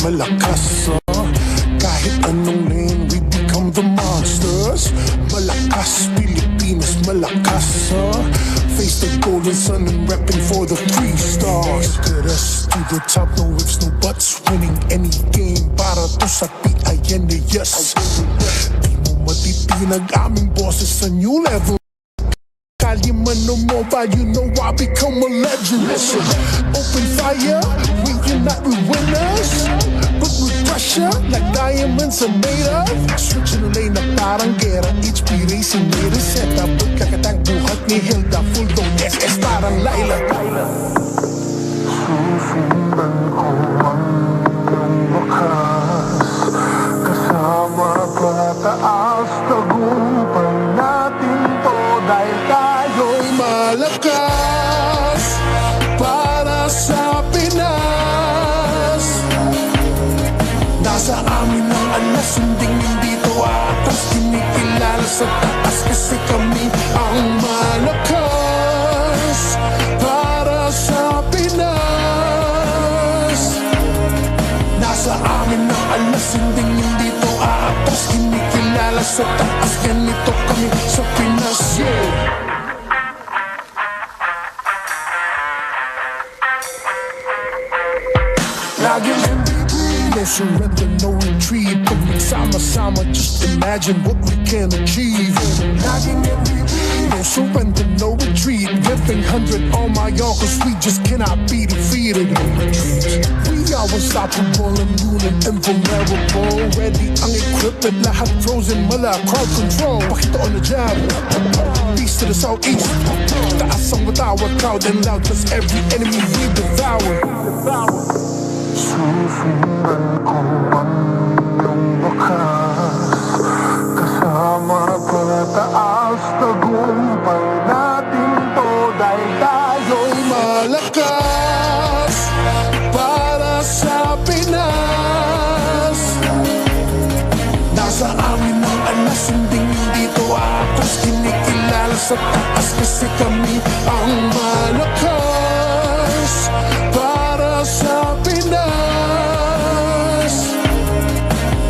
malakas kahit anong lane, we become the monsters. Malakas, Pilipinas, malakas face the golden sun and repping for the 3 stars. Get us to the top, no ifs, no buts. Winning any game para to sa PIN, yes. Di mo matitinag aming bosses sa new level. Kali man o mobile, you know I become a legend. Listen, open fire, we unite, we winners. But with pressure, like diamonds are made of. Switching lane na parang gera, HP racing may reseta. But kakatang buhat ni Hilda, full dong SS parang Laila. Susundan ko ang iyong wakas, kasama pataas, tagumpay natin to dahil tayo'y malakas para sa Pinas. Nasa amin ang alas, hindi to atas. Kinikilala sa taas kasi kami ang malakas para sa Pinas. Nasa amin ang alas, hindi to atas. Kinikilala sa taas, ganito kami sa Pinas, yeah. Laging MVP, no surrender, no retreat. Pag magsama-sama, just imagine what we can achieve. Laging MVP, no surrender, no retreat. Giving 100 on my own, cause we just cannot be defeated. We are unstoppable, immune and invulnerable. Ready ang equipment, lahat frozen, mala, crowd control. Pakita on the jab, east to the southeast. Taas ang matawa, crowd and loud, cause every enemy we devour. Susundan ko ang iyong wakas, kasama pataas, tagumpay natin to dahil tayo'y malakas para sa Pinas. Nasa amin ang alas, hindi to atas. Kinikilala sa taas kasi kami ang malakas para sa Pinas.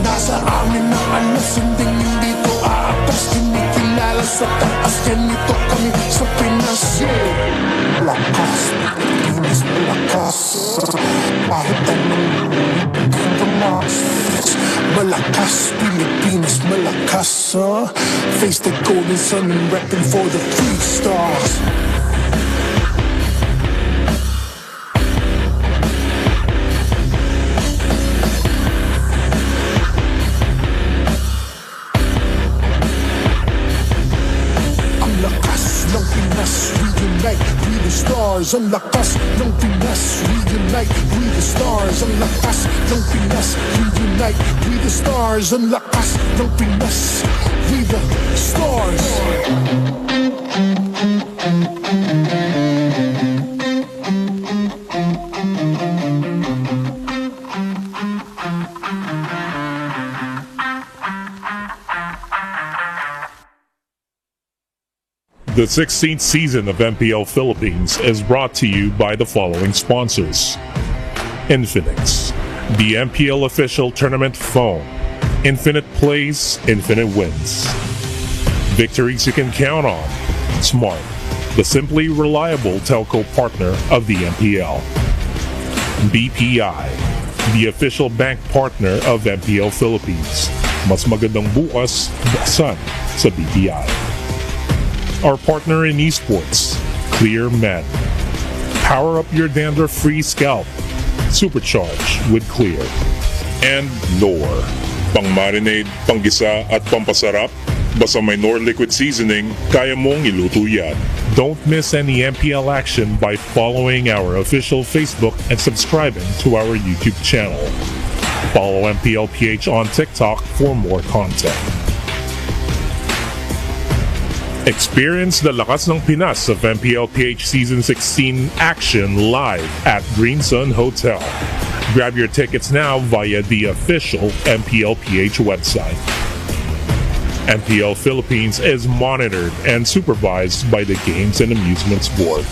Nasa amin ang alas, hindi to atas. Kinikilala sa taas, ganito kami sa Pinas, yeah. Malakas, Pilipinas, malakas kahit anong malakas, Pilipinas, malakas face the golden sun and repping for the 3 stars. Ang lakas ng Pinas, reunite, we the stars. Ang lakas ng Pinas, reunite, we the stars. Ang lakas ng Pinas, reunite, we the stars. Ang lakas ng Pinas, we the stars. The 16th season of MPL Philippines is brought to you by the following sponsors: Infinix, the MPL official tournament phone. Infinite plays, infinite wins. Victories you can count on. Smart, the simply reliable telco partner of the MPL. BPI, the official bank partner of MPL Philippines. Mas magandang bukas, buksan sa BPI. Our partner in esports, Clear Men. Power up your dandruff-free scalp. Supercharge with Clear. And Knorr. Pang-marinade, panggisa at pampasarap. Basta may Knorr liquid seasoning, kaya mong iluto yan. Don't miss any MPL action by following our official Facebook and subscribing to our YouTube channel. Follow MPL PH on TikTok for more content. Experience the lakas ng Pinas of MPL PH Season 16 action live at Green Sun Hotel. Grab your tickets now via the official MPL PH website. MPL Philippines is monitored and supervised by the Games and Amusements Board.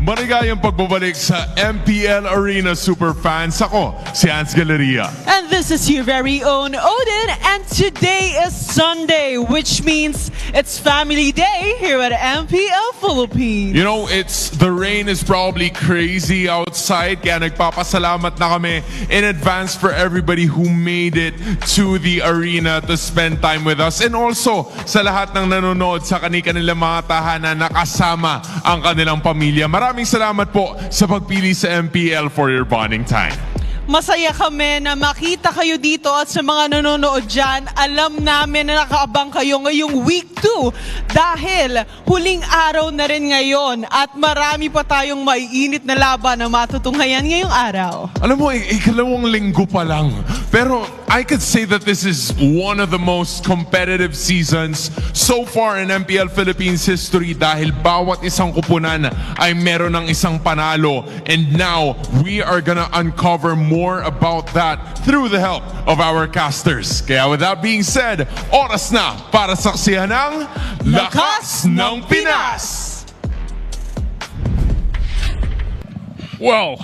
Maligayang pagbabalik sa MPL Arena Superfans. Ako, si Hans Galeria. And this is your very own Odin, and today is Sunday, which means it's family day here at MPL Philippines. You know, the rain is probably crazy outside, kaya nagpapasalamat na kami in advance for everybody who made it to the arena to spend time with us. And also, sa lahat ng nanonood sa kanilang mga tahanan na kasama ang kanilang pamilya. Maraming salamat po sa pagpili sa MPL for your bonding time. Masaya kami na makita kayo dito at sa mga nanonood dyan, alam namin na nakaabang kayo ngayong week 2 dahil huling araw na rin ngayon at marami pa tayong maiinit na laban na matutunghayan ngayong araw. Alam mo, ikalawang linggo pa lang. Pero I could say that this is one of the most competitive seasons so far in MPL Philippines history dahil bawat isang kupunan ay meron ng isang panalo. And now, we are gonna uncover more about that through the help of our casters. Kaya with that being said, oras na para saksihan ng Lakas ng Pinas! Well,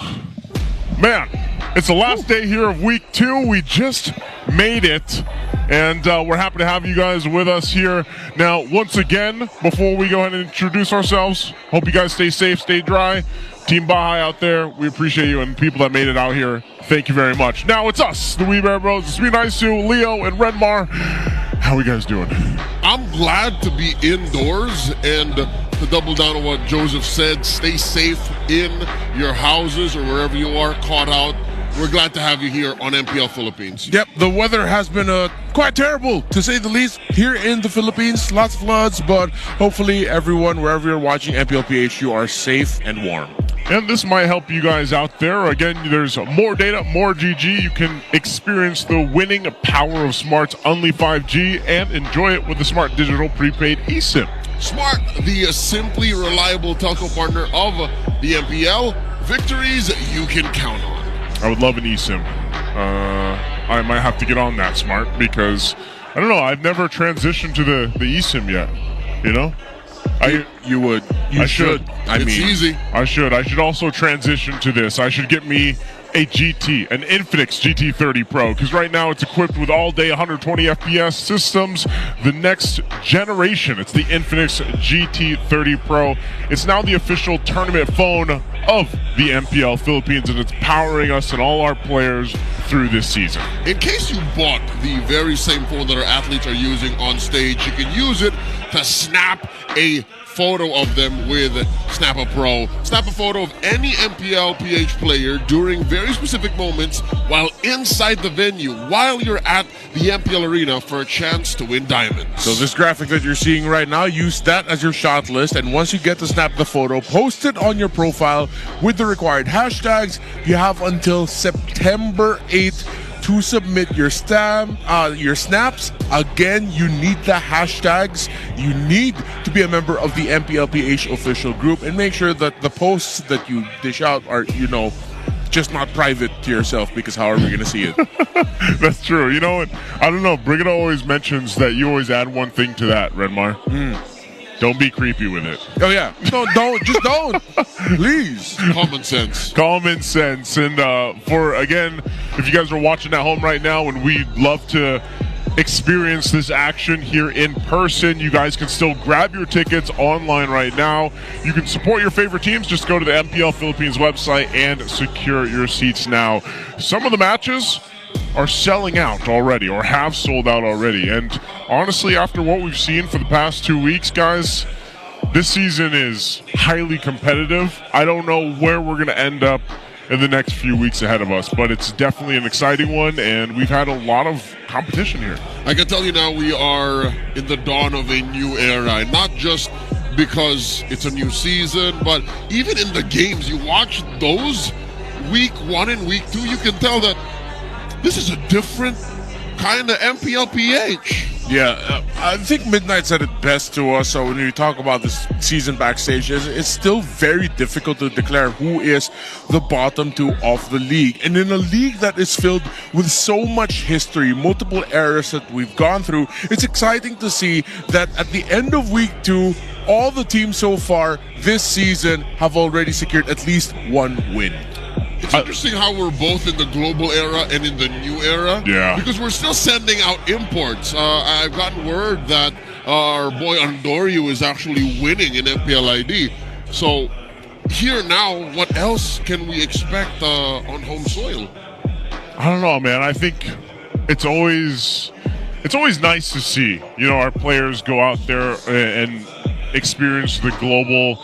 man, it's the last day here of week 2. We just made it. And we're happy to have you guys with us here. Now, once again, before we go ahead and introduce ourselves, hope you guys stay safe, stay dry. Team Baja out there, we appreciate you, and people that made it out here, thank you very much. Now it's us, the Wee Bear Bros. It's me, Nice to Leo, and Redmar. How are you guys doing? I'm glad to be indoors, and to double down on what Joseph said, stay safe in your houses or wherever you are caught out. We're glad to have you here on MPL Philippines. Yep, the weather has been quite terrible, to say the least, here in the Philippines. Lots of floods, but hopefully everyone, wherever you're watching MPL PH, you are safe and warm. And this might help you guys out there. Again, there's more data, more GG. You can experience the winning power of Smart's Only 5G and enjoy it with the Smart Digital Prepaid eSIM. Smart, the simply reliable telco partner of the MPL. Victories you can count on. I would love an eSIM. I might have to get on that, Smart, because, I don't know, I've never transitioned to the eSIM yet, you know? You would. I should. It's easy. I should also transition to this. I should get me a GT, an Infinix GT30 Pro, because right now it's equipped with all-day 120 FPS systems. The next generation, it's the Infinix GT30 Pro. It's now the official tournament phone of the MPL Philippines, and it's powering us and all our players through this season. In case you bought the very same phone that our athletes are using on stage, you can use it to snap a photo of them with Snap a Pro. Snap a photo of any MPL PH player during very specific moments while inside the venue, while you're at the MPL Arena for a chance to win diamonds. So this graphic that you're seeing right now, use that as your shot list, and once you get to snap the photo, post it on your profile with the required hashtags. You have until September 8th to submit your snaps. Again, you need the hashtags. You need to be a member of the MPL PH official group, and make sure that the posts that you dish out are, just not private to yourself, because how are we going to see it? That's true. You know what? I don't know. Brigitte always mentions that you always add one thing to that, Redmar. Don't be creepy with it. Oh, yeah. Don't. Please. Common sense. Common sense. And again, if you guys are watching at home right now, and we'd love to experience this action here in person, you guys can still grab your tickets online right now. You can support your favorite teams. Just go to the MPL Philippines website and secure your seats now. Some of the matches are selling out already, or have sold out already. And honestly, after what we've seen for the past 2 weeks, guys, this season is highly competitive. I don't know where we're going to end up in the next few weeks ahead of us, but it's definitely an exciting one, and we've had a lot of competition here. I can tell you now, we are in the dawn of a new era, and not just because it's a new season, but even in the games you watch those week 1 and week 2, you can tell that this is a different kind of MPL PH. Yeah, I think Midnight said it best to us. So when you talk about this season backstage, it's still very difficult to declare who is the bottom 2 of the league. And in a league that is filled with so much history, multiple eras that we've gone through, it's exciting to see that at the end of week 2, all the teams so far this season have already secured at least one win. It's interesting how we're both in the global era and in the new era. Yeah. Because we're still sending out imports. I've gotten word that our boy Andorio is actually winning in MPL ID. So here now, what else can we expect on home soil? I don't know, man. I think it's always nice to see, our players go out there and experience the global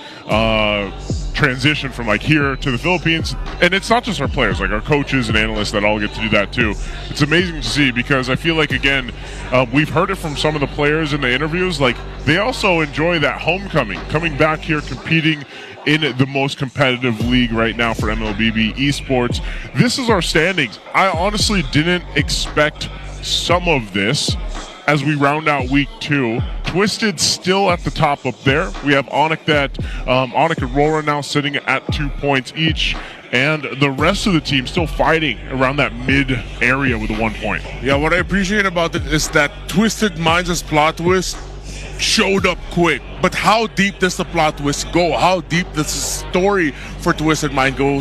transition from like here to the Philippines. And it's not just our players, like our coaches and analysts that all get to do that too. It's amazing to see because I feel like, again, we've heard it from some of the players in the interviews, like they also enjoy that homecoming, coming back here, competing in the most competitive league right now for MLBB esports. This is our standings. I honestly didn't expect some of this as we round out week 2. Twisted still at the top up there. We have Onic and Rora now sitting at 2 points each, and the rest of the team still fighting around that mid area with a 1 point. Yeah, what I appreciate about it is that Twisted Minds' plot twist showed up quick. But how deep does the plot twist go? How deep does the story for Twisted Mind go,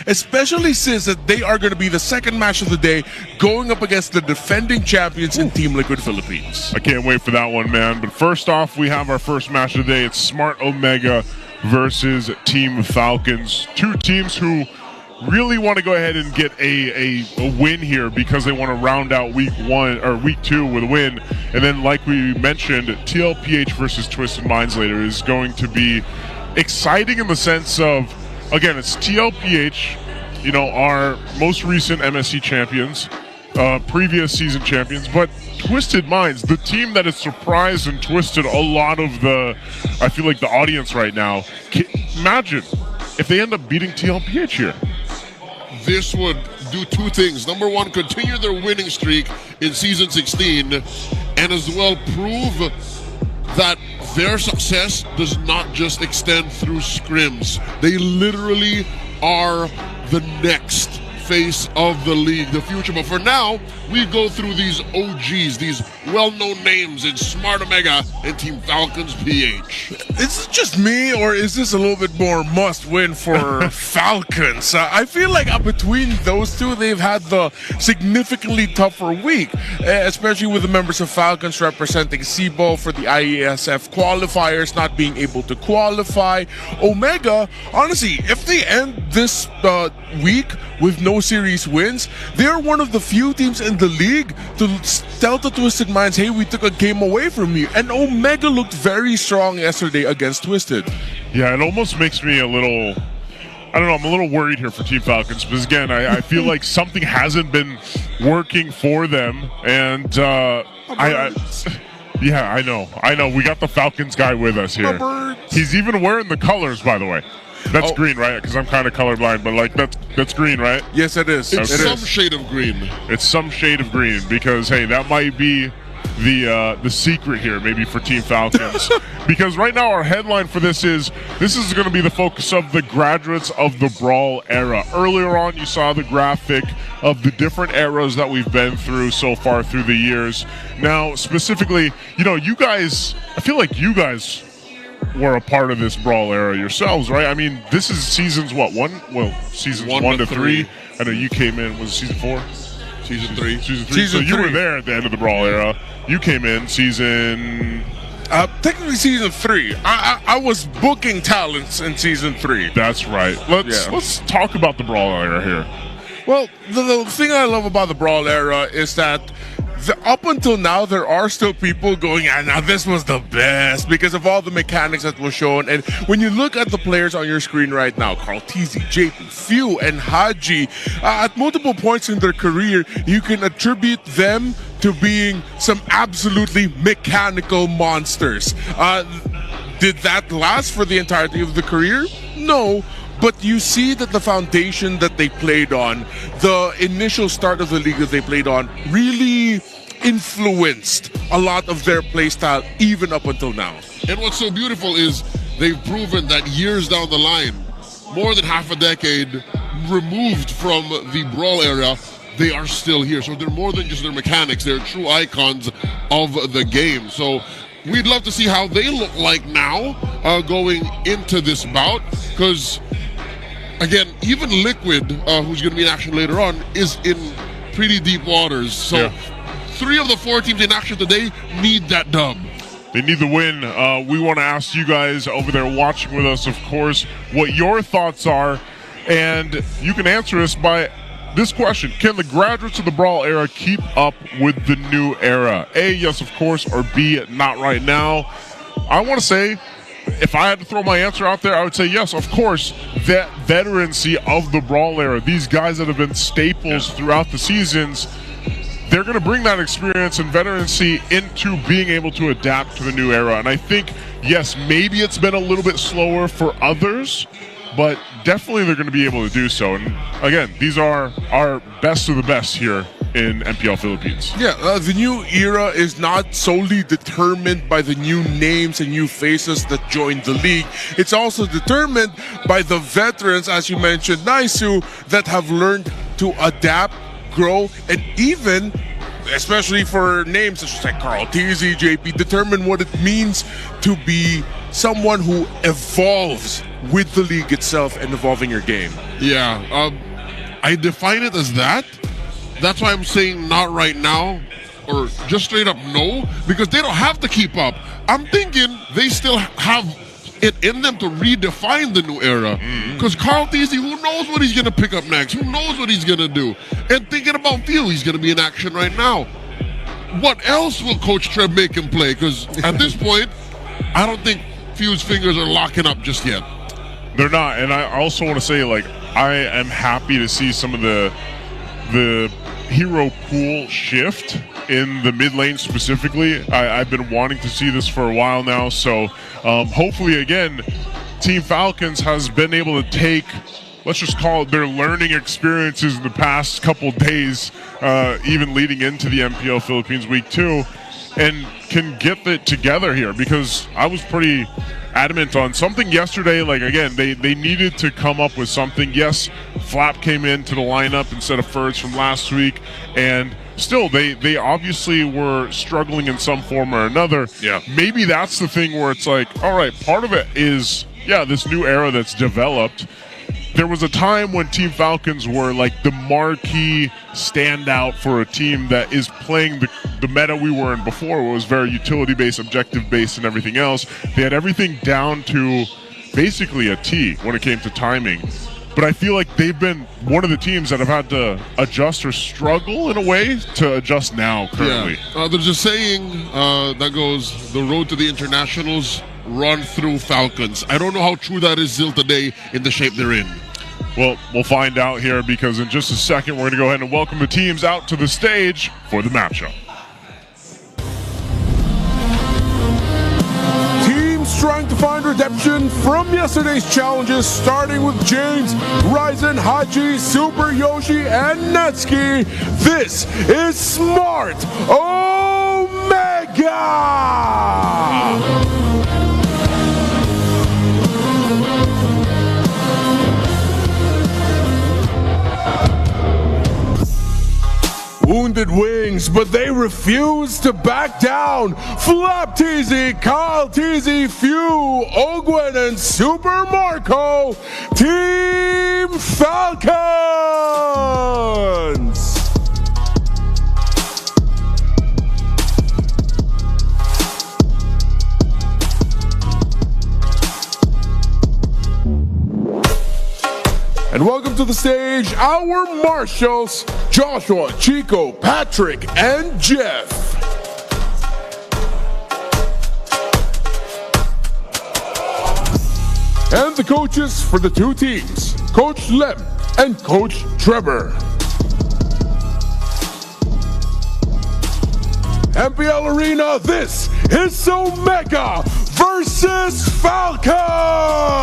especially since that they are going to be the second match of the day going up against the defending champions in Team Liquid Philippines. I can't wait for that one, man. But first off, we have our first match of the day. It's Smart Omega versus Team Falcons. Two teams who really want to go ahead and get a win here because they want to round out week 2 with a win. And then, like we mentioned, MPL PH versus Twisted Minds later is going to be exciting in the sense of, again, it's MPL PH, our most recent MSC champions, previous season champions, but Twisted Minds, the team that has surprised and twisted a lot of I feel like the audience right now. Imagine if they end up beating MPL PH here. This would do two things. Number one, continue their winning streak in Season 16, and as well prove that their success does not just extend through scrims. They literally are the next face of the league, the future. But for now, we go through these OGs, these well-known names in Smart Omega and Team Falcons PH. Is it just me, or is this a little bit more must-win for Falcons? I feel like between those two, they've had the significantly tougher week, especially with the members of Falcons representing SIBO for the IESF qualifiers, not being able to qualify. Omega, honestly, if they end this week with no series wins, they're one of the few teams in the league to tell the Twisted Minds, hey, we took a game away from you. And Omega looked very strong yesterday against Twisted. Yeah, it almost makes me a little, I don't know, I'm a little worried here for Team Falcons because, again, I feel like something hasn't been working for them. And yeah, I know. We got the Falcons guy with us here. He's even wearing the colors, by the way. That's green, right? Because I'm kind of colorblind, but like that's green, right? Yes, it is. It's some shade of green. It's some shade of green because, hey, that might be the secret here, maybe for Team Falcons. Because right now our headline for this is going to be the focus of the graduates of the Brawl era. Earlier on, you saw the graphic of the different eras that we've been through so far through the years. Now, specifically, you guys, I feel like you guys were a part of this Brawl era yourselves, right? I mean, this is seasons what? Seasons 1 to 3. I know you came in, was it season 4? Season 3. So you were there at the end of the Brawl era. You came in season... technically season 3. I was booking talents in season 3. That's right. Let's talk about the Brawl era here. Well, the thing I love about the Brawl era is that up until now, there are still people going, now this was the best because of all the mechanics that was shown. And when you look at the players on your screen right now, Carl TZ, JP, Few, and Haji, at multiple points in their career, you can attribute them to being some absolutely mechanical monsters. Did that last for the entirety of the career? No. But you see that the foundation that they played on, the initial start of the league that they played on, really influenced a lot of their playstyle even up until now. And what's so beautiful is they've proven that years down the line, more than half a decade removed from the Brawl era, they are still here. So they're more than just their mechanics. They're true icons of the game. So we'd love to see how they look like now going into this bout, because again, even Liquid, who's going to be in action later on, is in pretty deep waters. So 3 of the 4 teams in action today need that dub. They need the win. We want to ask you guys over there watching with us, of course, what your thoughts are. And you can answer us by this question. Can the graduates of the Brawl era keep up with the new era? A, yes, of course, or B, not right now. I want to say, if I had to throw my answer out there, I would say yes, of course. That veterancy of the Brawl era, these guys that have been staples throughout the seasons, they're going to bring that experience and veterancy into being able to adapt to the new era. And I think, yes, maybe it's been a little bit slower for others, but definitely they're going to be able to do so. And again, these are our best of the best here in MPL Philippines. Yeah, the new era is not solely determined by the new names and new faces that joined the league. It's also determined by the veterans, as you mentioned, Naisu, that have learned to adapt, grow, and even, especially for names such as like Carl Tizzy, JP, determine what it means to be someone who evolves with the league itself and evolving your game. Yeah, I define it as that. That's why I'm saying not right now, or just straight up no, because they don't have to keep up. I'm thinking they still have it in them to redefine the new era. Because Carl Tizzy, who knows what he's going to pick up next? Who knows what he's going to do? And thinking about Few, he's going to be in action right now. What else will Coach Treb make him play? Because at this point, I don't think Few's fingers are locking up just yet. They're not. And I also want to say, like, I am happy to see some of the hero pool shift in the mid lane specifically. I've been wanting to see this for a while now, so hopefully again Team Falcons has been able to take, let's just call it, their learning experiences in the past couple days, even leading into the MPL Philippines Week 2, and can get it together here, because I was pretty adamant on something yesterday. Like, again, they needed to come up with something. Yes, Flap came into the lineup instead of Ferds from last week, and still they obviously were struggling in some form or another. Yeah, maybe that's the thing where it's like, all right, part of it is, yeah, this new era that's developed. There was a time when Team Falcons were like the marquee standout for a team that is playing the meta we were in before. It was very utility-based, objective-based, and everything else. They had everything down to basically a T when it came to timing. But I feel like they've been one of the teams that have had to adjust or struggle in a way to adjust now currently. Yeah. There's a saying that goes, the road to the internationals run through Falcons. I don't know how true that is still today in the shape they're in. Well, we'll find out here, because in just a second we're going to go ahead and welcome the teams out to the stage for the matchup. Teams trying to find redemption from yesterday's challenges, starting with James, Ryzen, Haji, Super Yoshi, and Natsuki. This is Smart Omega! Wounded Wings, but they refuse to back down. Flap Tizzy, Kyle Tizzy, Few, Ogwen, and Super Marco, Team Falcons! And welcome to the stage, our marshals, Joshua, Chico, Patrick, and Jeff. And the coaches for the two teams, Coach Lem and Coach Trevor. MPL Arena, this is Omega versus Falcons!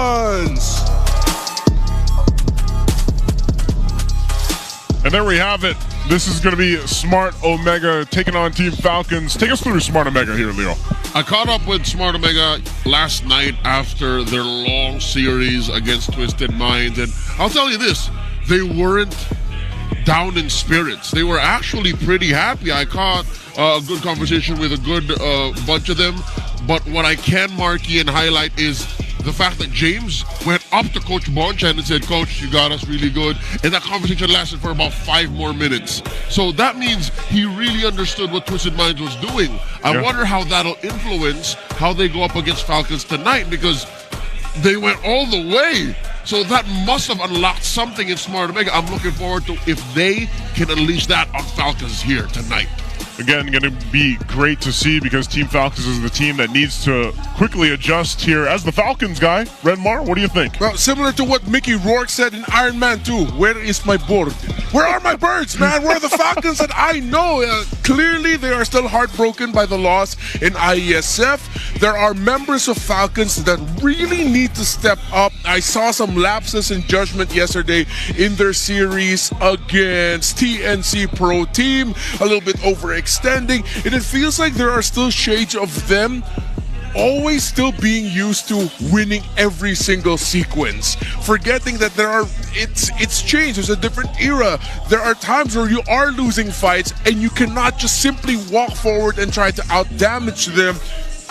And there we have it. This is going to be Smart Omega taking on Team Falcons. Take us through Smart Omega here, Leo. I caught up with Smart Omega last night after their long series against Twisted Minds, and I'll tell you this, they weren't down in spirits. They were actually pretty happy. I caught a good conversation with a good bunch of them. But what I can marquee and highlight is the fact that James went up to Coach Bonchan and said, "Coach, you got us really good." And that conversation lasted for about 5 more minutes. So that means he really understood what Twisted Minds was doing. I wonder how that'll influence how they go up against Falcons tonight, because they went all the way. So that must have unlocked something in Smart Omega. I'm looking forward to if they can unleash that on Falcons here tonight. Again, going to be great to see, because Team Falcons is the team that needs to quickly adjust here. As the Falcons guy, Redmar, what do you think? Well, similar to what Mickey Rourke said in Iron Man 2, where is my board? Where are my birds, man? Where are the Falcons? And I know clearly they are still heartbroken by the loss in IESF. There are members of Falcons that really need to step up. I saw some lapses in judgment yesterday in their series against TNC Pro Team, a little bit overextending, and it feels like there are still shades of them always still being used to winning every single sequence, forgetting that it's changed. There's a different era. There are times where you are losing fights and you cannot just simply walk forward and try to out-damage them.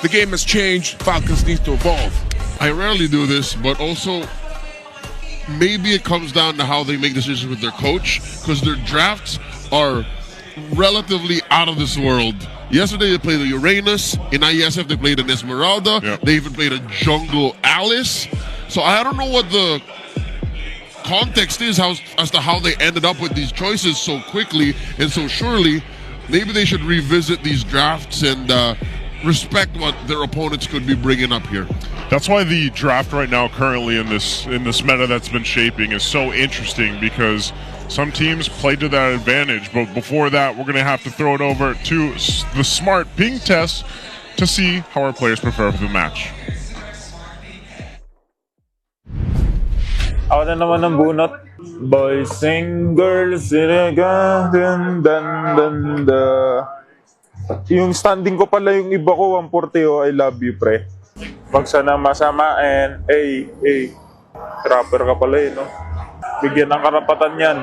The game has changed. Falcons need to evolve. I rarely do this, but also maybe it comes down to how they make decisions with their coach, because their drafts are relatively out of this world. Yesterday they played a Uranus. In IESF they played an Esmeralda. Yep. They even played a Jungle Alice. So I don't know what the context is as to how they ended up with these choices so quickly and so surely. Maybe they should revisit these drafts and respect what their opponents could be bringing up here. That's why the draft right now, currently in this meta that's been shaping, is so interesting, because some teams play to that advantage. But before that, we're going to have to throw it over to the smart ping test to see how our players prepare for the match. Ako na naman ng bunot. Boys and girls in a garden, Yung standing ko pala, yung iba ko, 140, I love you, pre. Pag sana masama, and trapper ka pala no? Bigyan ng karapatan yan.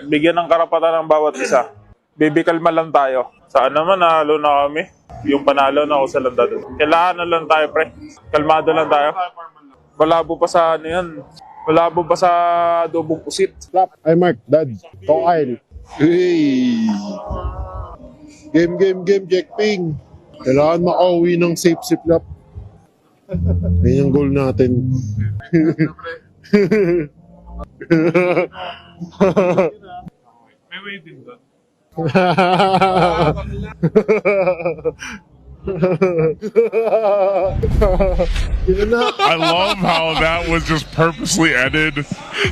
Bigyan ng karapatan ng bawat isa. Bibikalma lang tayo. Saan naman, nahalo na kami. Yung panalo na ako sa landa doon. Kailangan na lang tayo, pre. Kalmado lang tayo. Malabo pa sa ano yan. Malabo pa sa adobong pusit. Ay, Mark, Dad, Tokyle. Hey! Game, Jackping. Kailangan makauwi ng safe siplap. Yan yung goal natin. May waiting doon. I love how that was just purposely edited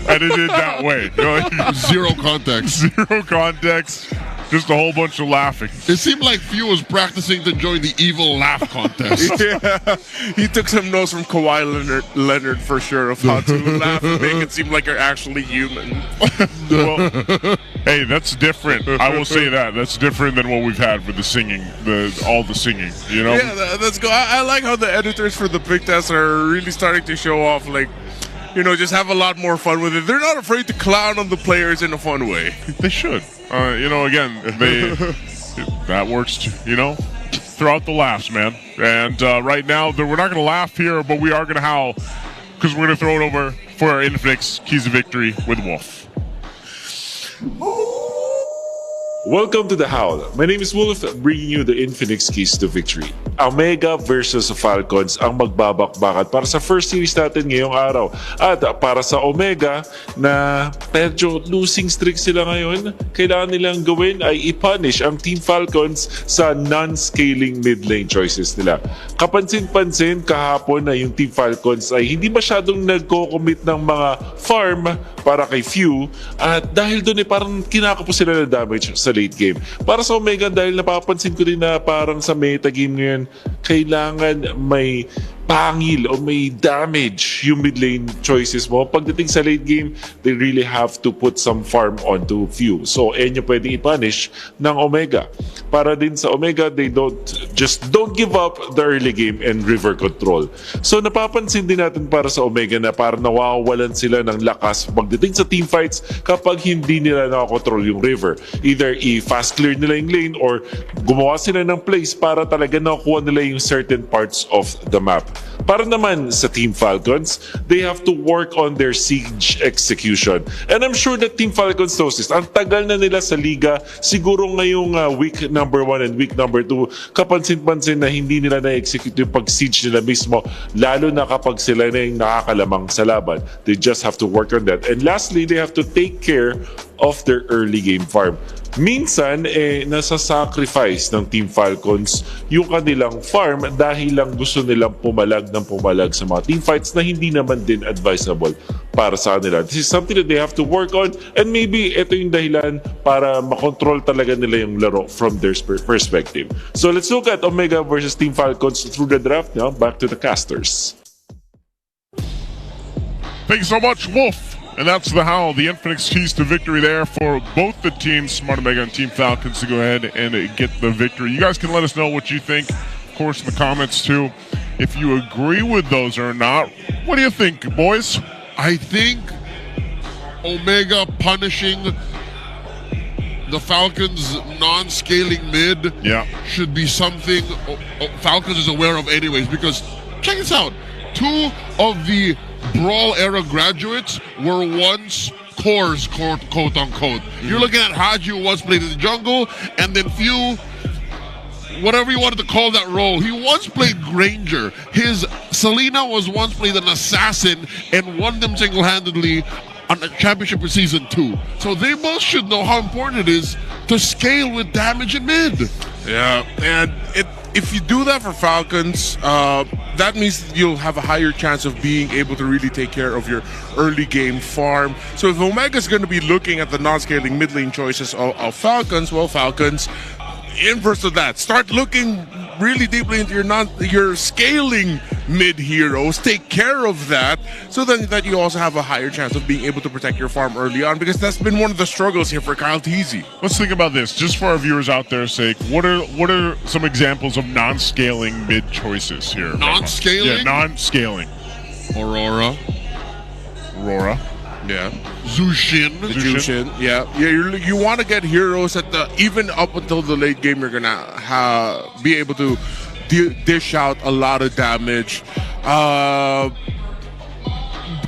that way. You know, like, Zero context. zero context, just a whole bunch of laughing. It seemed like Few was practicing to join the evil laugh contest. Yeah, he took some notes from Kawhi Leonard for sure of how to laugh and make it seem like you're actually human. Well, hey, that's different. I will say that. That's different than what we've had for the singing, all the singing, you know? Yeah, that's good. I like how the editors for the Big Test are really starting to show off, like, you know, just have a lot more fun with it. They're not afraid to clown on the players in a fun way. They should. You know, again, that works, you know, throughout the laughs, man. And right now, we're not going to laugh here, but we are going to howl, because we're going to throw it over for our Infinix Keys of Victory with Wolf. Welcome to the Howl. My name is Wolf, bringing you the Infinix Keys to Victory. Omega versus Falcons ang magbabakbakan para sa first series natin ngayong araw. At para sa Omega na medyo losing streak sila ngayon, kailangan nilang gawin ay i-punish ang Team Falcons sa non-scaling mid lane choices nila. Kapansin-pansin kahapon na yung Team Falcons ay hindi masyadong nagko-commit ng mga farm para kay Few, at dahil doon ay parang kinakapos sila na damage sa late game. Para sa Omega, dahil napapansin ko din na parang sa meta game ngayon, kailangan may pangil o may damage yung mid lane choices mo, pagdating sa late game, they really have to put some farm onto few. So, yun yung pwedeng i-punish ng Omega. Para din sa Omega, they don't give up the early game and river control. So, napapansin din natin para sa Omega na parang nawawalan sila ng lakas pagdating sa team fights kapag hindi nila nakakontrol yung river. Either i-fast clear nila yung lane or gumawa sila ng plays para talaga nakuha nila yung certain parts of the map. Para naman sa Team Falcons, they have to work on their siege execution. And I'm sure that Team Falcons knows this. Ang tagal na nila sa liga, siguro ngayong week number 1 and week number 2, kapansin-pansin na hindi nila na-execute yung pag-siege nila mismo, lalo na kapag sila na yung nakakalamang sa laban. They just have to work on that. And lastly, they have to take care of their early game farm. Minsan, nasa-sacrifice ng Team Falcons yung kanilang farm dahil lang gusto nilang pumalag sa mga team fights na hindi naman din advisable para sa kanila. This is something that they have to work on, and maybe ito yung dahilan para makontrol talaga nila yung laro from their perspective. So let's look at Omega versus Team Falcons through the draft now. Back to the casters. Thank you so much, Wolf. And that's the Howl, the Infinix keys to victory there for both the teams, Smart Omega and Team Falcons, to go ahead and get the victory. You guys can let us know what you think, of course, in the comments too. If you agree with those or not, what do you think, boys? I think Omega punishing the Falcons' non-scaling mid should be something Falcons is aware of anyways, because check this out. 2 of the Brawl era graduates were once cores, quote unquote. You're looking at Haji, who once played in the jungle, and then Few, whatever you wanted to call that role, he once played Granger. His Selena was once played an assassin and won them single-handedly on a championship in season 2. So they both should know how important it is to scale with damage in mid. Yeah, and if you do that for Falcons, that means you'll have a higher chance of being able to really take care of your early game farm. So if Omega's going to be looking at the non-scaling mid lane choices of Falcons, well, Falcons, inverse of that, start looking really deeply into your scaling mid heroes. Take care of that, so then that you also have a higher chance of being able to protect your farm early on, because that's been one of the struggles here for Kyle Teasy. Let's think about this, just for our viewers out there's sake. What are some examples of non-scaling mid choices here? Non-scaling? Yeah, non-scaling. Aurora. Yeah. Zushin. Yeah. You want to get heroes at even up until the late game. You're gonna be able to dish out a lot of damage.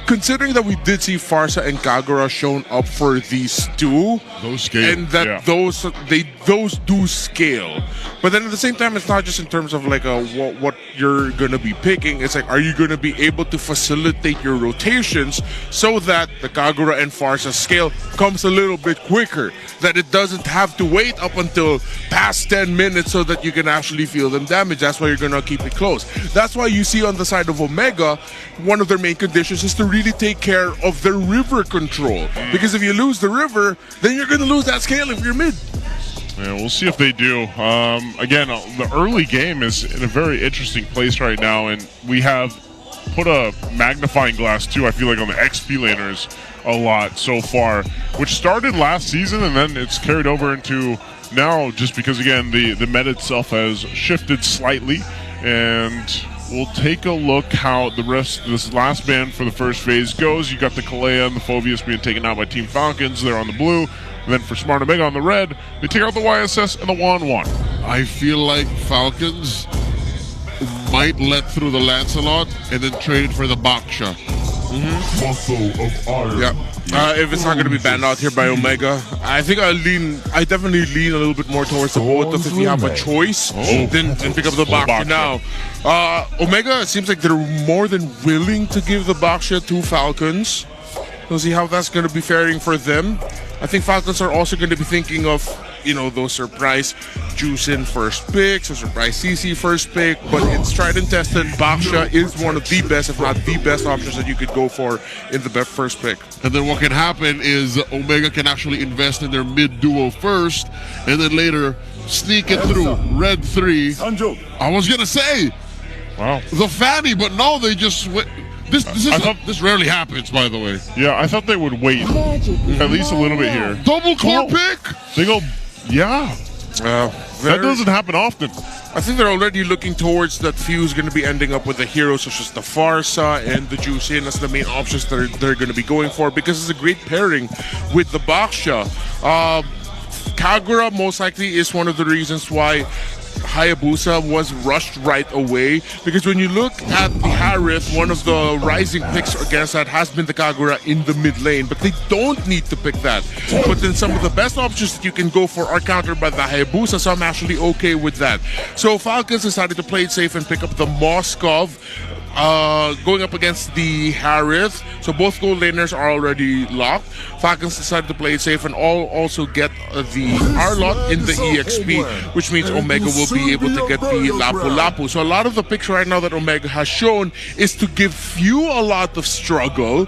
Considering that we did see Farsa and Kagura shown up for these 2, those scale, and that those do scale. But then at the same time, it's not just in terms of like what you're gonna be picking. It's like, are you gonna be able to facilitate your rotations so that the Kagura and Farsa scale comes a little bit quicker, that it doesn't have to wait up until past 10 minutes so that you can actually feel them damage. That's why you're gonna keep it close. That's why you see on the side of Omega, one of their main conditions is to really take care of their river control. Because if you lose the river, then you're going to lose that scale if you're mid. Yeah, we'll see if they do. Again, the early game is in a very interesting place right now, and we have put a magnifying glass too, I feel like, on the XP laners a lot so far, which started last season and then it's carried over into now, just because, again, the meta itself has shifted slightly. And we'll take a look how the rest of this last band for the first phase goes. You got the Kalea and the Phobius being taken out by Team Falcons. They're on the blue. And then for Smart Omega on the red, they take out the YSS and the Wan. I feel like Falcons might let through the Lancelot and then trade for the Baksha. Muscle of iron. Yeah. If it's not going to be banned out here by Omega, I think I definitely lean a little bit more towards the both of if you have a choice, then pick up the Baksha now. Omega, it seems like they're more than willing to give the Baksha to Falcons. We'll see how that's going to be faring for them. I think Falcons are also going to be thinking of, those surprise Juicin first picks, or surprise CC first pick, but it's tried and tested. Baksha is one of the best, if not the best options that you could go for in the first pick. And then what can happen is Omega can actually invest in their mid duo first, and then later sneak it through red 3. I was going to say, Wow. the Fanny, but no, they just went. This rarely happens, by the way. Yeah, I thought they would wait at least a little bit here. Double core pick. They go, yeah. That doesn't happen often. I think they're already looking towards that Fuse going to be ending up with the heroes such as the Farsa and the Juicin as the main options that they're going to be going for, because it's a great pairing with the Baksha. Kagura most likely is one of the reasons why Hayabusa was rushed right away, because when you look at the Harith, one of the rising picks against that has been the Kagura in the mid lane, but they don't need to pick that. But then some of the best options that you can go for are countered by the Hayabusa, so I'm actually okay with that. So Falcons decided to play it safe and pick up the Moskov, going up against the Harith. So both gold laners are already locked. Falcons decided to play it safe and also get the Arlot in the EXP, which means Omega will be able to get the Lapu Lapu. So a lot of the picks right now that Omega has shown is to give Few a lot of struggle,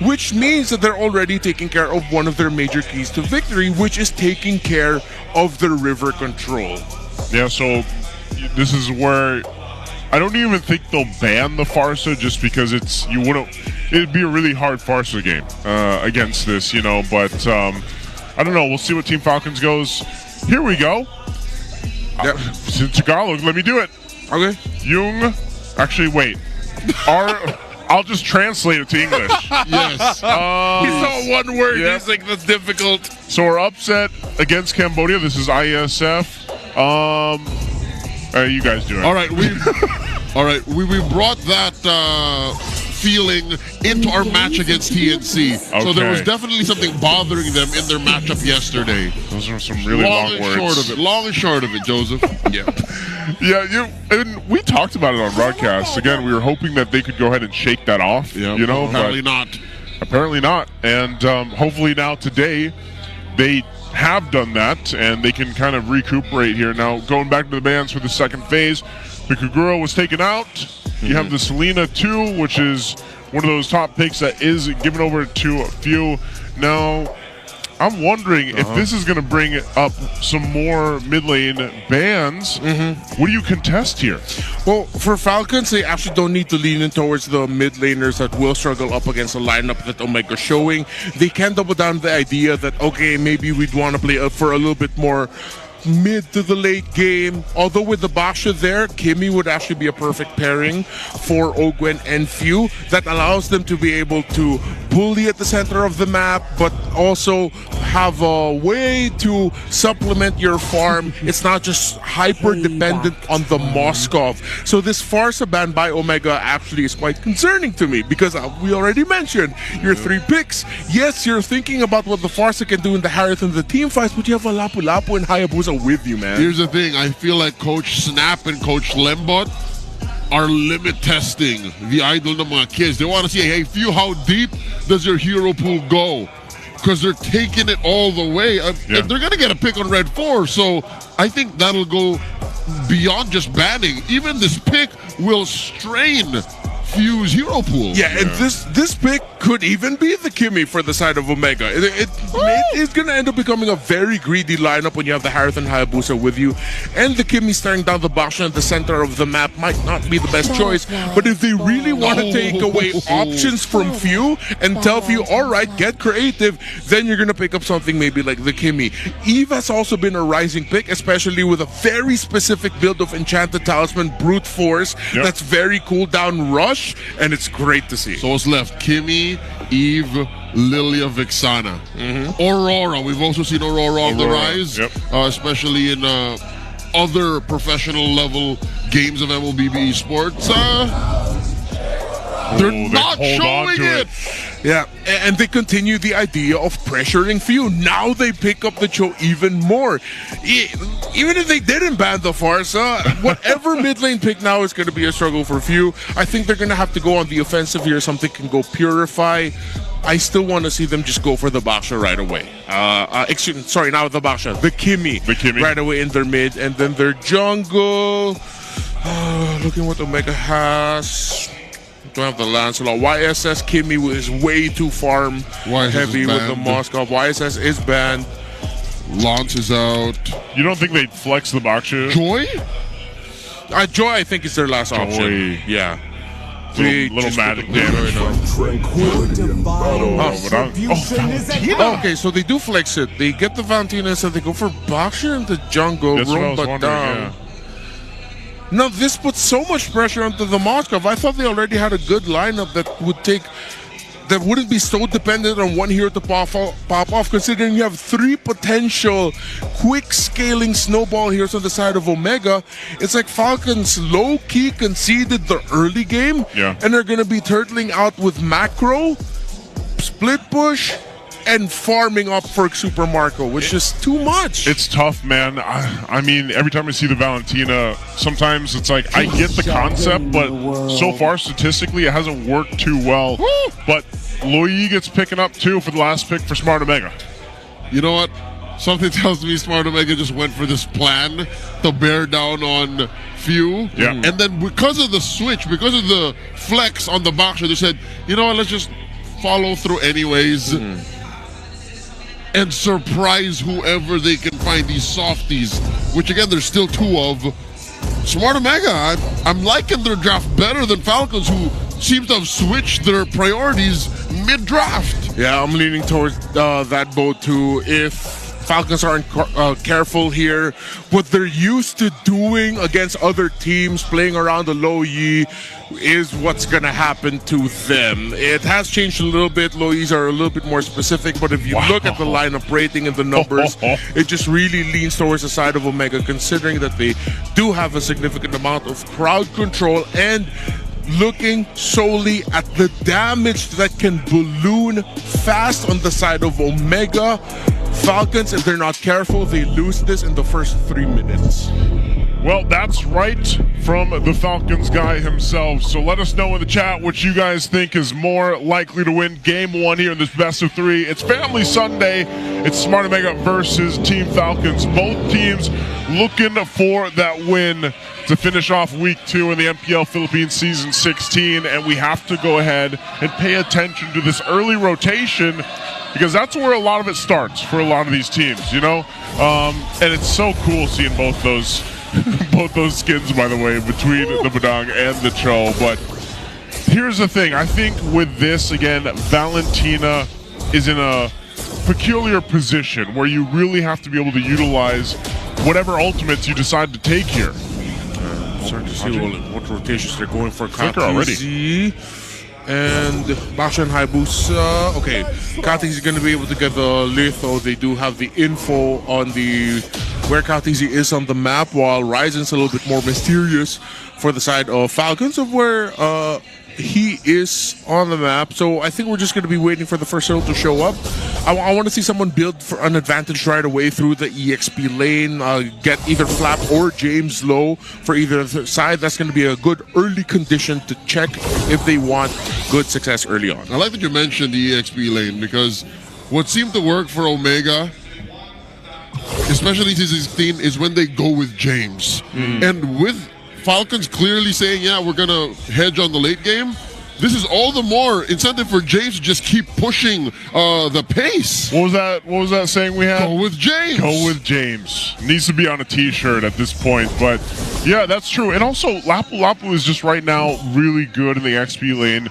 which means that they're already taking care of one of their major keys to victory, which is taking care of the river control. Yeah, so this is where I don't even think they'll ban the Farsa, just because it'd be a really hard Farsa game against this, you know, but I don't know. We'll see what Team Falcons goes. Here we go. Tagalog, let me do it. Okay. Jung, actually, wait. I'll just translate it to English. Yes. He saw one word. Yep. He's like, that's difficult. So we're upset against Cambodia. This is ISF. You guys do it. All right, we brought that feeling into our match against TNC. Okay. So there was definitely something bothering them in their matchup yesterday. Those are some really long words. Long and short of it, Joseph. Yeah, and we talked about it on broadcast. Again, we were hoping that they could go ahead and shake that off. Yeah, you know, apparently not. Apparently not. And hopefully now today they have done that and they can kind of recuperate here. Now, going back to the bans for the second phase, the Kagura was taken out. You have the Selena 2, which is one of those top picks that is given over to a few. Now, I'm wondering if this is going to bring up some more mid lane bans. What do you contest here? Well, for Falcons, they actually don't need to lean in towards the mid laners that will struggle up against the lineup that Omega's showing. They can double down the idea that, okay, maybe we'd want to play for a little bit more mid to the late game. Although with the Basha there, Kimmy would actually be a perfect pairing for Ogwen and Few. That allows them to be able to bully at the center of the map, but also have a way to supplement your farm. It's not just hyper dependent on the Moskov. So this Farsa ban by Omega actually is quite concerning to me, because we already mentioned your 3 picks. Yes, you're thinking about what the Farsa can do in the Harith and the team fights, but you have a Lapu Lapu and Hayabusa with you, man. Here's the thing. I feel like Coach Snap and Coach Lembot are limit testing the idol ng mga kids. They want to see, hey, Few, how deep does your hero pool go? Because they're taking it all the way. And they're going to get a pick on Red 4. So I think that'll go beyond just banning. Even this pick will strain Few's hero pool. Yeah, and this pick could even be the Kimmy for the side of Omega. It is going to end up becoming a very greedy lineup when you have the Harith and Hayabusa with you. And the Kimmy staring down the Basha at the center of the map might not be the best choice. But if they really want to take away options from Few and tell Few, all right, get creative, then you're going to pick up something maybe like the Kimmy. Eve has also been a rising pick, especially with a very specific build of Enchanted Talisman, Brute Force. That's very cool down rush. And it's great to see. So what's left? Kimmy, Eve, Lilia, Vixana. Aurora. We've also seen Aurora on the rise, especially in other professional level games of MLBB esports. They're not showing it. Yeah, and they continue the idea of pressuring Few. Now they pick up the Cho even more. Even if they didn't ban the Farsa, whatever mid lane pick now is going to be a struggle for Few. I think they're going to have to go on the offensive here. Something can go Purify. I still want to see them just go for the Baksha right away. Sorry, not the Baksha, the Kimmy. Right away in their mid, and then their jungle. Looking what Omega has. Don't have the Lancelot. YSS Kimmy is way too farm heavy with the Moskov. YSS is banned. Lance is out. You don't think they'd flex the Baksha? Joy? Joy, I think, is their last option. Yeah. Little magic damage. Okay, so they do flex it. They get the Valentinas and they go for Boxer in the jungle, roam but down. Now, this puts so much pressure onto the Moskov. I thought they already had a good lineup that wouldn't be so dependent on one hero to pop off, considering you have 3 potential quick scaling snowball heroes on the side of Omega. It's like Falcons low-key conceded the early game, and they're going to be turtling out with macro, split push, and farming up for Super Marco, which is too much. It's tough, man. I mean, every time I see the Valentina, sometimes it's like, I get the concept, but so far, statistically, it hasn't worked too well. But Loyi gets picking up, too, for the last pick for Smart Omega. You know what? Something tells me Smart Omega just went for this plan to bear down on Few. Yeah. And then because of the switch, because of the flex on the Boxer, they said, you know what, let's just follow through anyways. And surprise whoever they can find, these softies, which again there's still 2 of. Smart Omega, I'm liking their draft better than Falcons, who seems to have switched their priorities mid-draft. Yeah, I'm leaning towards that boat too. If Falcons aren't careful here, what they're used to doing against other teams, playing around the low Yi, is what's going to happen to them. It has changed a little bit. Low Yis are a little bit more specific, but if you look at the lineup rating and the numbers, it just really leans towards the side of Omega, considering that they do have a significant amount of crowd control and looking solely at the damage that can balloon fast on the side of Omega. Falcons, if they're not careful, they lose this in the first 3 minutes. Well, that's right from the Falcons guy himself. So let us know in the chat what you guys think is more likely to win Game 1 here in this best of 3. It's Family Sunday. It's Smart Omega versus Team Falcons. Both teams looking for that win to finish off Week 2 in the MPL Philippines Season 16. And we have to go ahead and pay attention to this early rotation, because that's where a lot of it starts for a lot of these teams, you know? And it's so cool seeing both those skins, by the way, between the Badang and the Cho. But here's the thing. I think with this, again, Valentina is in a peculiar position where you really have to be able to utilize whatever ultimates you decide to take here. Starting to see what rotations they're going for. Flicker already. And Basha and Hayabusa. Okay, Katizi is going to be able to get the Litho. They do have the info on the where Katizi is on the map, while Ryzen's a little bit more mysterious for the side of Falcons of where he is on the map. So I think we're just going to be waiting for the first hurdle to show up. I want to see someone build for an advantage right away through the EXP lane, get either Flap or James low for either side. That's going to be a good early condition to check if they want good success early on. I like that you mentioned the EXP lane, because what seemed to work for Omega, especially season 16, is when they go with James. And with Falcons clearly saying, yeah, we're going to hedge on the late game, this is all the more incentive for James to just keep pushing the pace. What was that saying we had? Go with James. Go with James. Needs to be on a t-shirt at this point. But yeah, that's true. And also, Lapu Lapu is just right now really good in the XP lane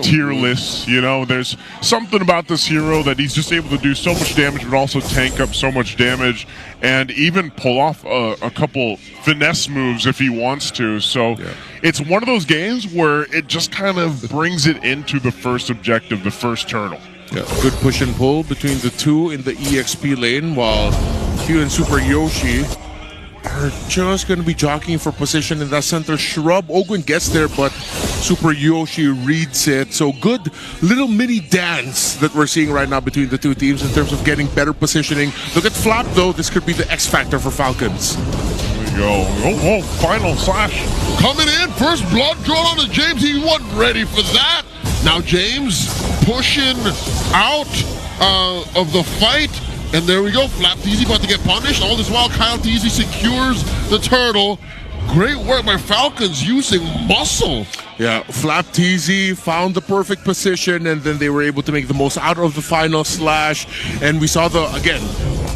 tier list. You know, there's something about this hero that he's just able to do so much damage, but also tank up so much damage, and even pull off a couple finesse moves if he wants to. So it's one of those games where it just kind of brings it into the first objective, the first turtle. Yeah, good push and pull between the two in the EXP lane, while Q and Super Yoshi are just going to be jockeying for position in that center shrub. Ogwin gets there, but Super Yoshi reads it. So good little mini dance that we're seeing right now between the two teams in terms of getting better positioning. Look at Flap, though. This could be the X factor for Falcons. Go. Oh, final slash. Coming in, first blood drawn on to James. He wasn't ready for that. Now James pushing out of the fight. And there we go. Flap Teasy about to get punished. All this while, Kyle Teasy secures the turtle. Great work by Falcons using muscle. Yeah, Flap Teasy found the perfect position, and then they were able to make the most out of the final slash. And we saw again,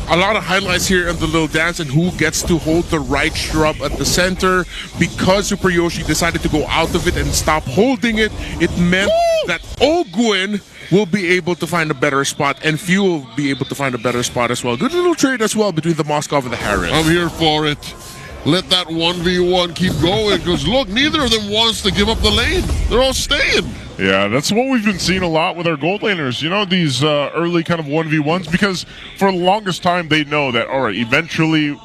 a lot of highlights here in the little dance and who gets to hold the right shrub at the center. Because Super Yoshi decided to go out of it and stop holding it, it meant that Ogwin will be able to find a better spot, and Few will be able to find a better spot as well. Good little trade as well between the Moskov and the Harris. I'm here for it. Let that 1v1 keep going, because look, neither of them wants to give up the lane. They're all staying. Yeah, that's what we've been seeing a lot with our gold laners. You know, these early kind of 1v1s, because for the longest time they know that, all right, eventually,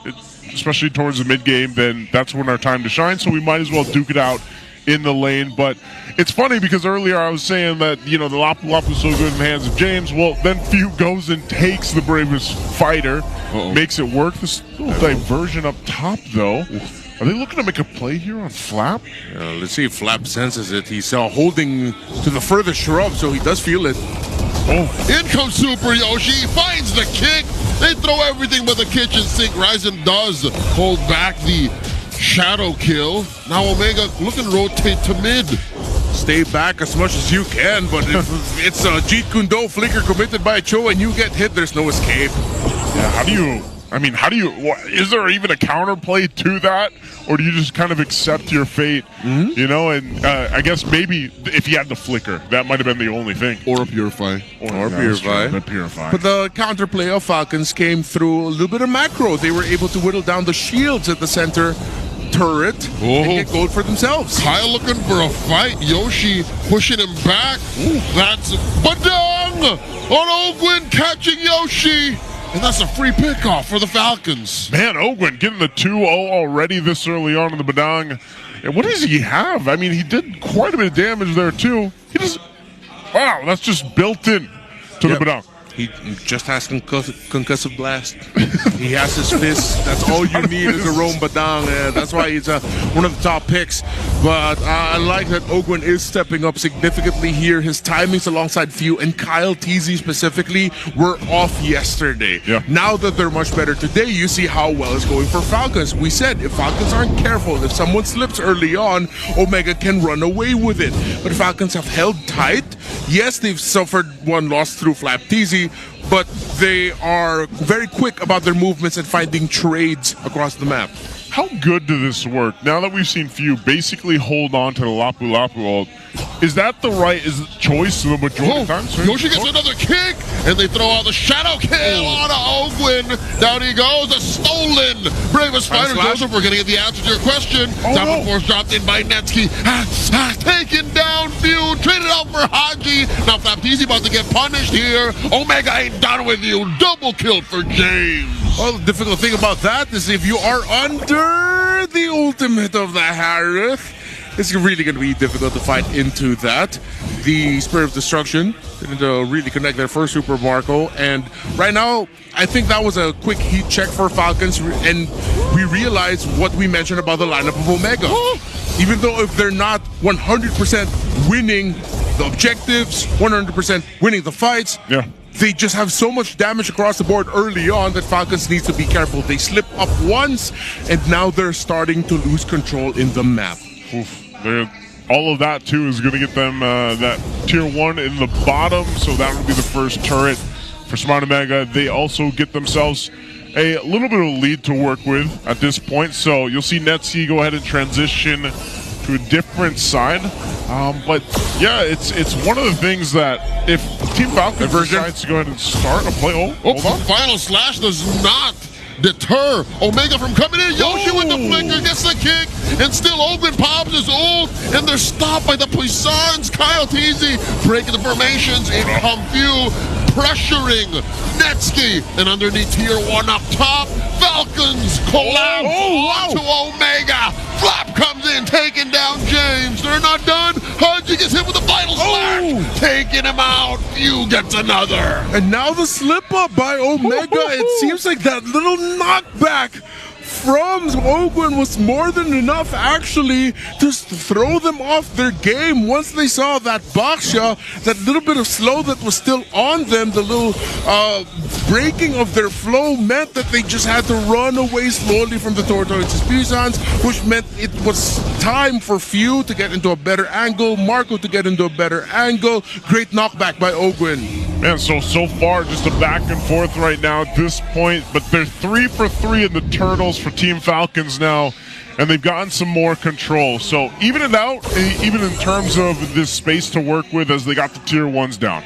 especially towards the mid game, then that's when our time to shine, so we might as well duke it out in the lane. But it's funny because earlier I was saying that, you know, the Lapu Lapu's so good in the hands of James. Well, then Few goes and takes the bravest fighter, makes it work. This little diversion up top, though. Are they looking to make a play here on Flap? Let's see if Flap senses it. He's holding to the further shrub, so he does feel it. In comes Super Yoshi, finds the kick. They throw everything but the kitchen sink. Ryzen does hold back the shadow kill. Now Omega looking to rotate to mid. Stay back as much as you can, but if it's a Jeet Kune Do flicker committed by Cho and you get hit, there's no escape. Yeah, how do you, is there even a counterplay to that? Or do you just kind of accept your fate? You know, and I guess maybe if he had the flicker, that might have been the only thing. Or a Purify. Or Purify. But the counterplay of Falcons came through a little bit of macro. They were able to whittle down the shields at the center turret and get gold for themselves. Kyle looking for a fight. Yoshi pushing him back. That's Badang on Ogwin catching Yoshi. And that's a free pickoff for the Falcons. Man, Ogwin getting the 2-0 already this early on in the Badang. And what does he have? I mean, he did quite a bit of damage there, too. He just... Wow, that's just built in to the Badang. He just has concussive blast. He has his fist. That's all you need is a Rome Badang. That's why he's one of the top picks. But I like that Ogwin is stepping up significantly here. His timings alongside Few and Kyle TZ specifically were off yesterday. Now that they're much better today, you see how well it's going for Falcons. We said if Falcons aren't careful, if someone slips early on, Omega can run away with it. But Falcons have held tight. Yes, they've suffered one loss through Flap TZ, but they are very quick about their movements and finding trades across the map. How good does this work? Now that we've seen Few basically hold on to the Lapu Lapu ult, is that the right choice the majority of times? Yoshi gets another kick, and they throw out the shadow kill on Ogwin. Down he goes, a stolen Bravest Fighter. Joseph, we're going to get the answer to your question. Top force dropped in by Netsky. Taken down Few, traded out for Haji. Now Flapteezy about to get punished here. Omega ain't done with you. Double kill for James. Well, the difficult thing about that is if you are under the ultimate of the Harith, it's really going to be difficult to fight into that. The Spirit of Destruction didn't really connect their first Super Marco, and right now, I think that was a quick heat check for Falcons, and we realized what we mentioned about the lineup of Omega. Even though if they're not 100% winning the objectives, 100% winning the fights, they just have so much damage across the board early on that Falcons needs to be careful. They slip up once, and now they're starting to lose control in the map. All of that, too, is going to get them that tier 1 in the bottom, so that would be the first turret for Smart Omega. They also get themselves a little bit of a lead to work with at this point, so you'll see Netsky go ahead and transition to a different side. But yeah, it's one of the things that if Team Falcons decides to go ahead and start a play, hold on. Final slash does not deter Omega from coming in. Yoshi with the flicker gets the kick, and still Ogwin pops his ult, and they're stopped by the Puissance. Kyle TZ breaking the formations. In come Few, pressuring Netsky, and underneath tier 1 up top, Falcons collapse onto Omega. Flap comes in, taking down James. They're not done. Haji gets hit with the final slash, taking him out. Few gets another. And now the slip up by Omega. It seems like that little knockback from Ogwin was more than enough actually just to throw them off their game. Once they saw that Baksha, that little bit of slow that was still on them, the little breaking of their flow meant that they just had to run away slowly from the Tortoises Puissance, which meant it was time for Few to get into a better angle, Marco to get into a better angle. Great knockback by Ogwin. Man, so far, just a back and forth right now at this point, but they're 3 for 3 in the Turtles for Team Falcons now, and they've gotten some more control. So even it out, even in terms of this space to work with as they got the tier 1s down.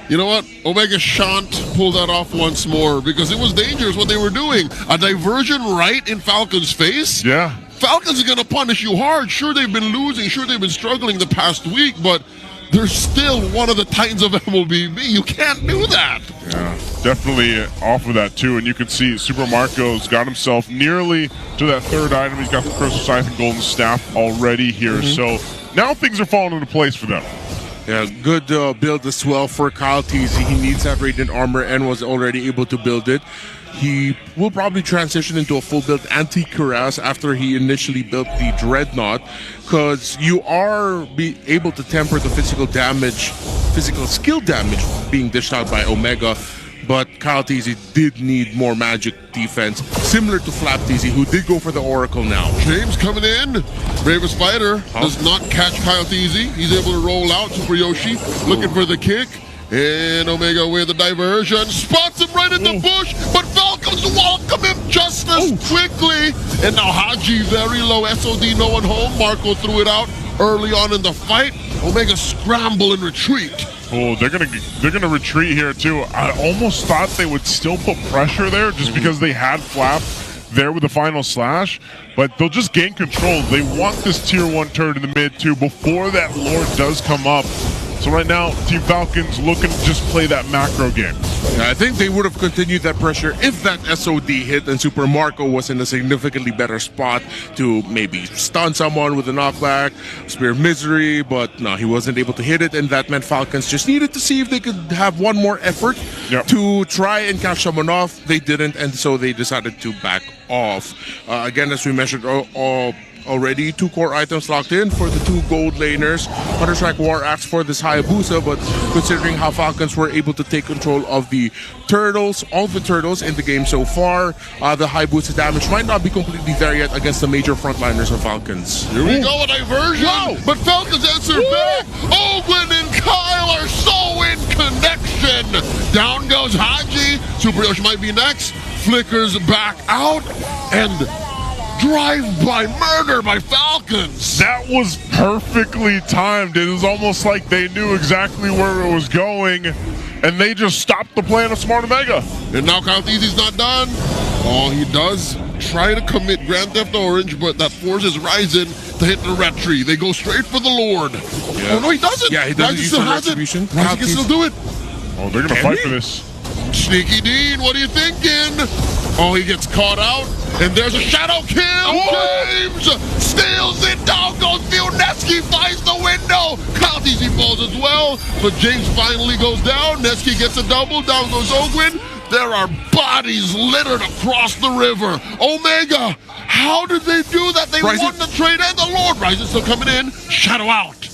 You know what? Omega shan't pull that off once more because it was dangerous what they were doing. A diversion right in Falcons' face. Yeah. Falcons are going to punish you hard. Sure, they've been losing. Sure, they've been struggling the past week, but they're still one of the Titans of MLBB. You can't do that. Yeah, definitely off of that too. And you can see Super Marco's got himself nearly to that third item. He's got the Crystal Scythe and Golden Staff already here. So now things are falling into place for them. Yeah, good build as well for Kyle Teasy. He needs that Radiant Armor and was already able to build it. He will probably transition into a full build anti-cuirass after he initially built the Dreadnought, because you are able to temper the physical skill damage being dished out by Omega. But Kyle Teasy did need more magic defense, similar to Flap Teasy, who did go for the Oracle now. James coming in. Bravest Fighter does not catch Kyle Teasy. He's able to roll out. Super Yoshi looking for the kick. And Omega with the diversion. Spots him right in the bush, but Falcons welcome him just as quickly. And now Haji very low. SOD, no one home. Marco threw it out early on in the fight. Omega scramble and retreat. Oh, they're gonna retreat here too. I almost thought they would still put pressure there just because they had Flap there with the final slash, but they'll just gain control. They want this tier 1 turret in the mid too before that Lord does come up. So right now, Team Falcons looking to just play that macro game. Yeah, I think they would have continued that pressure if that SOD hit and Super Marco was in a significantly better spot to maybe stun someone with a knockback, Spear of Misery, but no, he wasn't able to hit it, and that meant Falcons just needed to see if they could have one more effort to try and catch someone off. They didn't, and so they decided to back off. Again, as we mentioned already, 2 core items locked in for the 2 gold laners. Counter-Strike War Axe for this Hayabusa, but considering how Falcons were able to take control of the turtles, all the turtles in the game so far, the Hayabusa damage might not be completely there yet against the major frontliners of Falcons. Here we go, a diversion, but Falcons answer back. Owen and Kyle are so in connection. Down goes Haji. Super Yoshi might be next. Flickers back out, and drive-by murder by Falcons. That was perfectly timed. It was almost like they knew exactly where it was going, and they just stopped the plan of Smart Omega. And now Kyle Teasy's not done. Oh, he does try to commit Grand Theft Orange, but that forces Ryzen to hit the red tree. They go straight for the Lord. Oh, no, he doesn't. Yeah, he doesn't use the retribution. Ryzen can still do it. Oh, they're going to fight for this. Sneaky Dean, what are you thinking? Oh, he gets caught out, and there's a shadow kill. James steals it. Down goes Neski finds the window. Kyle Teasy falls as well, but James finally goes down. Neski gets a double. Down goes Ogwin. There are bodies littered across the river. Omega, how did they do that? They won the trade and the Lord. Ryzen still coming in. Shadow out.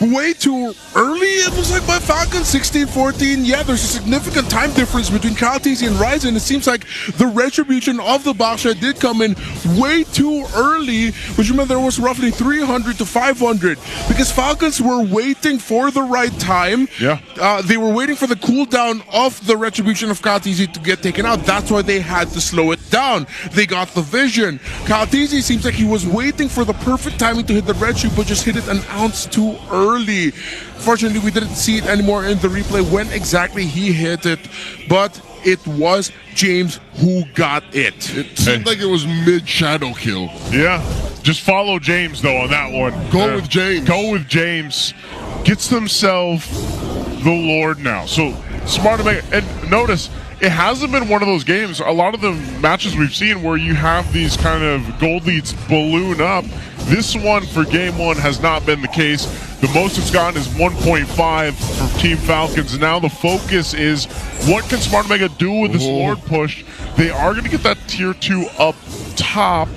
Way too early, it was like by Falcons, 16-14. Yeah, there's a significant time difference between Kyle Teasy and Ryzen. It seems like the retribution of the Baksha did come in way too early, which meant there was roughly 300 to 500, because Falcons were waiting for the right time. Yeah. They were waiting for the cooldown of the retribution of Kyle Teasy to get taken out. That's why they had to slow it down. They got the vision. Kyle Teasy seems like he was waiting for the perfect timing to hit the retri, but just hit it an ounce too early. Fortunately, we didn't see it anymore in the replay when exactly he hit it, but it was James who got it. It seemed like it was mid-shadow kill. Yeah, just follow James though on that one. Go with James. Go with James. Gets himself the Lord now. So Smart Omega, and notice, it hasn't been one of those games. A lot of the matches we've seen where you have these kind of gold leads balloon up. This one for game 1 has not been the case. The most it's gotten is 1.5 for Team Falcons. And now the focus is, what can Smart Omega do with this Lord push? They are going to get that tier 2 up top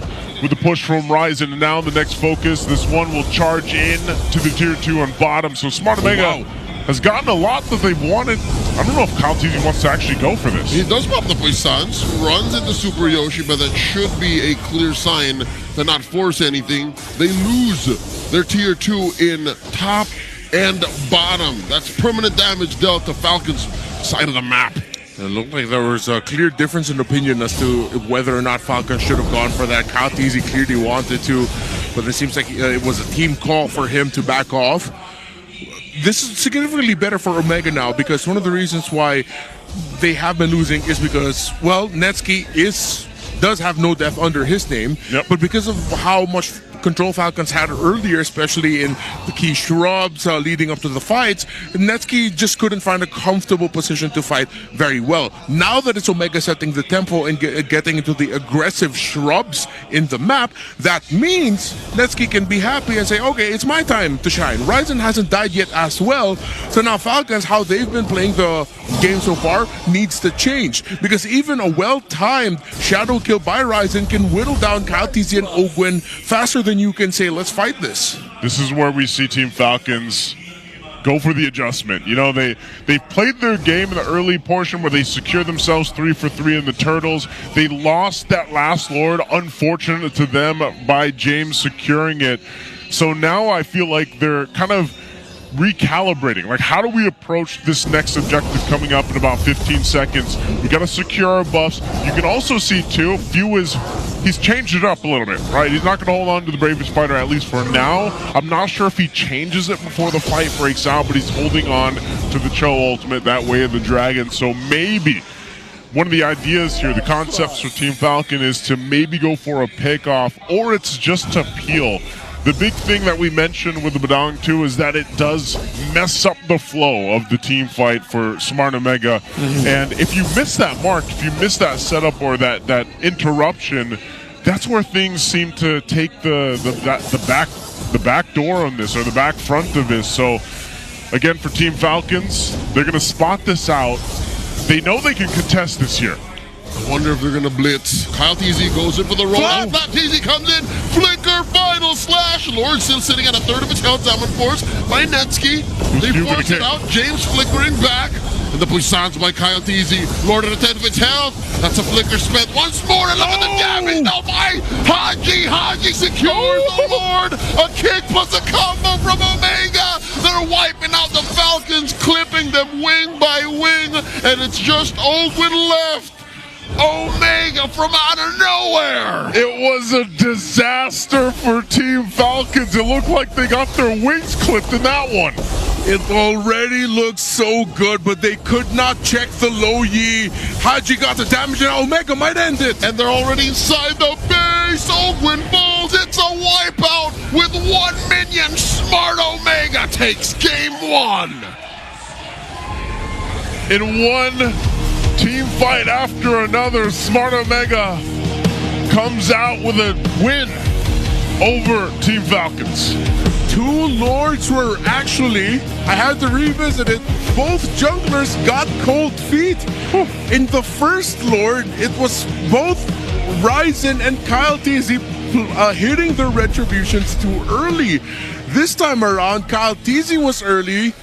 with the push from Ryzen. And now the next focus, this one will charge in to the tier 2 on bottom. So Smart Omega has gotten a lot that they've wanted. I don't know if Kyle Teasy wants to actually go for this. He does pop the puissance, runs into Super Yoshi, but that should be a clear sign to not force anything. They lose their tier 2 in top and bottom. That's permanent damage dealt to Falcons side of the map. It looked like there was a clear difference in opinion as to whether or not Falcons should have gone for that. Caltese clearly wanted to, but it seems like it was a team call for him to back off. This is significantly better for Omega now, because one of the reasons why they have been losing is because, well, Netsky does have no death under his name, but because of how much control Falcons had earlier, especially in the key shrubs leading up to the fights, Netsky just couldn't find a comfortable position to fight very well. Now that it's Omega setting the tempo and getting into the aggressive shrubs in the map, that means Netsky can be happy and say, okay, it's my time to shine. Ryzen hasn't died yet as well, so now Falcons, how they've been playing the game so far, needs to change, because even a well-timed shadow kill by Ryzen can whittle down Caltese and Ogwin faster than you can say, let's fight this. This is where we see Team Falcons go for the adjustment. You know, they played their game in the early portion where they secured themselves 3 for 3 in the Turtles. They lost that last Lord, unfortunate to them, by James securing it. So now I feel like they're kind of recalibrating. Like, how do we approach this next objective coming up in about 15 seconds? We got to secure our buffs. You can also see, too, he's changed it up a little bit, right? He's not going to hold on to the Bravest Fighter, at least for now. I'm not sure if he changes it before the fight breaks out, but he's holding on to the Cho Ultimate, that Way of the Dragon. So maybe one of the ideas here, the concepts for Team Falcon, is to maybe go for a pick-off, or it's just to peel. The big thing that we mentioned with the Badang too is that it does mess up the flow of the team fight for Smart Omega. And if you miss that mark, if you miss that setup or that interruption, that's where things seem to take the back door on this, or the back front of this. So again, for Team Falcons, they're going to spot this out. They know they can contest this here. I wonder if they're going to blitz. Caltese goes in for the roll. Caltese comes in. Flicker, final slash. Lord still sitting at a third of his health. Down forced by Netsky. They force it out. James flickering back. And the puissance by Caltese. Lord at a 10th of his health. That's a flicker spent once more. And look at the damage now by Haji. Haji secures the Lord. A kick plus a combo from Omega. They're wiping out the Falcons, clipping them wing by wing. And it's just Ogwin left. Omega from out of nowhere. It was a disaster for Team Falcons. It looked like they got their wings clipped in that one. It already looks so good, but they could not check the low Yi. Haji got the damage, and Omega might end it. And they're already inside the base. Ogwin falls. It's a wipeout with 1 minion. Smart Omega takes game 1. In one team fight after another, Smart Omega comes out with a win over Team Falcons. 2 Lords were actually, I had to revisit it, both junglers got cold feet. In the first Lord, it was both Ryzen and Caltese hitting their retributions too early. This time around, Caltese was early,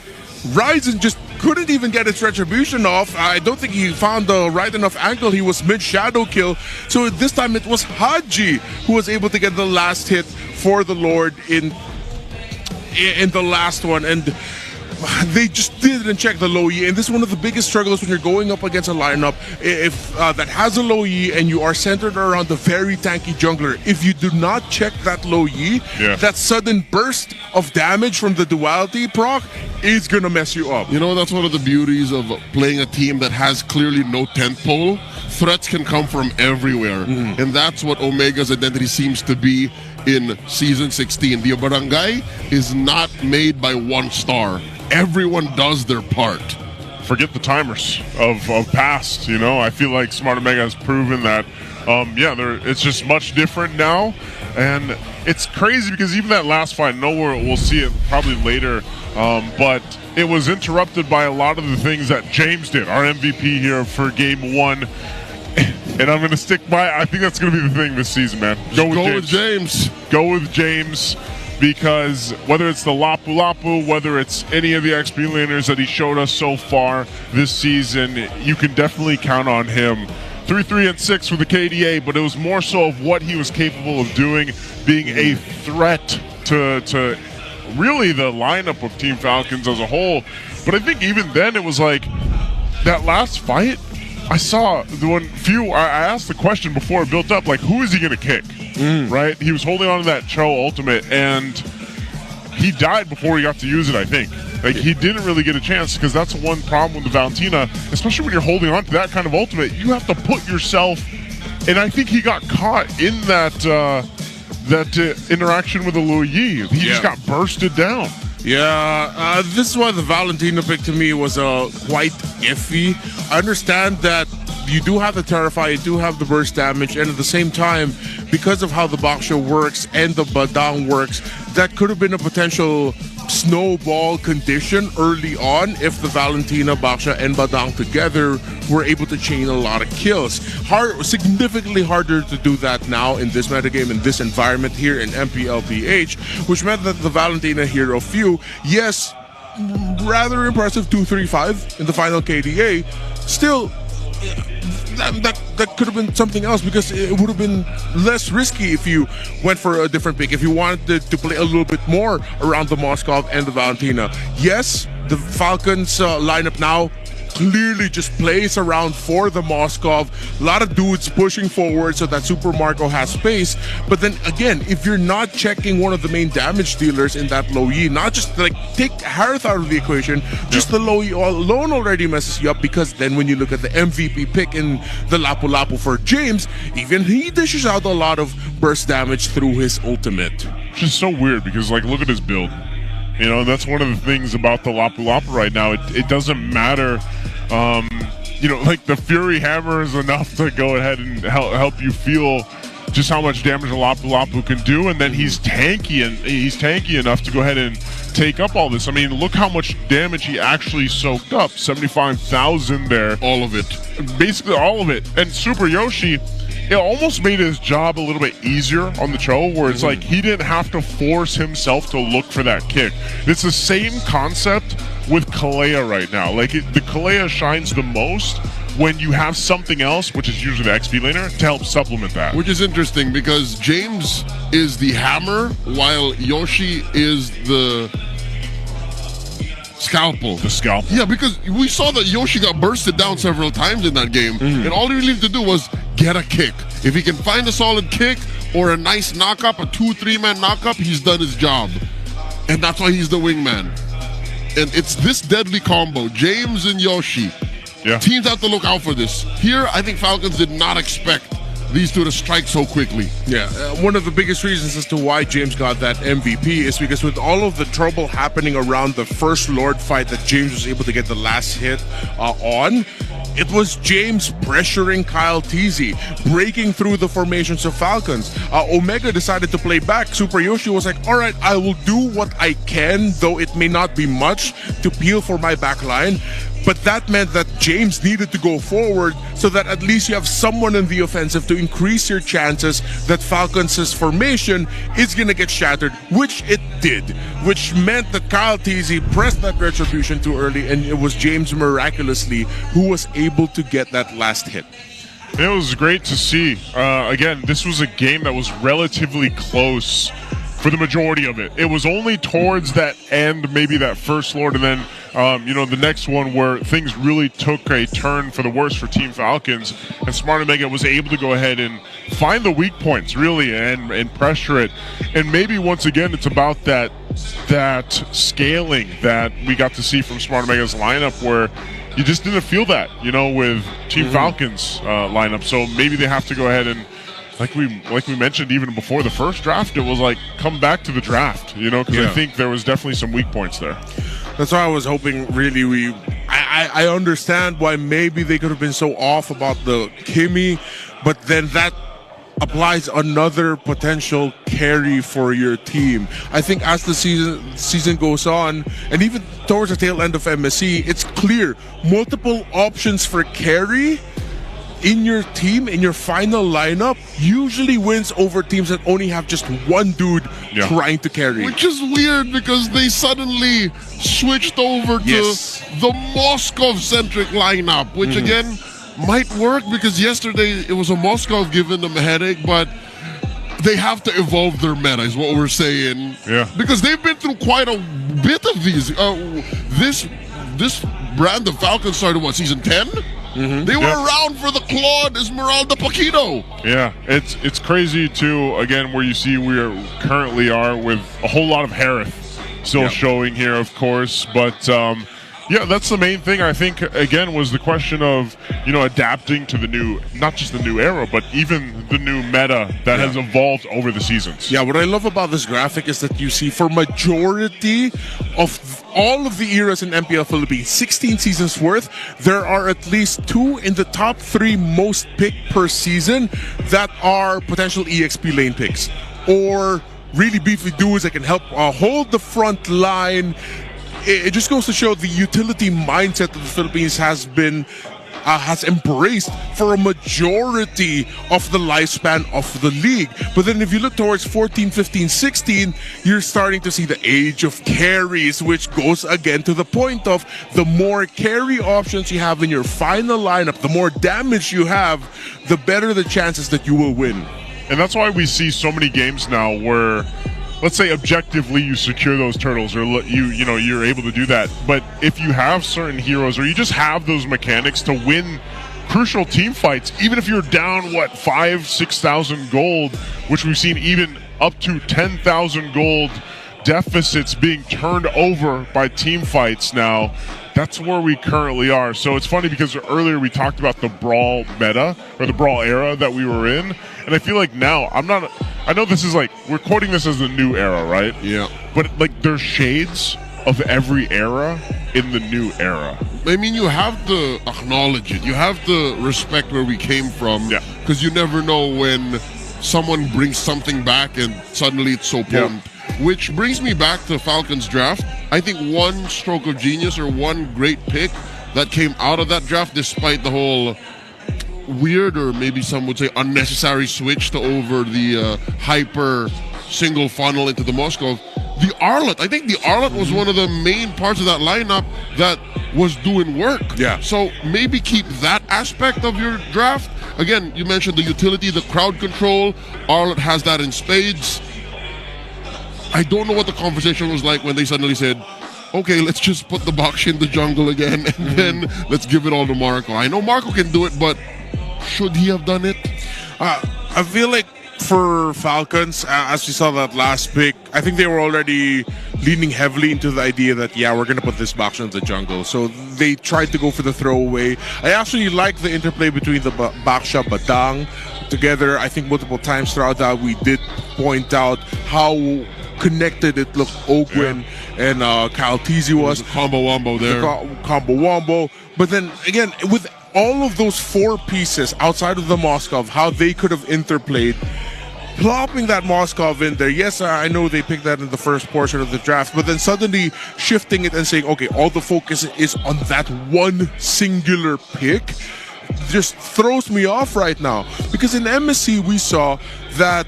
Ryzen just couldn't even get his retribution off. I don't think he found the right enough angle. He was mid-shadow kill. So this time it was Haji who was able to get the last hit for the Lord in the last one. And they just didn't check the low Yi. And this is one of the biggest struggles when you're going up against a lineup that has a low Yi and you are centered around the very tanky jungler. If you do not check that low Yi, that sudden burst of damage from the duality proc is going to mess you up. You know, that's one of the beauties of playing a team that has clearly no tentpole. Threats can come from everywhere. And that's what Omega's identity seems to be in Season 16. The barangay is not made by one star. Everyone does their part. Forget the timers of past, you know. I feel like Smart Omega has proven that, it's just much different now. And it's crazy because even that last fight, we'll see it probably later, but it was interrupted by a lot of the things that James did, our MVP here for Game 1. And I'm going to stick by, I think that's going to be the thing this season, man. Go with James. Go with James, because whether it's the Lapu Lapu, whether it's any of the XP laners that he showed us so far this season, you can definitely count on him. 3-3-6 with the KDA, but it was more so of what he was capable of doing, being a threat to really the lineup of Team Falcons as a whole. But I think even then it was like, that last fight, I saw I asked the question before it built up, like, who is he going to kick? Right? He was holding on to that Cho ultimate, and he died before he got to use it, I think. Like, he didn't really get a chance, because that's one problem with the Valentina, especially when you're holding on to that kind of ultimate. You have to put yourself, and I think he got caught in that interaction with the Lu Yi. He just got bursted down. Yeah, this is why the Valentina pick to me was quite iffy. I understand that you do have the Terrify, you do have the burst damage, and at the same time, because of how the Baksha works and the Badang works, that could have been a potential snowball condition early on if the Valentina, Baksha, and Badang together were able to chain a lot of kills. Significantly harder to do that now in this metagame, in this environment here in MPL PH, which meant that the Valentina Hero Few, yes, rather impressive 235 in the final KDA, still that could have been something else, because it would have been less risky if you went for a different pick, if you wanted to play a little bit more around the Moskov and the Valentina. Yes, the Falcons lineup now clearly just plays around for the Moskov. A lot of dudes pushing forward so that Super Marco has space. But then again, if you're not checking one of the main damage dealers in that Lo Yi, not just like take Harith out of the equation, just the Lo Yi alone already messes you up, because then when you look at the MVP pick in the Lapu Lapu for James, even he dishes out a lot of burst damage through his ultimate. Which is so weird, because like, look at his build. You know, that's one of the things about the Lapu Lapu right now. It doesn't matter. You know, like the Fury Hammer is enough to go ahead and help you feel just how much damage a Lapu Lapu can do, and then he's tanky enough to go ahead and take up all this. I mean, look how much damage he actually soaked up. 75,000 there. All of it. Basically all of it. And Super Yoshi, it almost made his job a little bit easier on the Cho, where it's like he didn't have to force himself to look for that kick. It's the same concept with Kalea right now. Like, the Kalea shines the most when you have something else, which is usually the XP laner, to help supplement that. Which is interesting, because James is the hammer, while Yoshi is the scalpel. The scalpel. Yeah, because we saw that Yoshi got bursted down several times in that game, and all he really needed to do was get a kick. If he can find a solid kick or a nice knock-up, a 2-3 man knock-up, he's done his job. And that's why he's the wingman. And it's this deadly combo, James and Yoshi. Yeah. Teams have to look out for this. Here, I think Falcons did not expect these two to strike so quickly. Yeah, one of the biggest reasons as to why James got that MVP is because with all of the trouble happening around the first Lord fight that James was able to get the last hit on, it was James pressuring Kyle Teasy, breaking through the formations of Falcons. Omega decided to play back. Super Yoshi was like, all right, I will do what I can, though it may not be much, to peel for my back line. But that meant that James needed to go forward so that at least you have someone in the offensive to increase your chances that Falcons' formation is going to get shattered, which it did, which meant that Kyle Teasy pressed that retribution too early, and it was James miraculously who was able to get that last hit. It was great to see. Again, this was a game that was relatively close for the majority of it. It was only towards that end, maybe that first Lord, and then you know, the next one where things really took a turn for the worse for Team Falcons, and Smart Omega was able to go ahead and find the weak points, really, and pressure it. And maybe once again, it's about that scaling that we got to see from Smart Omega's lineup, where you just didn't feel that, you know, with Team Falcons lineup. So maybe they have to go ahead and, like we mentioned even before the first draft, it was like, come back to the draft, you know, because I think there was definitely some weak points there. That's why I was hoping, really, I understand why maybe they could have been so off about the Kimmy, but then that applies another potential carry for your team. I think as the season goes on, and even towards the tail end of MSC, it's clear multiple options for carry in your team, in your final lineup, usually wins over teams that only have just one dude trying to carry. Which is weird, because they suddenly switched over to the Moskov-centric lineup, which again might work, because yesterday it was a Moskov giving them a headache, but they have to evolve their meta, is what we're saying. Yeah. Because they've been through quite a bit of these. this brand of Falcons started, what, season 10? They were around for the Claude Esmeralda Paquito. Yeah, it's crazy too. Again, where you see we currently are with a whole lot of Harith still showing here, of course. But yeah, that's the main thing. I think again was the question of adapting to the new, not just the new era, but even the new meta that has evolved over the seasons. Yeah, what I love about this graphic is that you see for majority of all of the eras in MPL Philippines, 16 seasons worth, there are at least 2 in the top 3 most picked per season that are potential EXP lane picks, or really beefy dudes that can help hold the front line. It just goes to show the utility mindset that the Philippines has embraced for a majority of the lifespan of the league. But then if you look towards 14, 15, 16, you're starting to see the age of carries, which goes again to the point of the more carry options you have in your final lineup, the more damage you have, the better the chances that you will win. And that's why we see so many games now where, let's say objectively you secure those turtles, or you're able to do that. But if you have certain heroes, or you just have those mechanics to win crucial team fights, even if you're down 5,000-6,000 gold, which we've seen even up to 10,000 gold deficits being turned over by team fights now. That's where we currently are. So it's funny because earlier we talked about the brawl meta, or the brawl era that we were in, and I feel like now I know this is we're quoting this as the new era, right? Yeah. But there's shades of every era in the new era. I mean, you have to acknowledge it. You have to respect where we came from. Yeah. Because you never know when someone brings something back and suddenly it's so potent. Yeah. Which brings me back to Falcons draft. I think one stroke of genius, or one great pick that came out of that draft, despite the whole weird, or maybe some would say unnecessary, switch to over the hyper single funnel into the Moskov, the Arlet. I think the Arlet was one of the main parts of that lineup that was doing work. Yeah. So maybe keep that aspect of your draft. Again, you mentioned the utility, the crowd control. Arlet has that in spades. I don't know what the conversation was like when they suddenly said, okay, let's just put the box in the jungle again, and then let's give it all to Marco. I know Marco can do it, but should he have done it? I feel like for Falcons, as we saw that last pick, I think they were already leaning heavily into the idea that, yeah, we're going to put this box in the jungle. So they tried to go for the throwaway. I actually like the interplay between the Baksha Batang together. I think multiple times throughout that we did point out how connected it looked Ogwin and Kyle Teasy was. Combo wombo there. Combo wombo. But then again, with all of those 4 pieces outside of the Moskov, how they could have interplayed, plopping that Moskov in there. Yes, I know they picked that in the first portion of the draft, but then suddenly shifting it and saying, okay, all the focus is on that one singular pick, just throws me off right now. Because in MSC, we saw that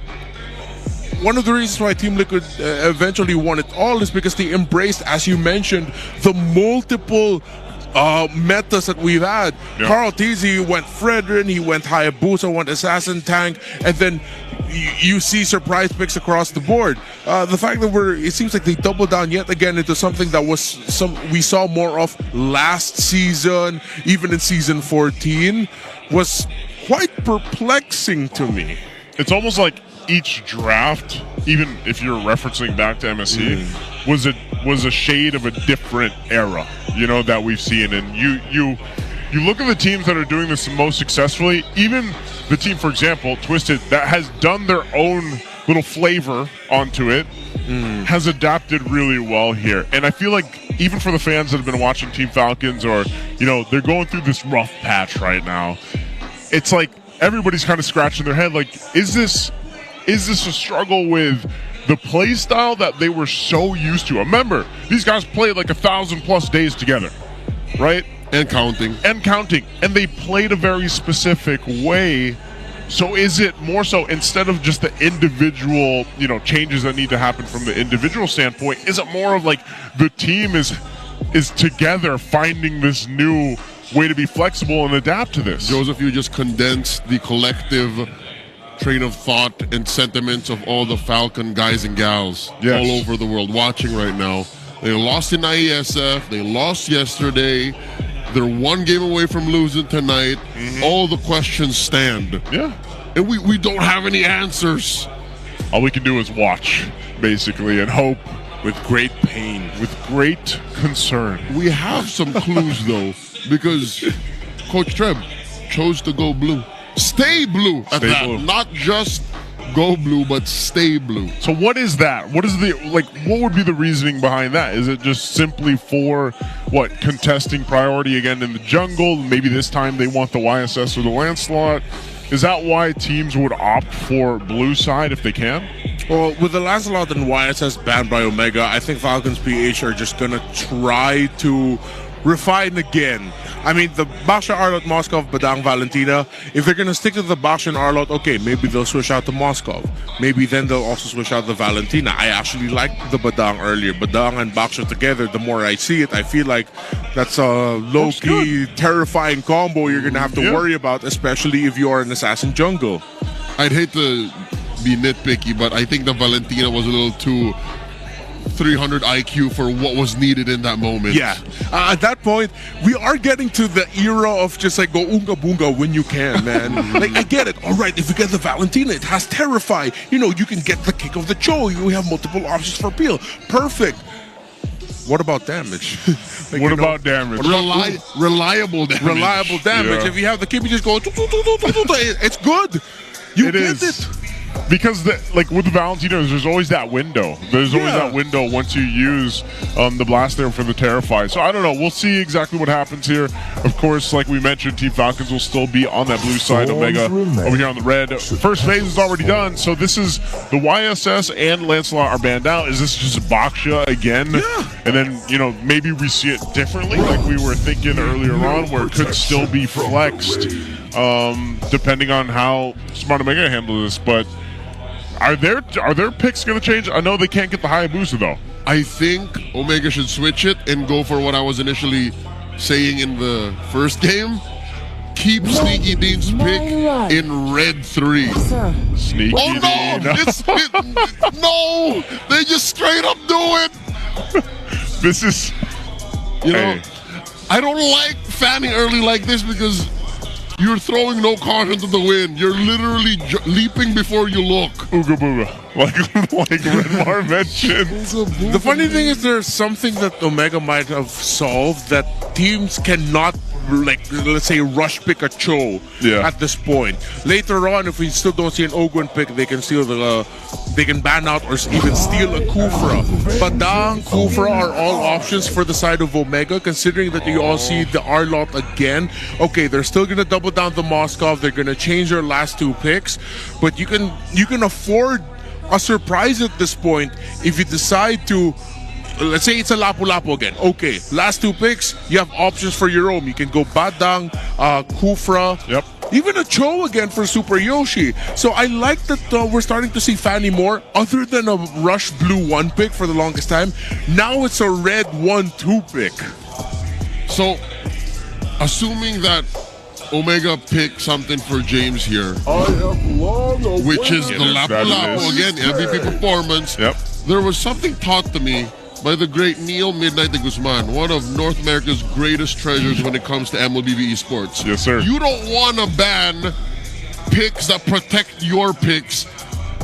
one of the reasons why Team Liquid eventually won it all is because they embraced, as you mentioned, the multiple metas that we've had. Yeah. Carl Teasy went Fredrin, he went Hayabusa, went Assassin Tank, and then you see surprise picks across the board. The fact that it seems like they doubled down yet again into something that was we saw more of last season, even in season 14, was quite perplexing to me. It's almost like each draft, even if you're referencing back to MSC, was a shade of a different era, that we've seen. And you look at the teams that are doing this most successfully, even the team, for example, Twisted, that has done their own little flavor onto it, has adapted really well here. And I feel like even for the fans that have been watching Team Falcons, or, they're going through this rough patch right now, it's like everybody's kind of scratching their head, like, is this a struggle with the play style that they were so used to? Remember, these guys played 1,000+ days together, right? And counting. And they played a very specific way. So is it more so, instead of just the individual, changes that need to happen from the individual standpoint, is it more of the team is together finding this new way to be flexible and adapt to this? Joseph, you just condensed the collective train of thought and sentiments of all the Falcon guys and gals all over the world watching right now. They lost in IESF. They lost yesterday. They're one game away from losing tonight. All the questions stand. Yeah. And we don't have any answers. All we can do is watch, basically, and hope. With great pain. With great concern. We have some clues, though, because Coach Treb chose to go blue. Stay blue at Stay that. blue. Not just go blue, but stay blue. So what is that? What is what would be the reasoning behind that? Is it just simply for contesting priority again in the jungle? Maybe this time they want the YSS or the Lancelot. Is that why teams would opt for blue side if they can? Well, with the Lancelot and YSS banned by Omega, I think Falcons PH are just gonna try to refine again. I mean, the Basha, Arlot, Moskov, Badang, Valentina, if they're gonna stick to the Basha and Arlot, okay, maybe they'll switch out to Moskov. Maybe then they'll also switch out the Valentina. I actually liked the Badang earlier. Badang and Basha together, the more I see it, I feel like that's a low-key, terrifying combo you're gonna have to worry about, especially if you are an assassin jungle. I'd hate to be nitpicky, but I think the Valentina was a little too 300 IQ for what was needed in that moment. Yeah. At that point, we are getting to the era of just like go unga boonga when you can, man. Like, I get it. All right, if you get the Valentina, it has Terrify. You know, you can get the kick of the Cho. You have multiple options for peel. Perfect. What about damage? What about damage? Reliable damage. Reliable damage. Yeah. If you have the kick, you just go, it's good. You get it. Because with the Valentinos, there's always that window. There's always that window once you use the blast there for the Terrify. So I don't know. We'll see exactly what happens here. Of course, like we mentioned, Team Falcons will still be on that blue side. Omega over here on the red. First phase is already done. So this is the YSS and Lancelot are banned out. Is this just Baksha again? Yeah. And then, maybe we see it differently like we were thinking earlier on, where it could still be flexed depending on how Smart Omega handles this. But are their picks going to change? I know they can't get the Hayabusa, though. I think Omega should switch it and go for what I was initially saying in the first game. Keep Sneaky Dean's pick in red 3. Sneaky Dean. No! They just straight up do it! This is... I don't like fanning early like this because you're throwing no caution to the wind. You're literally leaping before you look. Ooga booga. Like Redmar mentioned. The funny thing is there's something that Omega might have solved that teams cannot, let's say, rush pick a Cho at this point. Later on, if we still don't see an Ogun pick, they can steal they can ban out or even steal a Kufra. Badang, Kufra are all options for the side of Omega, considering that you all see the Arlot again. Okay, they're still gonna double down the Moskov. They're gonna change their last 2 picks, but you can afford a surprise at this point if you decide to. Let's say it's a Lapu-Lapu again. Okay, last 2 picks, you have options for your own. You can go Badang, Kufra, even a Cho again for Super Yoshi. So I like that we're starting to see Fanny more, other than a rush blue 1 pick for the longest time. Now it's a red 1-2 pick. So, assuming that Omega picked something for James here, which is the Lapu-Lapu again, MVP performance. There was something taught to me by the great Neil Midnight de Guzman, one of North America's greatest treasures when it comes to MLBB esports. Yes, sir. You don't want to ban picks that protect your picks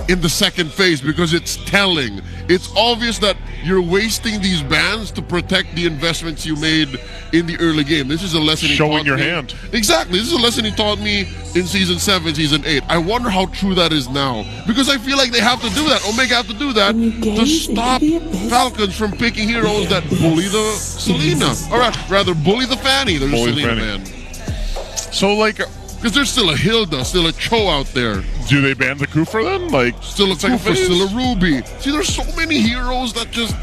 in the second phase because it's telling. It's obvious that you're wasting these bans to protect the investments you made in the early game. This is a lesson he taught me. Showing your hand. Exactly. This is a lesson he taught me in Season 7, Season 8. I wonder how true that is now. Because I feel like they have to do that. Omega have to do that to stop Falcons from picking heroes that bully the Selena. Or rather, bully the Fanny. There's Bully Selena, Fanny. man. So, because there's still a Hilda, still a Cho out there. Do they ban the Kufra then? Still a Kufra, still a Ruby. See, there's so many heroes that just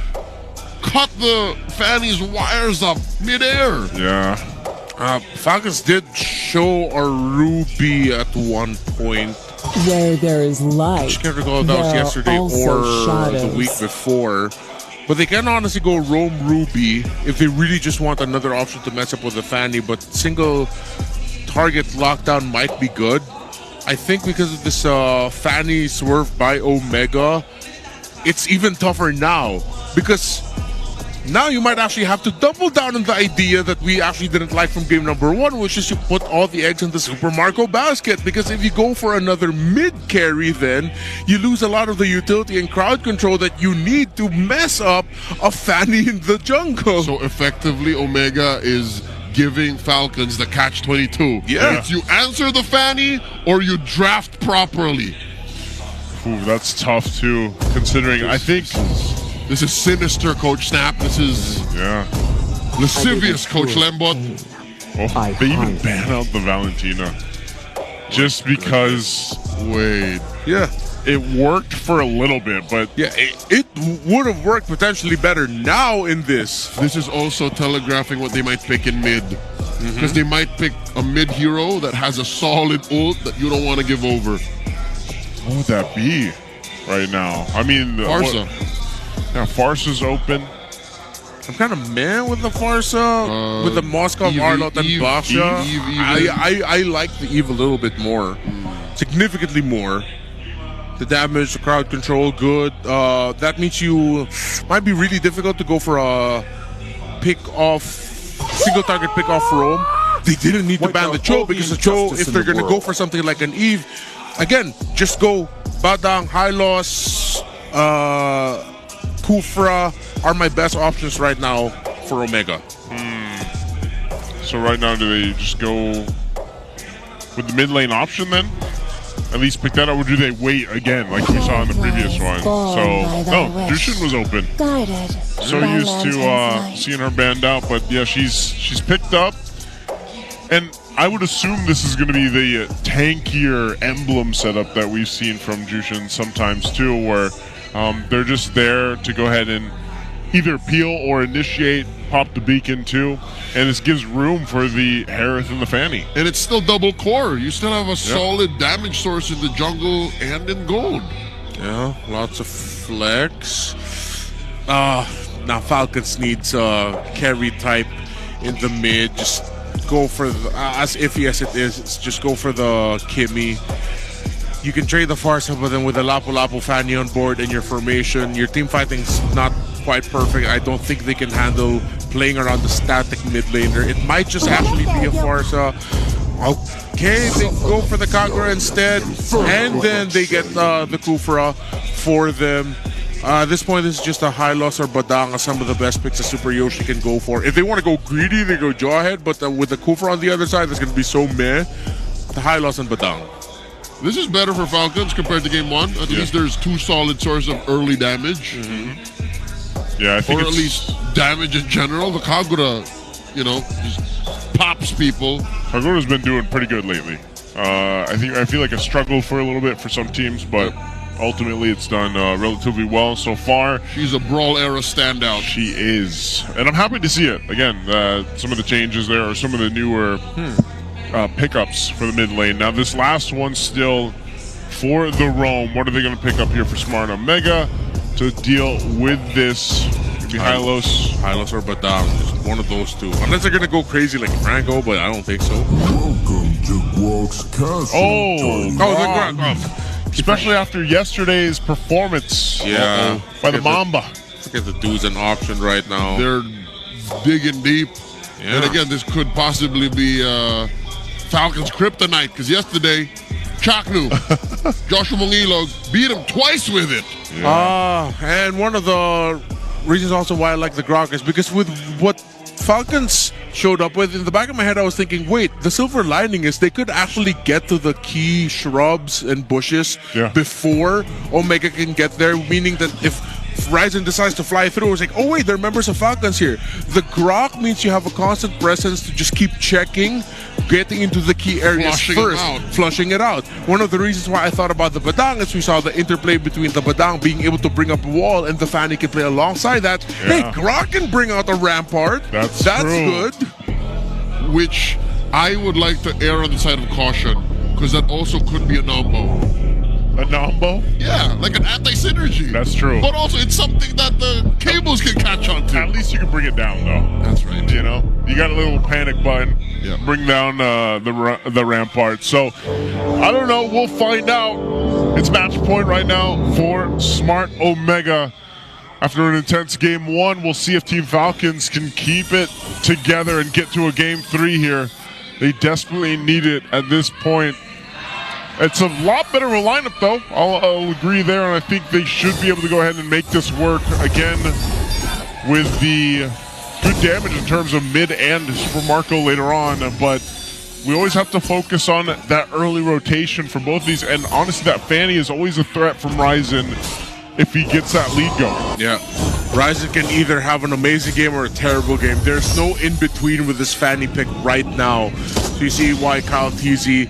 cut the Fanny's wires up midair. Yeah. Falcons did show a Ruby at one point. Where there is light, I just can't recall if that was yesterday or the week before. But they can honestly go roam Ruby if they really just want another option to mess up with the Fanny. But single target lockdown might be good. I think because of this Fanny swerve by Omega, it's even tougher now. Because Now you might actually have to double down on the idea that we actually didn't like from game number 1, which is you put all the eggs in the Super Marco basket. Because if you go for another mid carry, then you lose a lot of the utility and crowd control that you need to mess up a Fanny in the jungle. So effectively, Omega is giving Falcons the catch-22. Yeah. It's you answer the Fanny or you draft properly. Ooh, that's tough too, considering I think this is sinister, Coach Snap. This is lascivious, Coach Lembot. Oh, they even ban out the Valentina just because. Wait, it worked for a little bit, but it would have worked potentially better now in this. This is also telegraphing what they might pick in mid. Because they might pick a mid hero that has a solid ult that you don't want to give over. What would that be right now? I mean, Farsa. Farsa's open. I'm kind of meh with the Farsa, with the Moscow, Arlott, and Basha. I like the Eve a little bit more, significantly more. The damage, the crowd control, good. That means you might be really difficult to go for a single target pick off roam. They didn't need to ban the Cho because the Cho, if they're going to go for something like an Eve, again, just go Badang, High Loss, Kufra are my best options right now for Omega. So right now, do they just go with the mid lane option then? At least pick that up, or do they wait again like we saw in the previous one? So, no, Jushin was open. So used to seeing her banned out, but yeah, she's picked up. And I would assume this is going to be the tankier emblem setup that we've seen from Jushin sometimes too, where they're just there to go ahead and either peel or initiate, pop the beacon too, and this gives room for the Harith and the Fanny. And it's still double core. You still have a solid damage source in the jungle and in gold. Yeah, lots of flex. Now Falcons needs carry type in the mid. Just go for as iffy as it is, just go for the Kimmy. You can trade the Farsa, but then with the Lapu Lapu Fanny on board in your formation, your team fighting's not quite perfect. I don't think they can handle playing around the static mid laner. It might just actually be a Farsa. Okay, they go for the Kagura instead, and then they get the Kufra for them. At this point, this is just a High Loss or Badang, some of the best picks a Super Yoshi can go for. If they want to go greedy, they go Jawhead, but with the Kufra on the other side, that's going to be so meh. The High Loss and Badang. This is better for Falcons compared to game 1. At least there's 2 solid sources of early damage. Yeah, I think or at least damage in general. The Kagura, just pops people. Kagura's been doing pretty good lately. I feel like it struggled for a little bit for some teams, but ultimately it's done relatively well so far. She's a Brawl era standout. She is, and I'm happy to see it. Again, some of the changes there are some of the newer pickups for the mid lane. Now this last one still for the roam. What are they going to pick up here for Smart Omega to deal with this? Maybe Hylos or Badang, just one of those two. Unless they're going to go crazy like Franco, but I don't think so. Welcome to Broadcast. Especially after yesterday's performance by the Mamba. Look at the dudes in option right now. They're digging deep. Yeah. And again, this could possibly be Falcons kryptonite, because yesterday, Chaknu, Joshua Mongilo beat him twice with it. And one of the reasons also why I like the Grok is because with what Falcons showed up with, in the back of my head I was thinking, wait, the silver lining is they could actually get to the key shrubs and bushes before Omega can get there, meaning that if Ryzen decides to fly through, it's like, oh wait, there are members of Falcons here. The Grok means you have a constant presence to just keep checking, getting into the key areas flushing it out. One of the reasons why I thought about the Badang is we saw the interplay between the Badang being able to bring up a wall and the Fanny can play alongside that. Hey, Grok can bring out a Rampart. That's good. Which I would like to err on the side of caution, because that also could be a Nombo. A Nombo? Yeah, like an anti-synergy. That's true. But also, it's something that the cables can catch on to. At least you can bring it down, though. That's right. You know, you got a little panic button. Yeah. Bring down the Rampart. So, I don't know. We'll find out. It's match point right now for Smart Omega. after an intense game 1. We'll see if Team Falcons can keep it together and get to a game 3 here. They desperately need it at this point. It's a lot better of a lineup, though. I'll agree there, and I think they should be able to go ahead and make this work again with the good damage in terms of mid and Super Marco later on. But we always have to focus on that early rotation for both of these, and honestly, that Fanny is always a threat from Ryzen if he gets that lead going. Yeah. Ryzen can either have an amazing game or a terrible game. There's no in-between with this Fanny pick right now. So you see why Kyle Teasy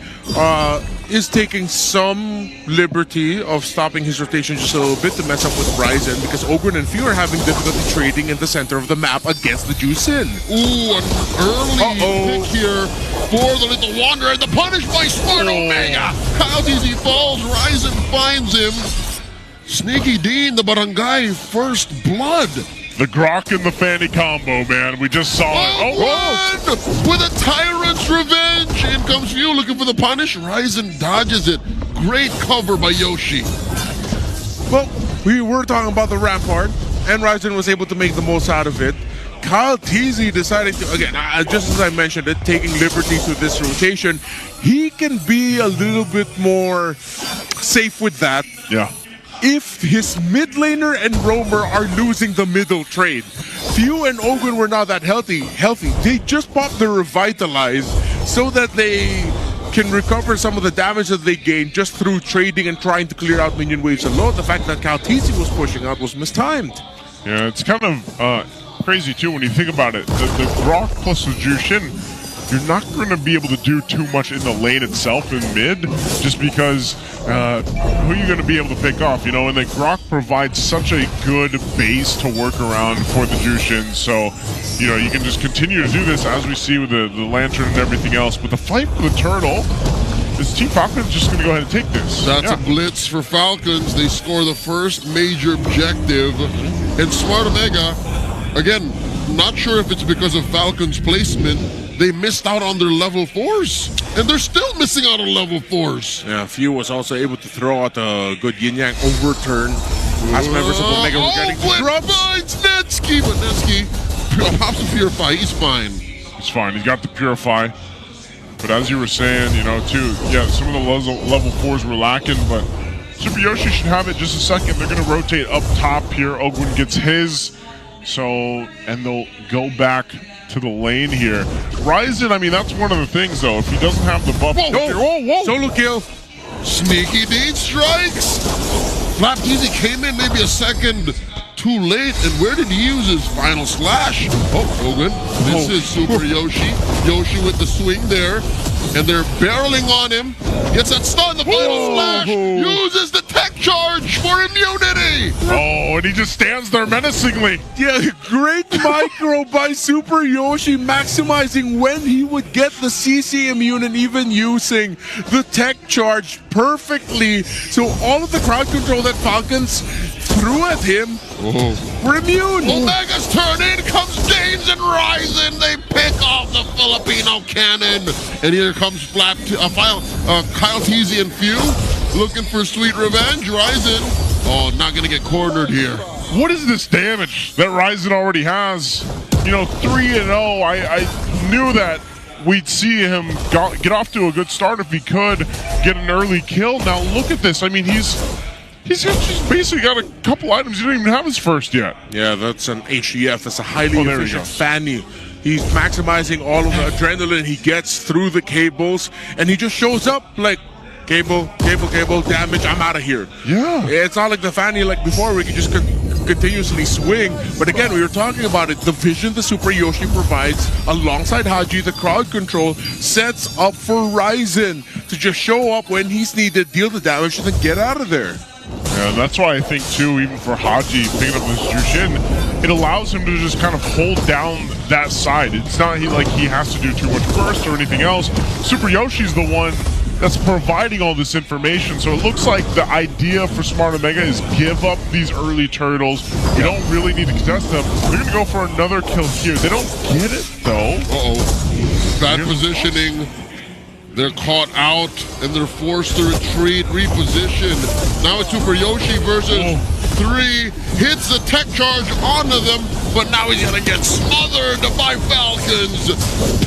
is taking some liberty of stopping his rotation just a little bit to mess up with Ryzen, because Ogren and Few are having difficulty trading in the center of the map against the Juicin. Ooh, an early pick here for the Little Wanderer, and the punish by Smart Omega. Kyle Teasy falls, Ryzen finds him. Sneaky Dean, the Barangay first blood. The Grok and the Fanny combo, man. We just saw it. With a Tyrant's Revenge. In comes Few looking for the punish. Ryzen dodges it. Great cover by Yoshi. Well, we were talking about the Rampart, and Ryzen was able to make the most out of it. Kyle Teasy decided to, again, just as I mentioned it, taking liberties with this rotation. He can be a little bit more safe with that. Yeah. If his mid laner and roamer are losing the middle trade. Few and Ogun were not that healthy. They just popped the Revitalize so that they can recover some of the damage that they gained just through trading and trying to clear out minion waves alone. The fact that Kaltisi was pushing out was mistimed. Yeah, it's kind of crazy too when you think about it. The Grok plus the Jushin, you're not going to be able to do too much in the lane itself in mid, just because who are you going to be able to pick off, you know? And the Grok provides such a good base to work around for the Jushin, so, you know, you can just continue to do this as we see with the Lantern and everything else. But the fight for the Turtle, is Team Falcons just going to go ahead and take this? That's a blitz for Falcons. They score the first major objective. And Smart Omega, again, not sure if it's because of Falcons' placement, they missed out on their level 4s, and they're still missing out on level 4s. Yeah, Few was also able to throw out a good yin-yang overturn as members of Omega were getting drops. Finds Netsky, but Netsky pops a Purify. He's fine. He's fine. He's got the Purify. But as you were saying, you know, too, yeah, some of the level 4s were lacking, but Super Yoshi should have it just a second. They're going to rotate up top here. Ogwin gets his, so, and they'll go back to the lane here. Ryzen, I mean, that's one of the things, though. If he doesn't have the buff... Whoa! Solo kill! Sneaky Dean strikes! Flap Easy came in maybe a second too late, and where did he use his final slash? Oh, Hogan, this is Super Yoshi. Yoshi with the swing there, and they're barreling on him. Gets that stun, the final slash, uses the tech charge for immunity! Oh, and he just stands there menacingly. Yeah, great micro by Super Yoshi, maximizing when he would get the CC immune and even using the tech charge perfectly. So all of the crowd control that Falcons threw at him were immune. Omega's turn, in comes James and Ryzen. They pick off the Filipino cannon. And here comes Kyle Teasy and Few looking for sweet revenge. Ryzen, not going to get cornered here. What is this damage that Ryzen already has? You know, 3-0. I knew that we'd see him get off to a good start if he could get an early kill. Now look at this. I mean, he's just basically got a couple items. He didn't even have his first yet. Yeah, that's an HEF. That's a highly efficient Fanny. He's maximizing all of the adrenaline he gets through the cables, and he just shows up like, cable, damage, I'm out of here. Yeah. It's not like the Fanny like before where you can just continuously swing. But again, we were talking about it. The vision the Super Yoshi provides alongside Haji, the crowd control, sets up for Ryzen to just show up when he's needed, deal the damage, and then get out of there. Yeah, that's why I think, too, even for Haji picking up this Jushin, it allows him to just kind of hold down that side. It's not like he has to do too much burst or anything else. Super Yoshi's the one that's providing all this information, so it looks like the idea for Smart Omega is give up these early turtles. We don't really need to contest them. They're going to go for another kill here. They don't get it, though. Bad positioning. They're caught out and they're forced to retreat, reposition. Now it's Super Yoshi versus 3. Hits the tech charge onto them, but now he's gonna get smothered by Falcons.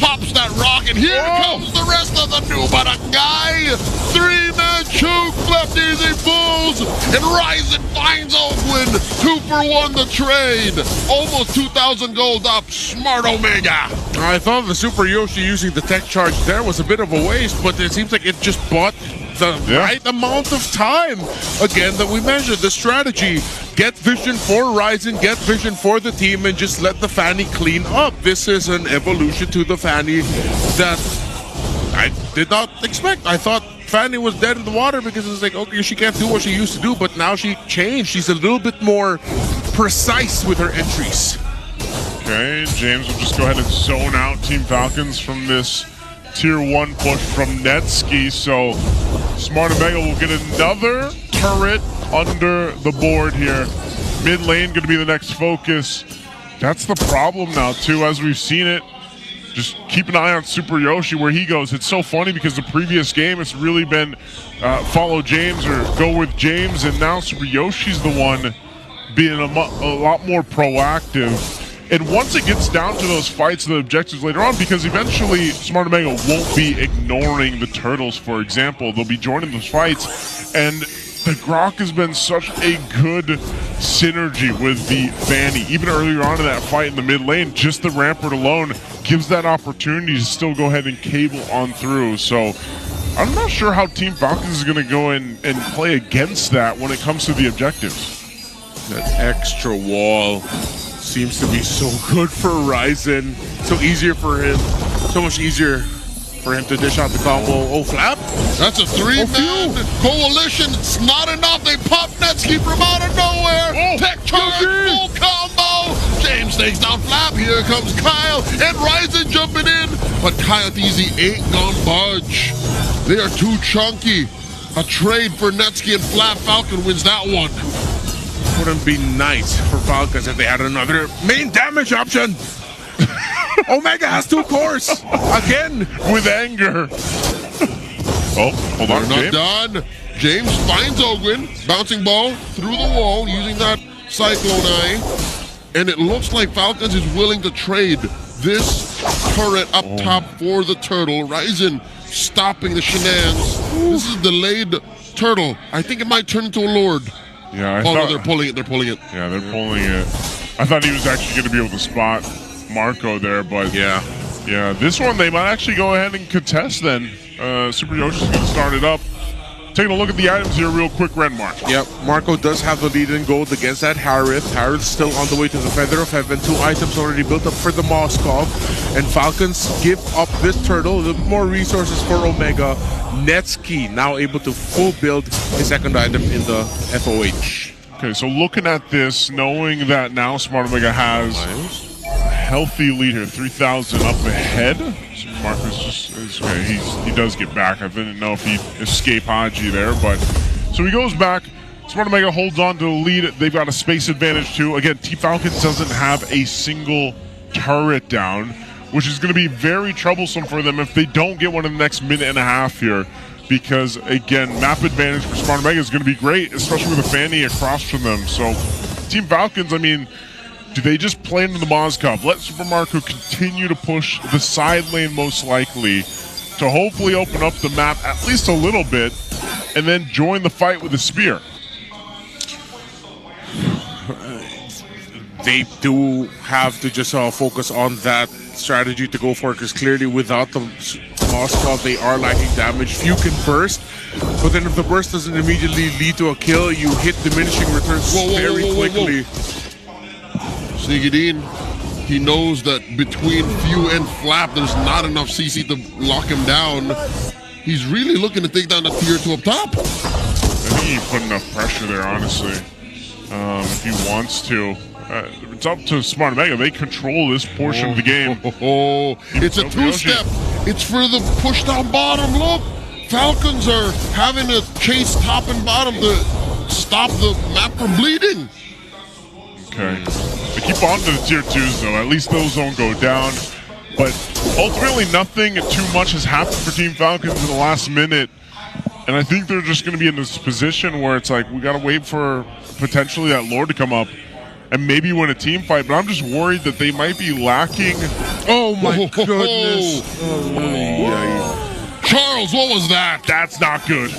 Pops that rock, and here comes the rest of the new Barangay. 3-man choke, left easy Bulls, and Ryzen finds Oakland. 2-for-1 the trade. Almost 2,000 gold up, Smart Omega. I thought the Super Yoshi using the tech charge there was a bit of a waste, but it seems like it just bought the right amount of time. Again, that we measured the strategy. Get vision for Ryzen, get vision for the team, and just let the Fanny clean up. This is an evolution to the Fanny that I did not expect. I thought Fanny was dead in the water because it's like, okay, she can't do what she used to do, but now she changed. She's a little bit more precise with her entries. Okay, James will just go ahead and zone out Team Falcons from this Tier 1 push from Netsky. So Smart Omega will get another turret under the board here. Mid lane going to be the next focus. That's the problem now, too, as we've seen it. Just keep an eye on Super Yoshi where he goes. It's so funny because the previous game it's really been follow James or go with James, and now Super Yoshi's the one being a lot more proactive. And once it gets down to those fights and the objectives later on, because eventually Smart Omega won't be ignoring the turtles, for example. They'll be joining those fights. And the Grok has been such a good synergy with the Fanny. Even earlier on in that fight in the mid lane, just the Rampart alone gives that opportunity to still go ahead and cable on through. So I'm not sure how Team Falcons is going to go in and play against that when it comes to the objectives. That extra wall seems to be so good for Ryzen. So easier for him. So much easier for him to dish out the combo. Oh, Flap? That's a 3-man coalition. It's not enough. They pop Netsky from out of nowhere. Tech charge, full combo. James takes down Flap. Here comes Kyle and Ryzen jumping in. But Coyote Easy ain't gonna budge. They are too chunky. A trade for Netsky and Flap. Falcon wins that one. Wouldn't be nice for Falcons if they had another main damage option. Omega has 2 cores again with anger. Oh, hold on, They're not done. James finds Ogwin, bouncing ball through the wall using that Cyclone Eye, and it looks like Falcons is willing to trade this turret up top for the turtle. Ryzen stopping the shenanigans. This is delayed turtle. I think it might turn into a lord. Yeah, no, they're pulling it. They're pulling it. Yeah, they're pulling it. I thought he was actually going to be able to spot Marco there, but yeah, this one they might actually go ahead and contest then. Super Yoshi's going to start it up. Taking a look at the items here real quick, Renmark. Yep, Marco does have the lead in gold against that Harith. Harith's still on the way to the Feather of Heaven. 2 items already built up for the Moskov. And Falcons give up this turtle. A little bit more resources for Omega. Netsky now able to full build his second item in the FOH. Okay, so looking at this, knowing that now Smart Omega has a healthy lead here, 3,000 up ahead. So Marcus just okay, he does get back. I didn't know if he escaped Haji there, but so he goes back. Smart Omega holds on to the lead. They've got a space advantage too. Again, Team Falcons doesn't have a single turret down, which is going to be very troublesome for them if they don't get one in the next minute and a half here. Because, again, map advantage for Smart Omega is going to be great, especially with a Fanny across from them. So, Team Falcons, I mean, do they just play into the Moskov? Let Super Marco continue to push the side lane most likely to hopefully open up the map at least a little bit and then join the fight with the spear. They do have to just focus on that strategy to go for it, because clearly without the Moskov they are lacking damage. Few can burst, but then if the burst doesn't immediately lead to a kill, you hit diminishing returns very quickly. Sneaking in, he knows that between Few and Flap there's not enough CC to lock him down. He's really looking to take down the tier 2 up top. I think he put enough pressure there, honestly, if he wants to. It's up to Smart Omega. They control this portion of the game. It's a 2-step. It's for the push down bottom. Look, Falcons are having to chase top and bottom to stop the map from bleeding. Okay. They keep on to the tier 2s though. At least those don't go down. But ultimately nothing too much has happened for Team Falcons in the last minute. And I think they're just going to be in this position where it's like, we got to wait for potentially that Lord to come up and maybe win a team fight. But I'm just worried that they might be lacking. Oh my goodness. Charles, what was that? That's not good.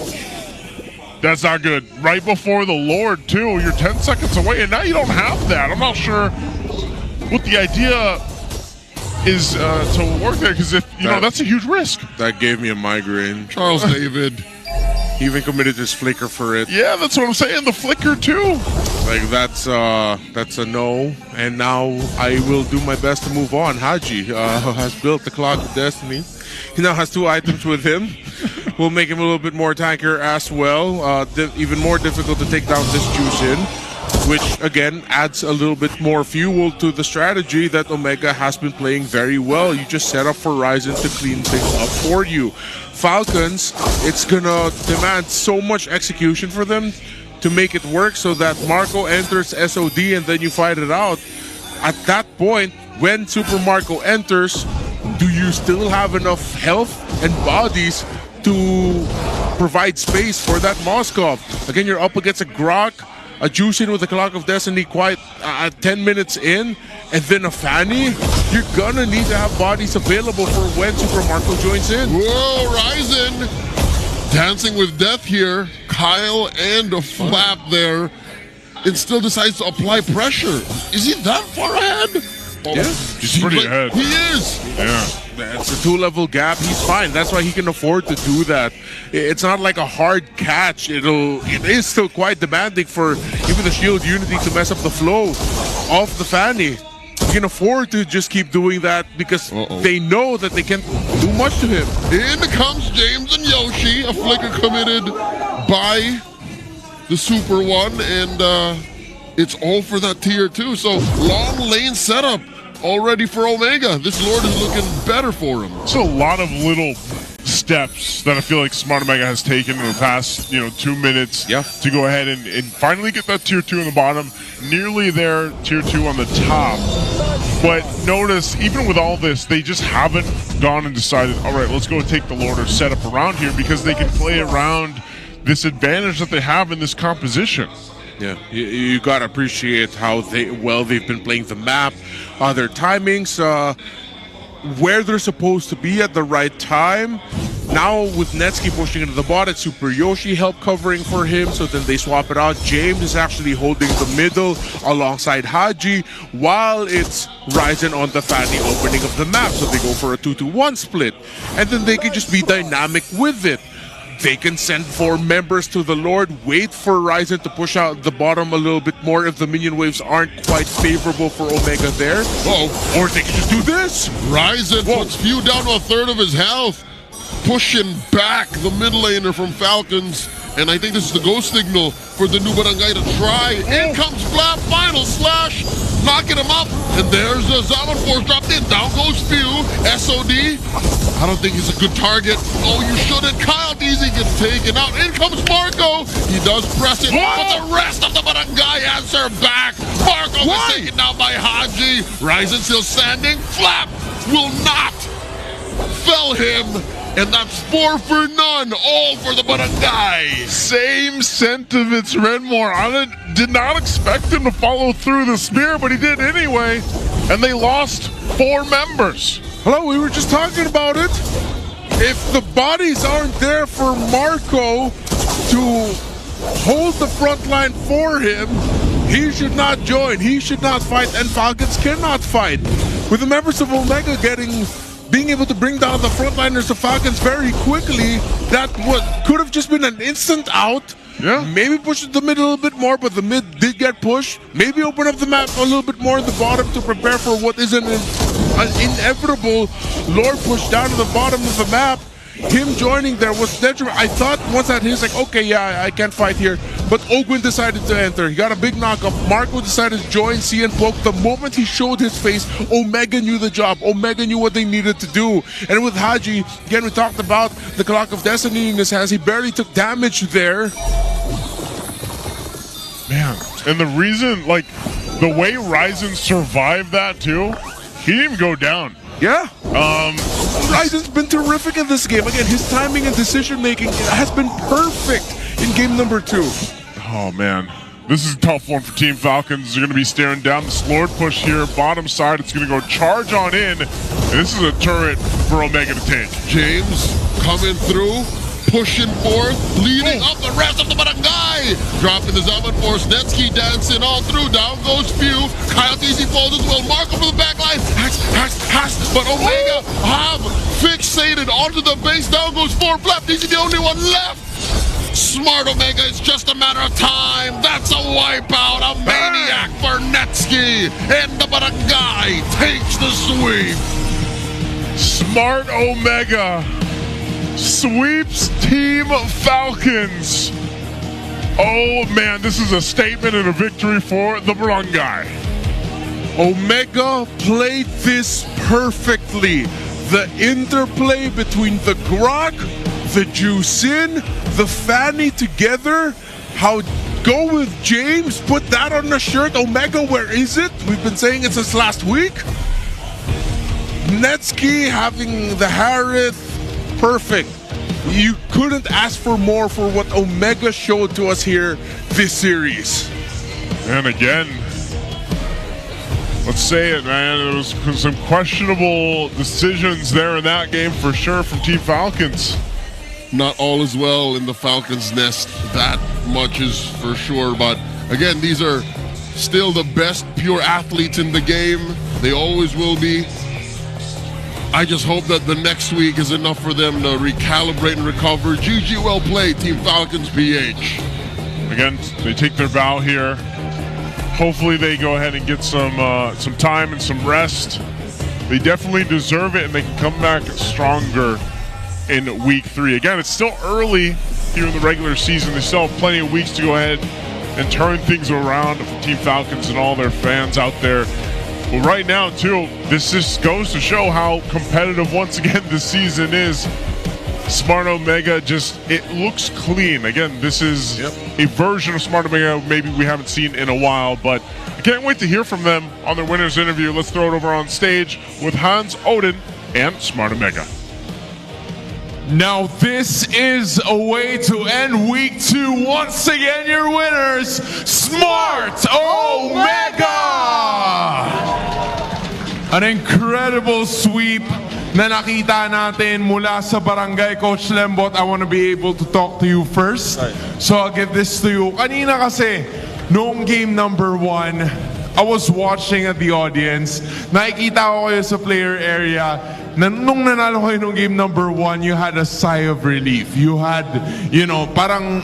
That's not good. Right before the Lord, too. You're 10 seconds away, and now you don't have that. I'm not sure what the idea is to work there, because if you know, that's a huge risk. That gave me a migraine. Charles David. He even committed his flicker for it. Yeah, that's what I'm saying. The flicker too. Like that's a no. And now I will do my best to move on. Haji has built the Clock of Destiny. He now has 2 items with him. Will make him a little bit more tankier as well. Even more difficult to take down this Jushin, which again adds a little bit more fuel to the strategy that Omega has been playing very well. You just set up for Ryzen to clean things up for you. Falcons, it's gonna demand so much execution for them to make it work, so that Marco enters SOD and then you fight it out. At that point, when Super Marco enters, do you still have enough health and bodies to provide space for that Moskov? Again, you're up against a Grok, a Jushin with the Clock of Destiny quite 10 minutes in, and then a Fanny. You're gonna need to have bodies available for when Super Marco joins in. Whoa, Ryzen dancing with death here. Kyle and a Flap there, and still decides to apply pressure. Is he that far ahead? Yeah, he's pretty ahead. He is. Yeah. It's a 2-level gap. He's fine. That's why he can afford to do that. It's not like a hard catch. It is still quite demanding for even the Shield Unity to mess up the flow of the Fanny. He can afford to just keep doing that because they know that they can't do much to him. In comes James and Yoshi. A flicker committed by the Super One, and it's all for that tier 2. So long lane setup already for Omega. This Lord is looking better for him. So a lot of little steps that I feel like Smart Omega has taken in the past, 2 minutes to go ahead and finally get that tier 2 in the bottom. Nearly there, tier 2 on the top. But notice, even with all this, they just haven't gone and decided, all right, let's go take the Lord or set up around here, because they can play around this advantage that they have in this composition. Yeah, you gotta appreciate how they've been playing the map, their timings, where they're supposed to be at the right time. Now with Netsky pushing into the bot, it's Super Yoshi help covering for him, so then they swap it out. James is actually holding the middle alongside Haji, while it's Ryzen on the Fanny opening of the map, so they go for a 2-2-1 split. And then they can just be dynamic with it. They can send 4 members to the Lord, wait for Ryzen to push out the bottom a little bit more if the minion waves aren't quite favorable for Omega there. Or they can just do this. Ryzen puts Few down to 1/3 of his health, pushing back the mid laner from Falcons. And I think this is the go signal for the new Barangay to try. In comes Flap, final slash, knocking him up. And there's the Zaman Force dropped in. Down goes Few. SOD. I don't think he's a good target. Oh, you shouldn't. Kyle Deasy gets taken out. In comes Marco. He does press it, but the rest of the Barangay answer back. Marco is taken down by Haji. Ryzen still standing. Flap will not fell him. And that's 4 for none, all for the Barangay. Same sentiments, Renmore. I did not expect him to follow through the spear, but he did anyway. And they lost 4 members. Hello, we were just talking about it. If the bodies aren't there for Marco to hold the front line for him, he should not join. He should not fight, and Falcons cannot fight. With the members of Omega being able to bring down the frontliners of Falcons very quickly, that could have just been an instant out. Yeah. Maybe push the mid a little bit more, but the mid did get pushed. Maybe open up the map a little bit more in the bottom to prepare for what is an inevitable Lord push down to the bottom of the map. Him joining there was detrimental. I thought once that he's like, okay, yeah, I can't fight here. But Ogwin decided to enter. He got a big knockup. Marco decided to join CN Poke. The moment he showed his face, Omega knew the job. Omega knew what they needed to do. And with Haji, again, we talked about the Clock of Destiny in his hands. He barely took damage there. Man, and the reason, the way Ryzen survived that too, he didn't even go down. Yeah. Ryzen's been terrific in this game. Again, his timing and decision making has been perfect in game number 2. Oh man, this is a tough one for Team Falcons. They're going to be staring down the Lord push here, bottom side. It's going to go charge on in, and this is a turret for Omega to take. James coming through, pushing forth, leading up the rest of the barangay. Dropping the Zaman Force, Netsky dancing all through. Down goes Few. Coyote easy falls as well. Marco from the back line. Hacks. But Omega have fixated onto the base. Down goes 4 Flap. He's the only one left. Smart Omega, it's just a matter of time. That's a wipeout. A maniac for Netsky. And the barangay takes the sweep. Smart Omega sweeps Team Falcons. Oh man, this is a statement and a victory for the barangay. Omega played this perfectly. The interplay between the Grok, the Juicin, the Fanny together. How go with James, put that on the shirt. Omega, where is it? We've been saying it since last week. Netsky having the Harith, perfect. You couldn't ask for more for what Omega showed to us here this series. And again, let's say it, man. There was some questionable decisions there in that game for sure from Team Falcons. Not all is well in the Falcons' nest. That much is for sure. But again, these are still the best pure athletes in the game. They always will be. I just hope that the next week is enough for them to recalibrate and recover. GG, well played, Team Falcons PH. Again, they take their bow here. Hopefully they go ahead and get some time and some rest. They definitely deserve it, and they can come back stronger in week 3. Again, it's still early here in the regular season. They still have plenty of weeks to go ahead and turn things around for Team Falcons and all their fans out there. Well, right now, too, this just goes to show how competitive, once again, this season is. Smart Omega it looks clean. Again, this is a version of Smart Omega maybe we haven't seen in a while, but I can't wait to hear from them on their winners interview. Let's throw it over on stage with Hans, Odin, and Smart Omega. Now this is a way to end week 2. Once again, your winners, Smart Omega! An incredible sweep na nakita natin mula sa barangay. Coach Lembot, I want to be able to talk to you first. So I'll give this to you. Kanina kasi, noong game number 1, I was watching at the audience. Nakikita ko kayo sa player area. Nung nanalo kayo nung game number 1, you had a sigh of relief. You had, parang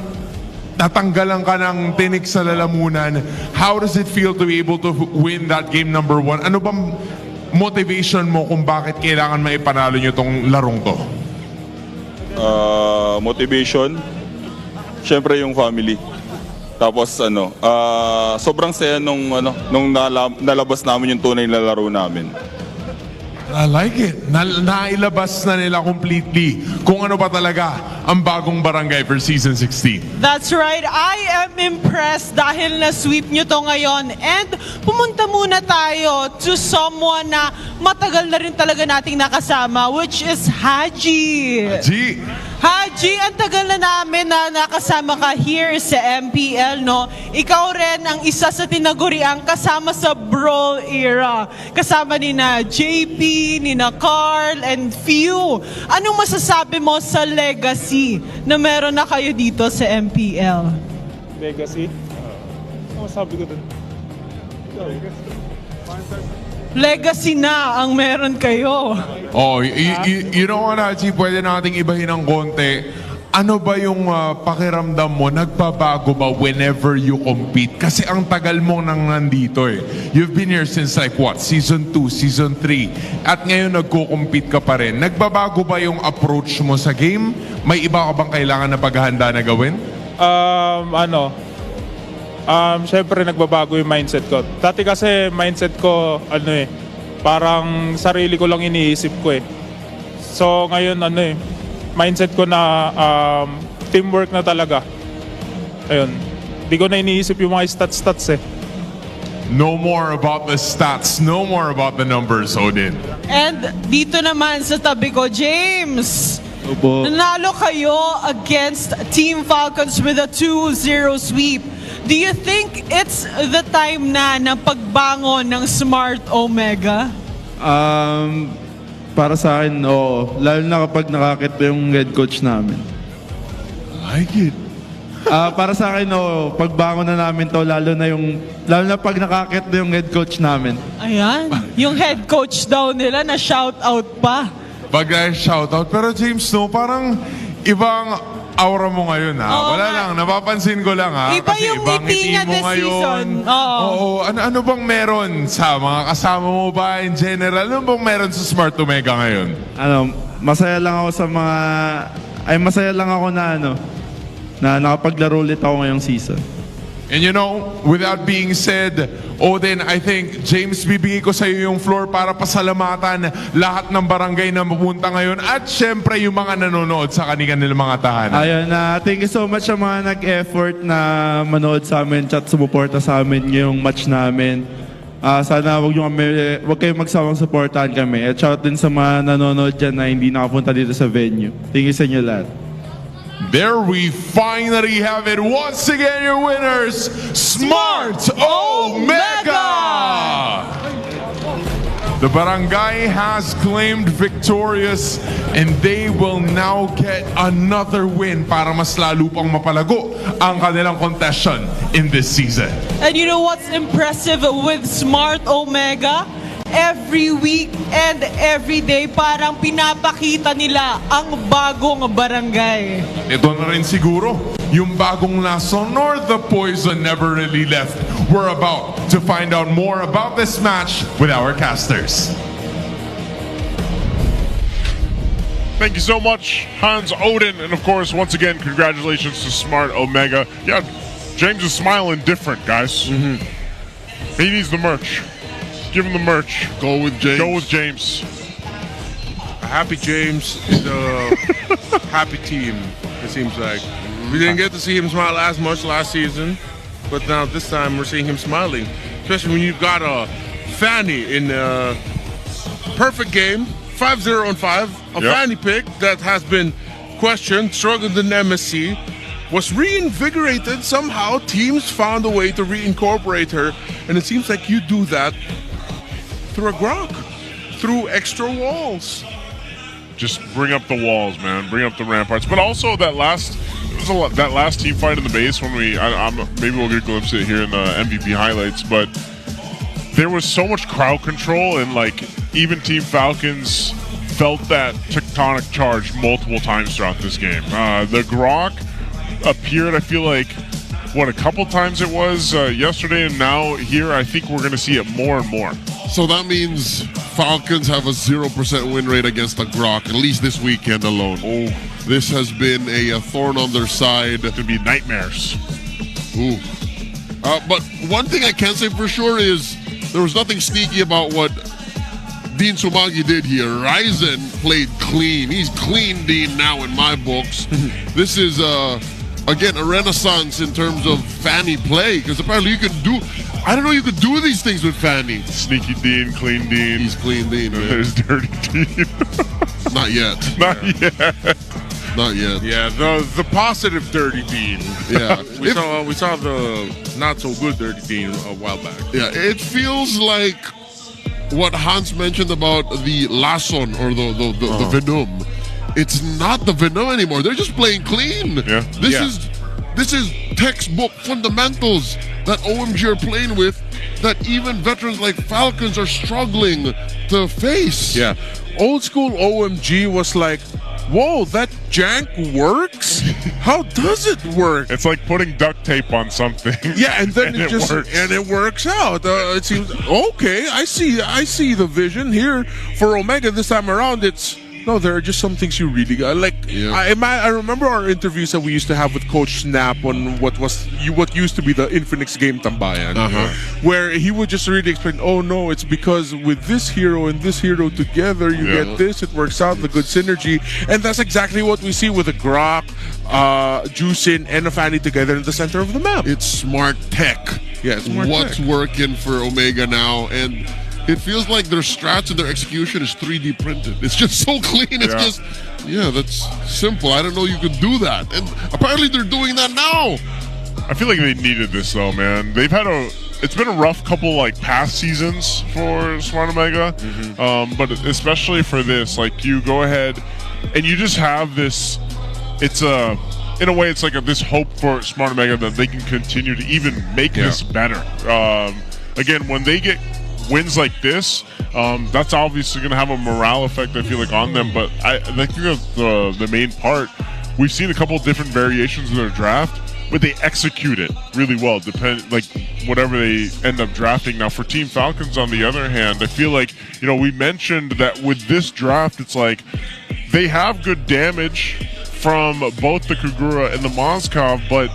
natanggalan ka ng tinik sa lalamunan. How does it feel to be able to win that game number 1? Ano bang motivation mo kung bakit kailangan maipanalo nyo tong larong to? Motivation, syempre yung family. Tapos sobrang saya nung nalabas namin yung tunay na laro namin. I like it. Nailabas na nila completely kung ano ba talaga ang bagong barangay for Season 16. That's right. I am impressed dahil na-sweep nyo to ngayon. And pumunta muna tayo to someone na matagal na rin talaga nating nakasama, which is Haji. Haji, ang tagal na namin na nakasama ka here sa MPL, no? Ikaw rin ang isa sa tinaguriang kasama sa brawl era. Kasama ni na JP, ni na Carl, and Few. Anong masasabi mo sa legacy na meron na kayo dito sa MPL? Legacy? Ano sabi ko dun? Legacy na ang meron kayo. Oh, you know what, Haji? Pwede nating ibahin ng konti. Ano ba yung pakiramdam mo? Nagbabago ba whenever you compete? Kasi ang tagal mo nang nandito eh. You've been here since like what? Season 2, Season 3. At ngayon nagko-compete ka pa rin. Nagbabago ba yung approach mo sa game? May iba ka bang kailangan na paghahanda na gawin? Syempre nagbabago yung mindset ko. Dati kasi mindset ko, parang sarili ko lang iniisip ko eh. So ngayon mindset ko na teamwork na talaga. Ayun. Di ko na iniisip yung mga stats eh. No more about the stats, no more about the numbers, Odin. And dito naman sa tabi ko, James. Opo. Nanalo kayo against Team Falcons with a 2-0 sweep. Do you think it's the time na ng pagbangon ng Smart Omega? Para sa akin, oo. Lalo na kapag nakakit yung head coach namin. I like it. Para sa akin, oo. Pagbangon na namin to, lalo na pag nakakit yung head coach namin. Ayan. Yung head coach daw nila na shout out pa. Shoutout. Pero James, no, parang ibang aura mo ngayon, ha? Oo Wala nga. lang, napapansin ko lang, ha? Iba Kasi yung ibang ngiti niya mo this season. Oo. Oo. Ano bang meron sa mga kasama mo ba in general? Ano bang meron sa Smart Omega ngayon? Masaya lang ako masaya lang ako na nakapaglaro ulit ako ngayong season. And you know, without being said, Odin, I think, James, bibigay ko sa iyo yung floor para pasalamatan lahat ng barangay na mapunta ngayon at syempre yung mga nanonood sa kanilang mga tahanan. Ayun, thank you so much sa mga nag-effort na manood sa amin at sumuporta sa amin ngayong match namin. Sana wag kayong magsawang supportahan kami. At shout din sa mga nanonood dyan na hindi nakapunta dito sa venue. Thank you sa inyo lahat. There we finally have it. Once again, your winners, Smart Omega! The barangay has claimed victorious and they will now get another win para mas lalo pang mapalago ang kanilang contestant in this season. And you know what's impressive with Smart Omega? Every week and every day, parang pinapakita nila ang bagong barangay. Ito na rin siguro, yung bagong lason or the poison never really left. We're about to find out more about this match with our casters. Thank you so much, Hans Odin. And of course, once again, congratulations to Smart Omega. Yeah, James is smiling different, guys. He needs the merch. Give him the merch. Go with James. Go with James. A happy James is a happy team, it seems like. We didn't get to see him smile as much last season, but now this time we're seeing him smiling. Especially when you've got a Fanny in a perfect game, 5-0 on 5. A Fanny pick that has been questioned, struggled in MSC, was reinvigorated somehow. Teams found a way to reincorporate her, and it seems like you do that through a grok, through extra walls. Just bring up the walls, man. Bring up the ramparts. But also that last team fight in the base when maybe we'll get a glimpse of it here in the MVP highlights, but there was so much crowd control and like even Team Falcons felt that tectonic charge multiple times throughout this game. The grok appeared, I feel like, a couple times it was yesterday, and now here I think we're going to see it more and more. So that means Falcons have a 0% win rate against the grok, at least this weekend alone. Oh, this has been a thorn on their side. It's going to be nightmares. Ooh. But one thing I can say for sure is there was nothing sneaky about what Dean Sumagi did here. Ryzen played clean. He's clean Dean now in my books. This is again a renaissance in terms of Fanny play, because apparently you can do, I don't know, you could do these things with Fanny. Sneaky Dean, clean Dean. He's clean Dean. There's dirty Dean. Not yet. Not yet. Not yet. Yeah, the positive dirty Dean. Yeah. we saw the not so good dirty Dean a while back. Yeah, it feels like what Hans mentioned about the Lason or the Venom. It's not the Venom anymore. They're just playing clean. Yeah. This is textbook fundamentals that OMG are playing with, that even veterans like Falcons are struggling to face. Yeah. Old school OMG was like, whoa, that jank works? How does it work? It's like putting duct tape on something. Yeah, and then it just works. And it works out. It seems okay. I see the vision here for Omega this time around. No, there are just some things you really got. Like, yeah. I remember our interviews that we used to have with Coach Snap on what used to be the Infinix game Tambayan, where he would just really explain, oh no, it's because with this hero and this hero together, you get this, it works out, the good synergy. And that's exactly what we see with the Grok, Juicin, and a Fanny together in the center of the map. It's smart tech Yeah, smart what's check. working for Omega now, and it feels like their strats and their execution is 3D printed. It's just so clean. It's just, that's simple. I didn't know you could do that, and apparently they're doing that now. I feel like they needed this though, man. It's been a rough couple like past seasons for Smart Omega, but especially for this, like you go ahead and you just have this. It's in a way, it's like this hope for Smart Omega that they can continue to even make this better. Again, when they get wins like this, that's obviously going to have a morale effect, I feel like, on them. But I think the main part, we've seen a couple of different variations of their draft, but they execute it really well, like whatever they end up drafting. Now, for Team Falcons, on the other hand, I feel like, we mentioned that with this draft, it's like they have good damage from both the Kagura and the Moskov, but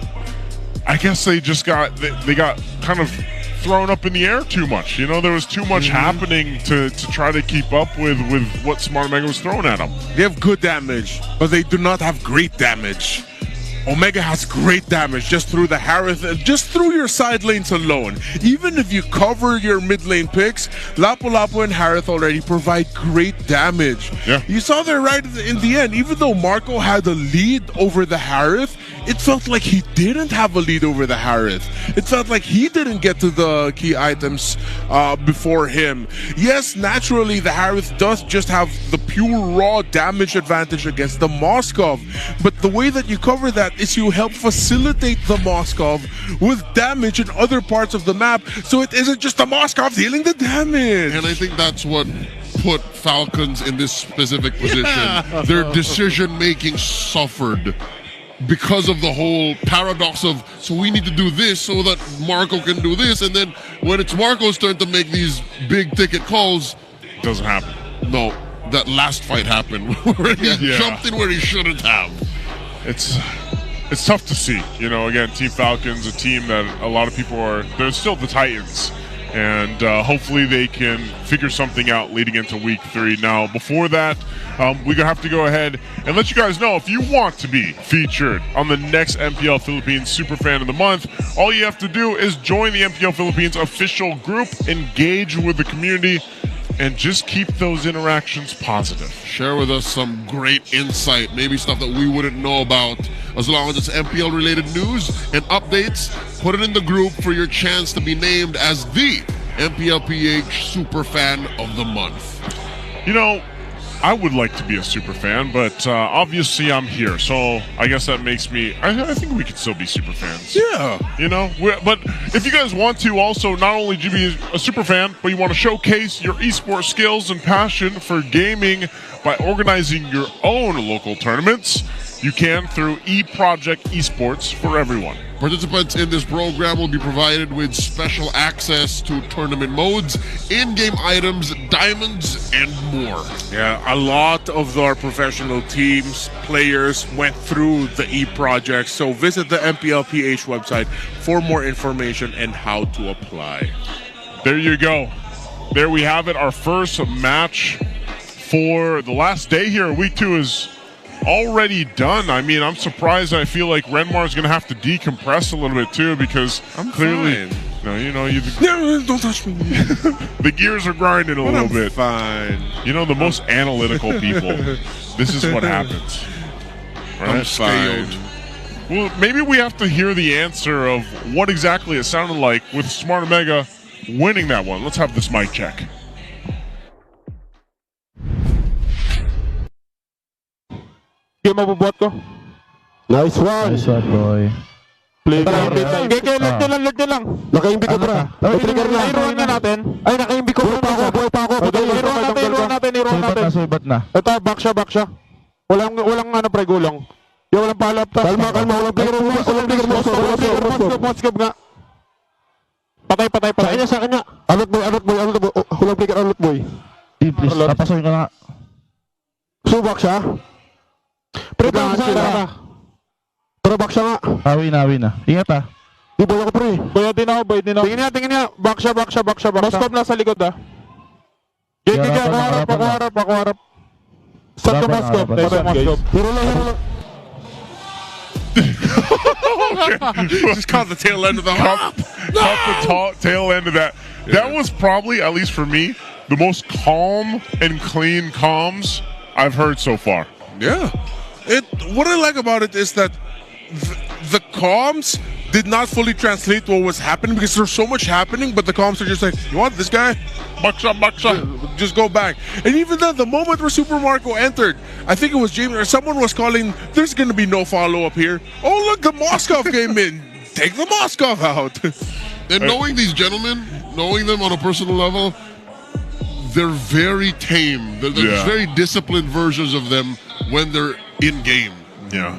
I guess they just got kind of thrown up in the air too much. There was too much happening to try to keep up with what Smart Omega was throwing at them. They have good damage, but they do not have great damage. Omega has great damage just through the Harith, just through your side lanes alone. Even if you cover your mid lane picks, Lapu-Lapu and Harith already provide great damage. Yeah. You saw there right in the end, even though Marco had a lead over the Harith, it felt like he didn't have a lead over the Harith. It felt like he didn't get to the key items before him. Yes, naturally, the Harith does just have the pure raw damage advantage against the Moskov, but the way that you cover that is you help facilitate the Moskov with damage in other parts of the map, so it isn't just the Moskov dealing the damage. And I think that's what put Falcons in this specific position. Their decision-making suffered because of the whole paradox of, so we need to do this so that Marco can do this, and then when it's Marco's turn to make these big-ticket calls, it doesn't happen. No, that last fight happened where he jumped in where he shouldn't have. It's tough to see. Again, Team Falcons, a team that a lot of people they're still the Titans. And hopefully they can figure something out leading into week 3. Now, before that, we're going to have to go ahead and let you guys know, if you want to be featured on the next MPL Philippines Superfan of the Month, all you have to do is join the MPL Philippines official group, engage with the community, and just keep those interactions positive. Share with us some great insight, maybe stuff that we wouldn't know about. As long as it's MPL related news and updates, put it in the group for your chance to be named as the MPL PH Superfan of the Month. I would like to be a super fan, but obviously I'm here, so I guess that makes me. I think we could still be super fans. Yeah, But if you guys want to also not only be a super fan, but you want to showcase your esports skills and passion for gaming by organizing your own local tournaments, you can through eProject Esports for everyone. Participants in this program will be provided with special access to tournament modes, in-game items, diamonds, and more. Yeah, a lot of our professional teams, players went through the eProject, so visit the MPL PH website for more information and how to apply. There you go. There we have it. Our first match for the last day here. Week 2 is already done. I mean, I'm surprised. I feel like Renmar's going to have to decompress a little bit too, because I'm clearly, fine. Don't touch me. The gears are grinding a little bit. Fine. The most analytical people. This is what happens. Right? I'm scaled. Well, maybe we have to hear the answer of what exactly it sounded like with Smart Omega winning that one. Let's have this mic check. Game mabubuhat ko. Nice one. Nice one, boy. Play Let nyo lang. Naka-imbig ko, bra. Trigger na. Hero na natin. Ay, naka-imbig ko. Buhay pa ako. Hero natin. Subat na. Ito, back siya. Walang pre, gulong. Yung walang palap. Kalma. Walang trigger. Moskov nga. Patay. Sa kanya. Alot boy. Walang trigger, alot boy. Please, tapasoy ka na. Subak siya. Pre, pero back siya nga. Hawi na. Ingat ah. Di boy ako pre. Boy din ako. Tingin niya. Back siya. Moskov na sa likod ah. Ako harap. Start ka Moskov. Hero lang. Just caught the tail end of the caught the tail end of that. Yeah. That was probably, at least for me, the most calm and clean comms I've heard so far. Yeah. What I like about it is that the comms did not fully translate what was happening because there's so much happening, but the comms are just like, you want this guy? Baksha. Just go back. And even then, the moment where Super Marco entered, I think it was James or someone was calling, there's going to be no follow-up here. Oh, look, the Moskov came in. Take the Moskov out. And knowing these gentlemen, knowing them on a personal level, they're very tame. They're very disciplined versions of them when they're in game. Yeah.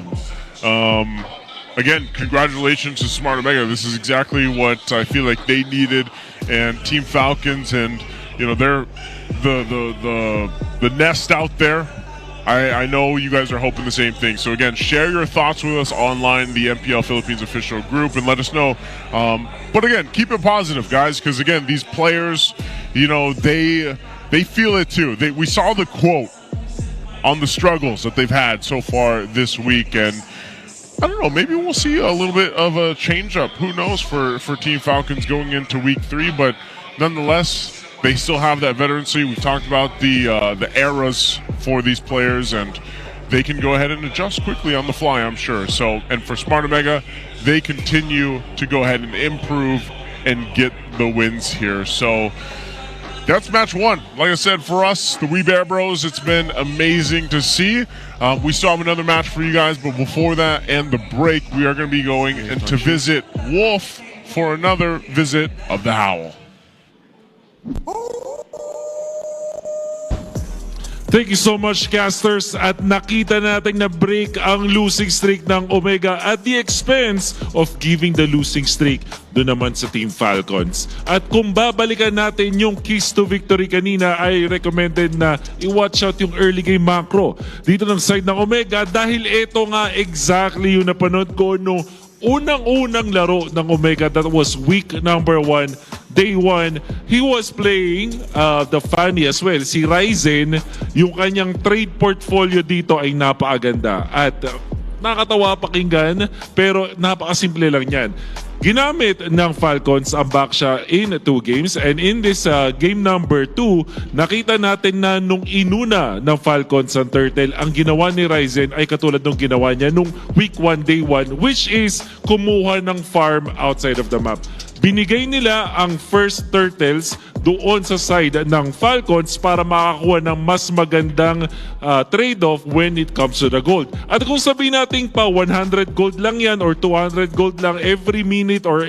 Again, congratulations to Smart Omega. This is exactly what I feel like they needed, and Team Falcons, and they're the nest out there. I know you guys are hoping the same thing. So again, share your thoughts with us online, the MPL Philippines official group, and let us know. But again, keep it positive, guys, because again, these players, they feel it too. We saw the quote on the struggles that they've had so far this week, and I don't know, maybe we'll see a little bit of a change-up. Who knows for Team Falcons going into week 3, but nonetheless, they still have that veterancy. We've talked about the eras for these players, and they can go ahead and adjust quickly on the fly, I'm sure. So, and for Smart Omega, they continue to go ahead and improve and get the wins here. So that's match 1. Like I said, for us, the We Bear Bros, it's been amazing to see. We still have another match for you guys, but before that and the break, we are going to be going and to visit Wolf for another visit of the Howl. Thank you so much, casters. At nakita natin na break ang losing streak ng Omega at the expense of giving the losing streak doon naman sa Team Falcons. At kung babalikan natin yung keys to victory kanina, I recommended na i-watch out yung early game macro dito ng side ng Omega dahil ito nga exactly yung napanood ko nung unang-unang laro ng Omega. That was week number 1. Day 1, he was playing the funny as well. Si Ryzen, yung kanyang trade portfolio dito ay napakaganda at nakatawa pakinggan, pero napakasimple lang yan. Ginamit ng Falcons ang Baksha in 2 games, and in this game number 2, nakita natin na nung inuna ng Falcons ang Turtle, ang ginawa ni Ryzen ay katulad nung ginawa niya nung week 1, day 1, which is kumuha ng farm outside of the map. Binigay nila ang first Turtles doon sa side ng Falcons para makakuha ng mas magandang trade-off when it comes to the gold. At kung sabihin natin pa 100 gold lang yan or 200 gold lang every minute or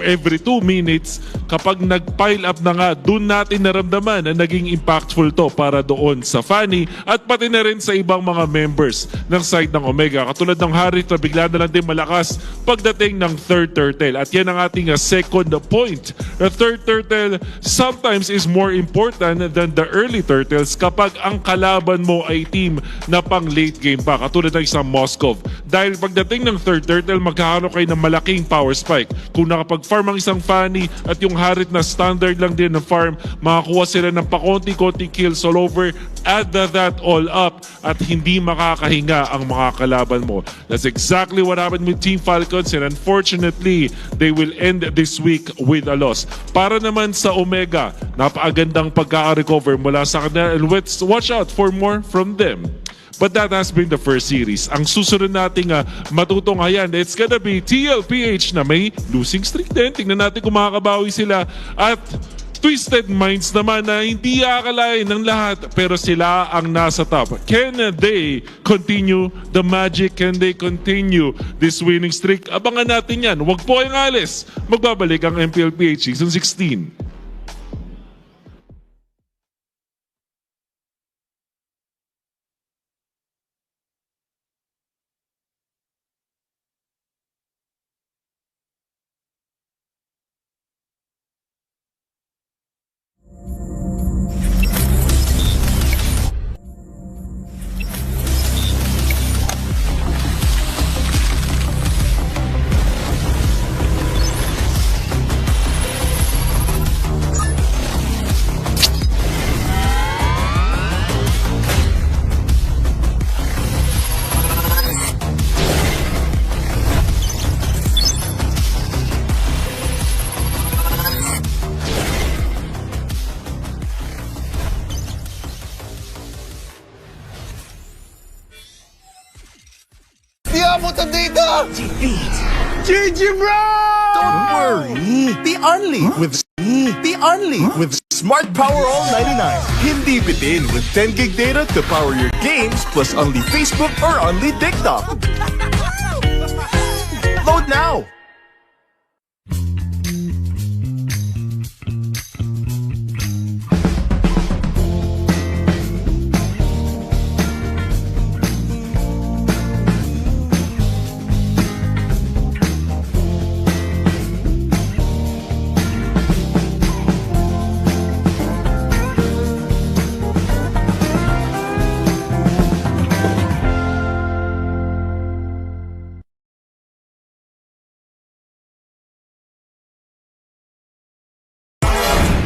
every 2 minutes, kapag nag-pile up na nga, doon natin naramdaman na naging impactful to para doon sa Fanny at pati na rin sa ibang mga members ng side ng Omega. Katulad ng Harith na bigla na lang din malakas pagdating ng third Turtle. At yan ang ating second point. The third Turtle sometimes is more important than the early Turtles kapag ang kalaban mo ay team na pang late game pa, katulad ng isang Moskov. Dahil pagdating ng third Turtle, magkakaroon kayo ng malaking power spike. Kung nakapag-farm ang isang Fanny at yung Harith na standard lang din ng farm, makakuha sila ng pakonti-konti kills all over, add that all up at hindi makakahinga ang mga kalaban mo. That's exactly what happened with Team Falcons, and unfortunately, they will end this week with a loss. Para naman sa Omega, napakagandang pagkaka-recover mula sa kanila, and let's watch out for more from them. But that has been the first series. Ang susunod nating matutunghayan, it's gonna be MPL PH na may losing streak din. Tingnan natin kung makakabawi sila. At Twisted Minds naman na hindi akalain ng lahat pero sila ang nasa top. Can they continue the magic? Can they continue this winning streak? Abangan natin yan. Huwag po kayong alis. Magbabalik ang MPL PH Season 16. napunta dito! GG, bro! Don't worry. Be only with Smart Power All 99. Hindi bitin with 10 gig data to power your games plus only Facebook or only TikTok. Load now!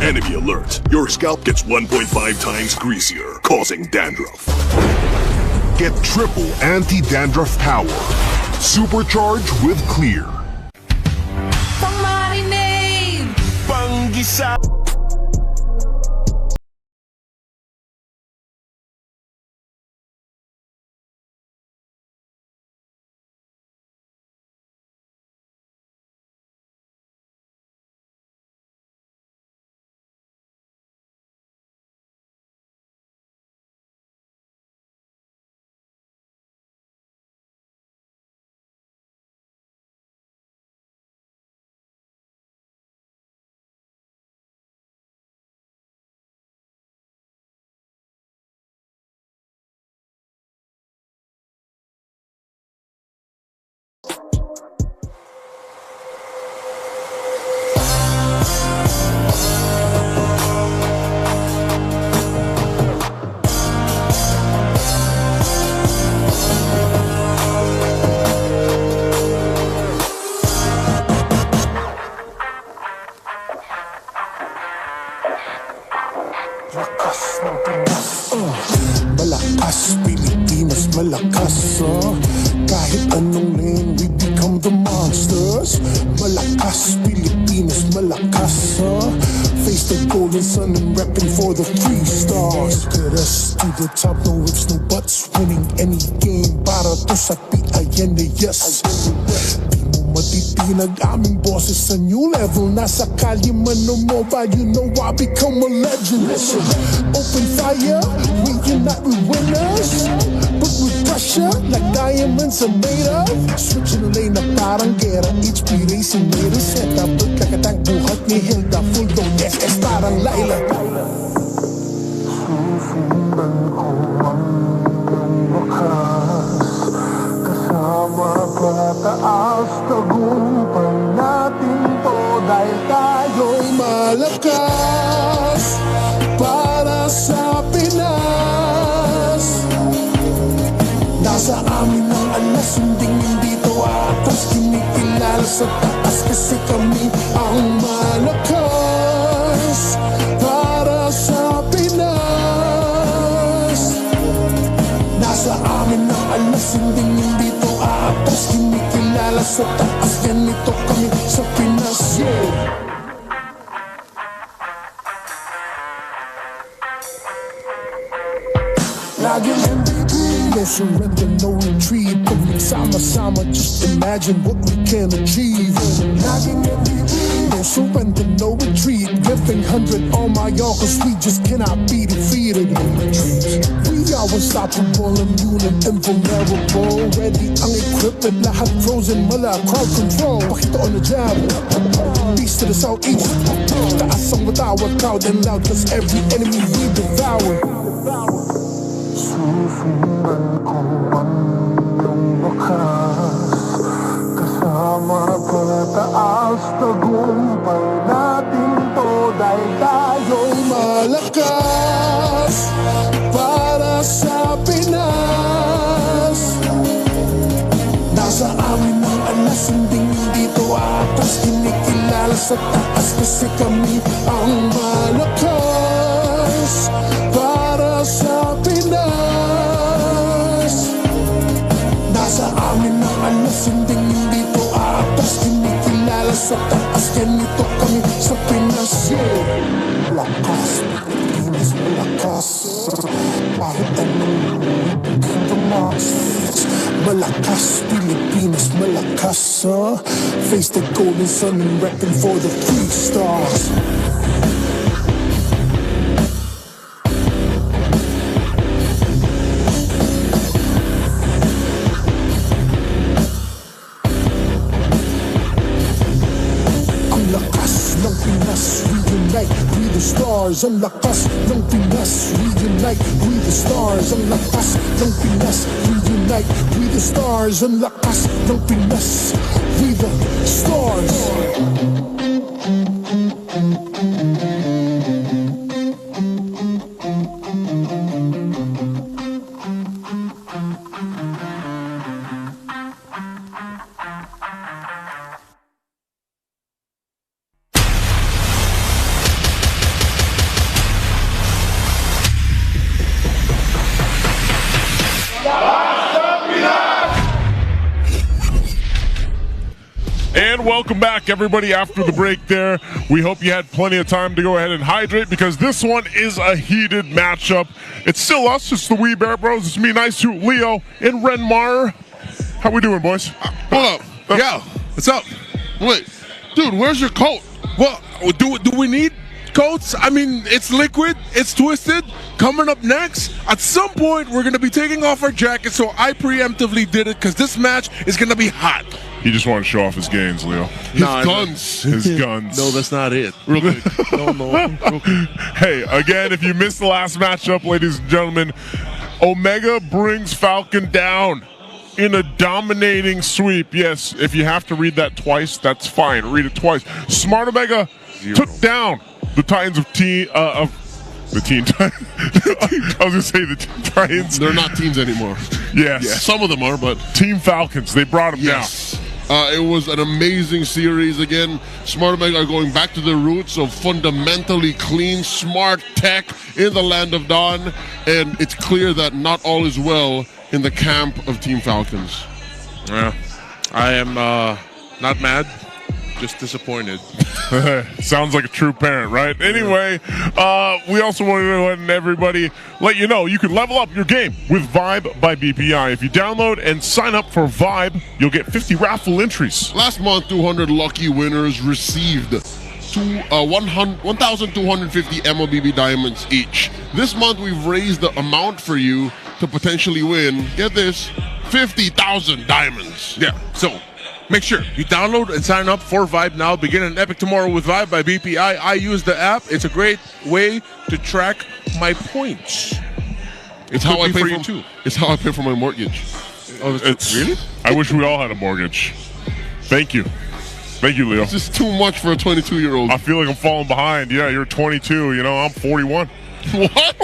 Enemy alert. Your scalp gets 1.5 times greasier, causing dandruff. Get triple anti-dandruff power. Supercharged with Clear. Pang-marinade! Pang-gisa! Malakas, Pilipinas, malakas, kahit anong lane, we become the monsters. Malakas, Pilipinas, malakas, face the golden sun and repping for the 3 stars. Get us to the top, no ifs, no buts, winning any game para to sa PIN, yes. Matitinag aming boses sa new level. Nasa kalye man o mobile, you know I become a legend. Listen, open fire, we cannot be winners, but with pressure, like diamonds are made of. Switching the lane na parang gera, HP racing made a setup. Kakatang buhat ni Hilda, full dome SS parang Laila. Susundan ko ang iyong wakas, kasama pataas, tagumpay natin to dahil tayo'y malakas para sa Pinas. Nasa amin ang alas, hindi to atas, kinikilala sa taas kasi kami ang malakas para sa Pinas. Nasa amin ang alas, hindi to atas, kinikilala sa taas, ganito kami sa Pinas, yeah. Laging MLBB, no surrender, no retreat. Pag nagsama-sama, just imagine what we can achieve. Laging MLBB, no surrender, no retreat. Giving 100 on my all, cause we just cannot be defeated. We are unstoppable, immune and invulnerable. Ready ang equipment, lahat frozen, mala, crowd control. Pakita on the jab, east to the southeast. Taas ang matawag, proud and loud, cause every enemy we devour. Susundan ko ang iyong wakas, kasama pataas, tagumpay natin to dahil tayo'y malakas para sa Pinas. Nasa amin ang alas, hindi to atas, kinikilala sa taas kasi kami ang malakas para sa Pinas. Nasa amin ang alas, hindi to atas, kinikilala sa taas, ganito kami sa Pinas, yeah. Lakas, Pilipinas, malakas, kahit anong the monsters. Malakas, Pilipinas, malakas, face the golden sun and repping for the 3 stars. We the stars, ang lakas ng Pinas. Reunite, we the stars, ang lakas ng Pinas. Reunite, we the stars, ang lakas ng Pinas. We the stars. And welcome back, everybody, after the break there. We hope you had plenty of time to go ahead and hydrate because this one is a heated matchup. It's still us. It's the We Bear Bros. It's me, Nice Suit, Leo, and Renmar. How we doing, boys? Hold up. Yeah, what's up? Wait, dude, where's your coat? Well, do we need coats? I mean, it's liquid, it's twisted. Coming up next, at some point, we're going to be taking off our jackets, so I preemptively did it because this match is going to be hot. He just wanted to show off his gains, Leo. His guns. His guns. No, that's not it. Real quick. No. Hey, again, if you missed the last matchup, ladies and gentlemen, Omega brings Falcon down in a dominating sweep. Yes, if you have to read that twice, that's fine. Read it twice. Smart Omega took down the Titans of the Teen Titans. I was going to say the Teen Titans. They're not teens anymore. Yes. Some of them are, but Team Falcons, they brought them down. It was an amazing series. Again, Smart Omega are going back to the roots of fundamentally clean, smart tech in the land of Dawn. And it's clear that not all is well in the camp of Team Falcons. Yeah, I am not mad, just disappointed. Sounds like a true parent, right? Anyway, we also want to let everybody let you know you can level up your game with Vibe by BPI. If you download and sign up for Vibe, you'll get 50 raffle entries. Last month, 200 lucky winners received 1,250 MLBB diamonds each. This month, we've raised the amount for you to potentially win, get this, 50,000 diamonds. Yeah, so make sure you download and sign up for Vibe now. Begin an epic tomorrow with Vibe by BPI. I use the app. It's a great way to track my points. It's how I pay for you too. It's how I pay for my mortgage. Oh, it's really? I wish we all had a mortgage. Thank you. Thank you, Leo. This is too much for a 22-year-old. I feel like I'm falling behind. Yeah, you're 22. You know, I'm 41. What?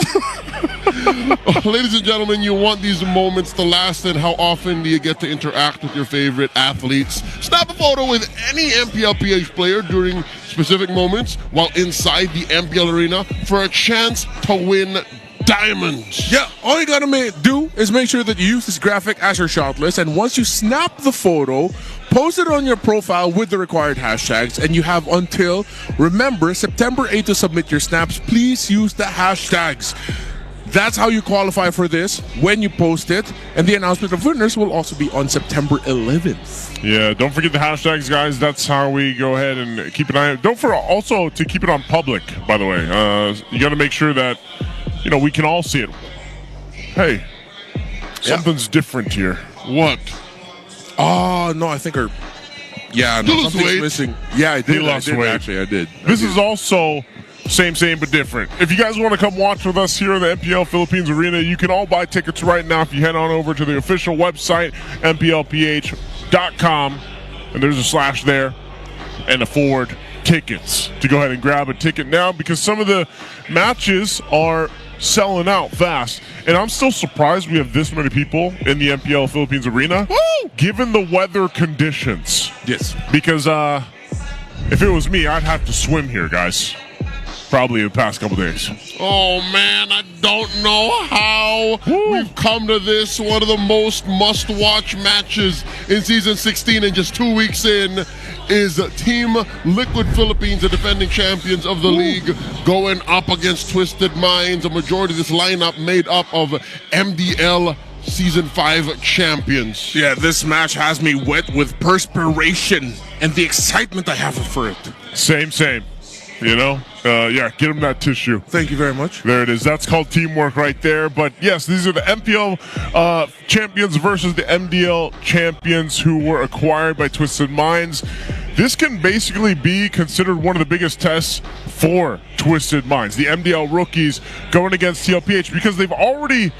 Ladies and gentlemen, you want these moments to last, and how often do you get to interact with your favorite athletes? Snap a photo with any MPL PH player during specific moments while inside the MPL arena for a chance to win diamonds. Yeah, all you gotta do is make sure that you use this graphic as your shot list, and once you snap the photo, post it on your profile with the required hashtags, and you have until, remember, September 8th to submit your snaps. Please use the hashtags. That's how you qualify for this when you post it, and the announcement of winners will also be on September 11th. Yeah, don't forget the hashtags, guys. That's how we go ahead and keep an eye out. Don't forget also to keep it on public, by the way. You got to make sure that, you know, we can all see it. Hey, something's different here. What? Oh, no, I think no, something's missing. Yeah, I did. He lost weight. Actually, I did. This is also same but different. If you guys want to come watch with us here in the MPL Philippines Arena, you can all buy tickets right now if you head on over to the official website, mplph.com, and there's a slash there and a forward tickets to go ahead and grab a ticket now, because some of the matches are selling out fast. And I'm still surprised we have this many people in the MPL Philippines Arena, given the weather conditions. Yes. Because if it was me, I'd have to swim here, guys. Probably in the past couple days. Oh, man, I don't know how we've come to this. One of the most must-watch matches in Season 16, and just 2 weeks in is Team Liquid Philippines, the defending champions of the league, going up against Twisted Minds. A majority of this lineup made up of MDL Season 5 champions. Yeah, this match has me wet with perspiration and the excitement I have for it. Same. You know? Yeah, get him that tissue. Thank you very much. There it is. That's called teamwork right there. But yes, these are the MPL champions versus the MDL champions who were acquired by Twisted Minds. This can basically be considered one of the biggest tests for Twisted Minds. The MDL rookies going against TLPH because they've already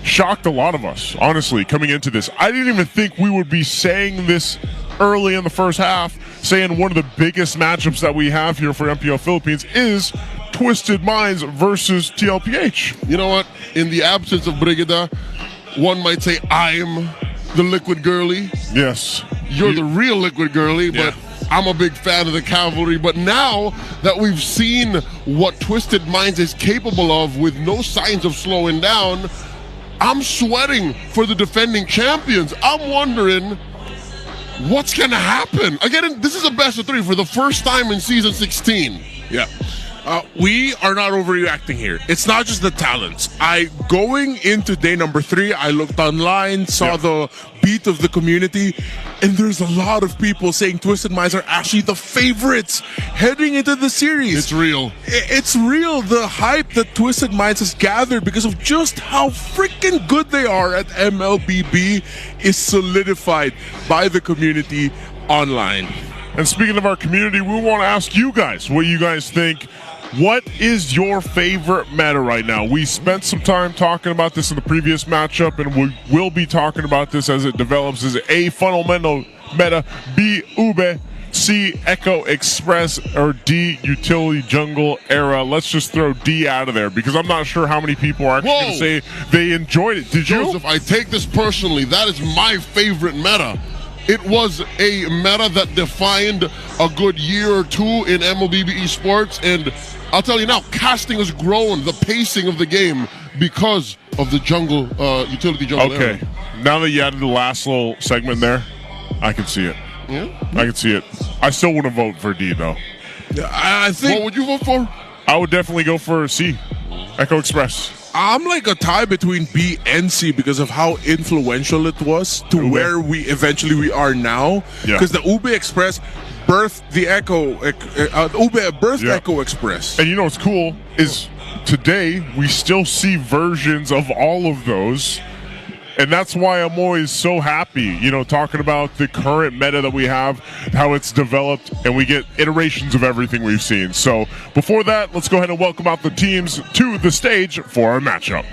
shocked a lot of us, honestly, coming into this. I didn't even think we would be saying this early in the first half, saying one of the biggest matchups that we have here for MPL Philippines is Twisted Minds versus TLPH. You know what? In the absence of Brigida, one might say I'm the Liquid Girly. Yes. You're the real Liquid Girly, but I'm a big fan of the Cavalry. But now that we've seen what Twisted Minds is capable of with no signs of slowing down, I'm sweating for the defending champions. I'm wondering what's going to happen. Again, this is a best of 3 for the first time in Season 16. Yeah. We are not overreacting here. It's not just the talents. Going into day number 3, I looked online, saw the beat of the community, and there's a lot of people saying Twisted Minds are actually the favorites heading into the series. It's real. It's real. The hype that Twisted Minds has gathered because of just how freaking good they are at MLBB is solidified by the community online. And speaking of our community, we want to ask you guys what you guys think. What is your favorite meta right now? We spent some time talking about this in the previous matchup, and we will be talking about this as it develops. Is it A, fundamental meta, B, Ube, C, Echo Express, or D, utility jungle era? Let's just throw D out of there because I'm not sure how many people are actually going to say they enjoyed it. Did Joseph, I take this personally. That is my favorite meta. It was a meta that defined a good year or two in MLBB esports, and I'll tell you now, casting has grown, the pacing of the game, because of the jungle, utility jungle era. Okay, now that you added the last little segment there, I can see it. Yeah? I can see it. I still wouldn't vote for D, though. I think. What would you vote for? I would definitely go for C, Echo Express. I'm like a tie between B and C because of how influential it was to where we are now. Because the Ube Express birthed the Echo, Ube birthed Echo Express. And you know what's cool is today we still see versions of all of those. And that's why I'm always so happy, you know, talking about the current meta that we have, how it's developed, and we get iterations of everything we've seen. So before that, let's go ahead and welcome out the teams to the stage for our matchup.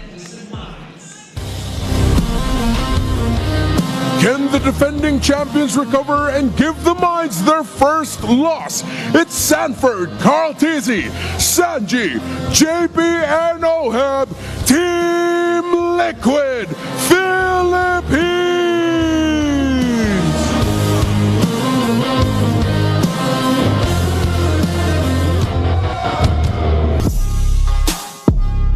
Can the defending champions recover and give the Minds their first loss? It's Sanford, Carl Tizzy, Sanji, JP, and Oheb, Team Liquid Philippines!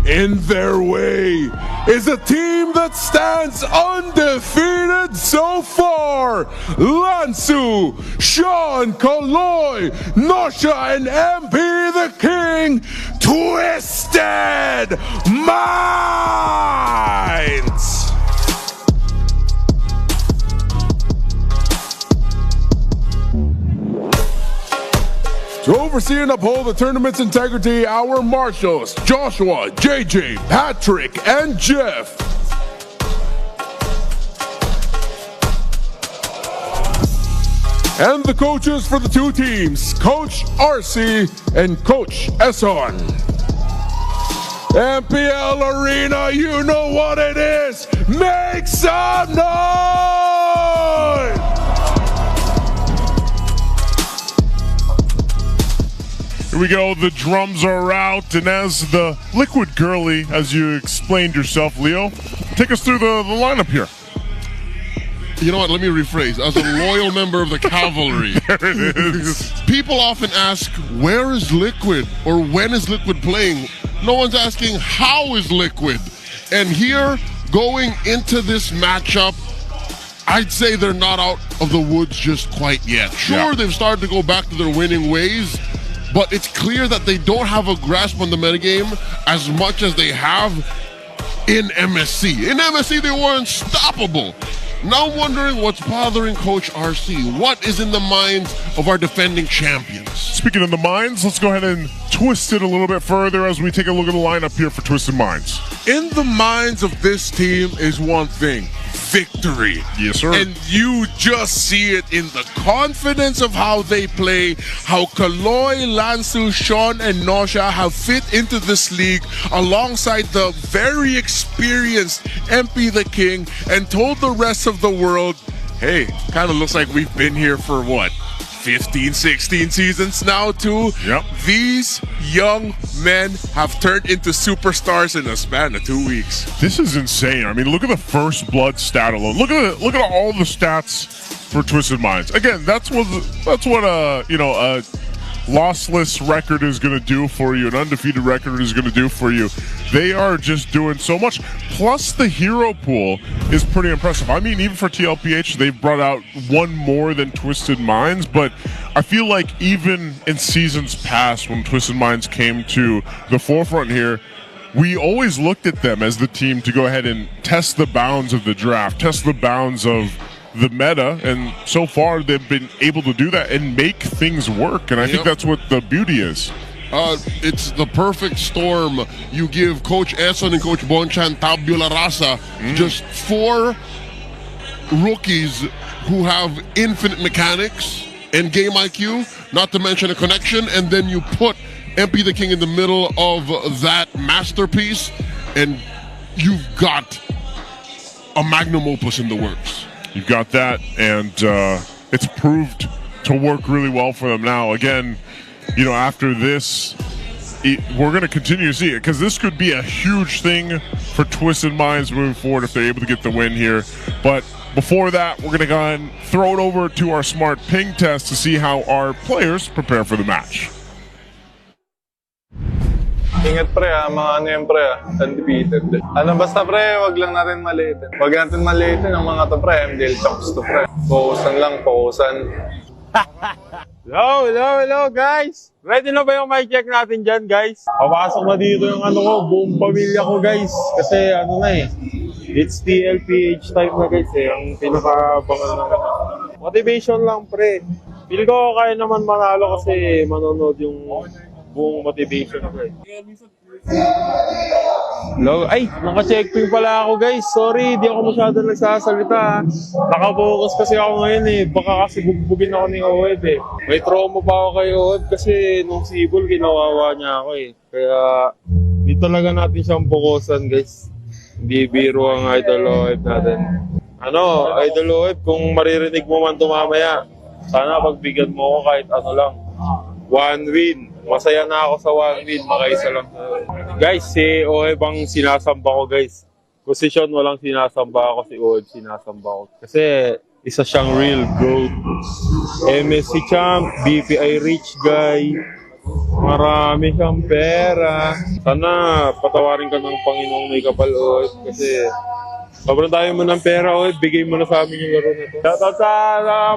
In their way is a team that stands undefeated so far. Lansu, Sean, Kaloy, Nosha, and MP the King, Twisted Minds. To oversee and uphold the tournament's integrity, our marshals, Joshua, JJ, Patrick, and Jeff. And the coaches for the two teams, Coach RC and Coach Esson. MPL Arena, you know what it is. Make some noise! Here we go, the drums are out, and as the Liquid Girly, as you explained yourself, Leo, take us through the lineup here. You know what, let me rephrase. As a loyal member of the Cavalry, there it is. People often ask, where is Liquid? Or when is Liquid playing? No one's asking, how is Liquid? And here, going into this matchup, I'd say they're not out of the woods just quite yet. Sure, they've started to go back to their winning ways, but it's clear that they don't have a grasp on the metagame as much as they have in MSC. In MSC, they were unstoppable. Now I'm wondering what's bothering Coach RC. What is in the minds of our defending champions? Speaking of the minds, let's go ahead and twist it a little bit further as we take a look at the lineup here for Twisted Minds. In the minds of this team is one thing: victory. Yes, sir. And you just see it in the confidence of how they play, how Kaloy, Lansu, Sean, and Nosha have fit into this league alongside the very experienced MP the King, and told the rest of the world, hey, kind of looks like we've been here for what, 15, 16 seasons now too. Yep. These young men have turned into superstars in a span of 2 weeks. This is insane. I mean, look at the first blood stat alone. Look at all the stats for Twisted Minds. Again, that's what a lossless record is going to do for you. An undefeated record is going to do for you. They are just doing so much. Plus, the hero pool is pretty impressive. I mean, even for TLPH, they've brought out one more than Twisted Minds, but I feel like even in seasons past when Twisted Minds came to the forefront here, we always looked at them as the team to go ahead and test the bounds of the draft, test the bounds of the meta, and so far they've been able to do that and make things work, and I think that's what the beauty is. It's the perfect storm. You give Coach Eson and Coach Bonchan tabula rasa, just 4 rookies who have infinite mechanics and game IQ, not to mention a connection, and then you put MP the King in the middle of that masterpiece, and you've got a magnum opus in the works. You've got that, and it's proved to work really well for them now. Again, you know, after this, we're going to continue to see it, because this could be a huge thing for Twisted Minds moving forward if they're able to get the win here. But before that, we're going to go ahead and throw it over to our smart ping test to see how our players prepare for the match. Ingat pre mga ano yan pre undefeated. Basta pre, wag lang natin maliitin. Wag natin maliitin ang mga to pre, MDL chocks to pre. Focusan lang, focusan. Hello guys! Ready na ba yung mic check natin dyan guys? Papasok na dito yung ano ko, buong pamilya ko guys. Kasi ano na it's TLPH time na guys ang pinaka-bangal na motivation lang pre. Feel ko kaya naman manalo kasi manonood yung buong motivation ko eh. Hello? Ay, naka-checkpoint pala ako guys. Sorry, di ako masyado nagsasalita. Naka-focus kasi ako ngayon eh. Baka kasi bugbugin ako ni Oed eh. May trauma pa ako kay Oed kasi nung sibol ginawawa niya ako eh. Kaya di talaga natin siyang focusan guys. Hindi biro ang Idol Oed natin. Idol Oed, kung maririnig mo man ito mamaya, sana pagbigyan mo ako kahit ano lang. 1 win. Masaya na ako sa 1 win. Makaisa lang. Guys, si Oeb ang sinasamba ko guys. Posisyon walang sinasamba ako. Si Oeb sinasamba ko. Kasi isa siyang real GOAT. MSC champ, BPI rich guy. Marami siyang pera. Sana patawarin ka ng Panginoong may kapal Oeb. Kasi sobrang tayo mo ng pera Oeb. Bigay mo na sa amin yung laro na ito. Shoutout sa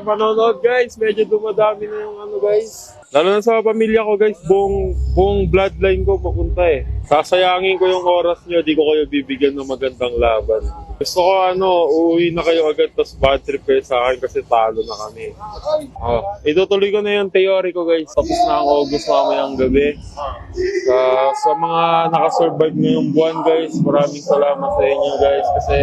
panonood guys. Medyo dumadami na yung guys. Lalo na sa pamilya ko guys, buong bloodline ko mapunta eh. Sasayangin ko yung oras nyo, di ko kayo bibigyan ng magandang laban. Gusto ko uuwi na kayo agad, tapos bad trip kayo sa akin kasi talo na kami. Itutuloy ko na yung theory ko guys, tapos na ang August mamayang gabi. Sa mga nakasurvive ngayong buwan guys, maraming salamat sa inyo guys kasi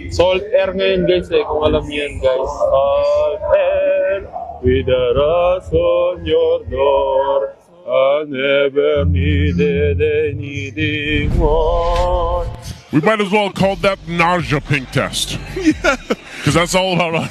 salt air ngayon guys eh, kung alam niyo yan guys. Salt air. With a rust on your door, I never needed anything more. We might as well call that nausea pink test. Yeah. Because that's all about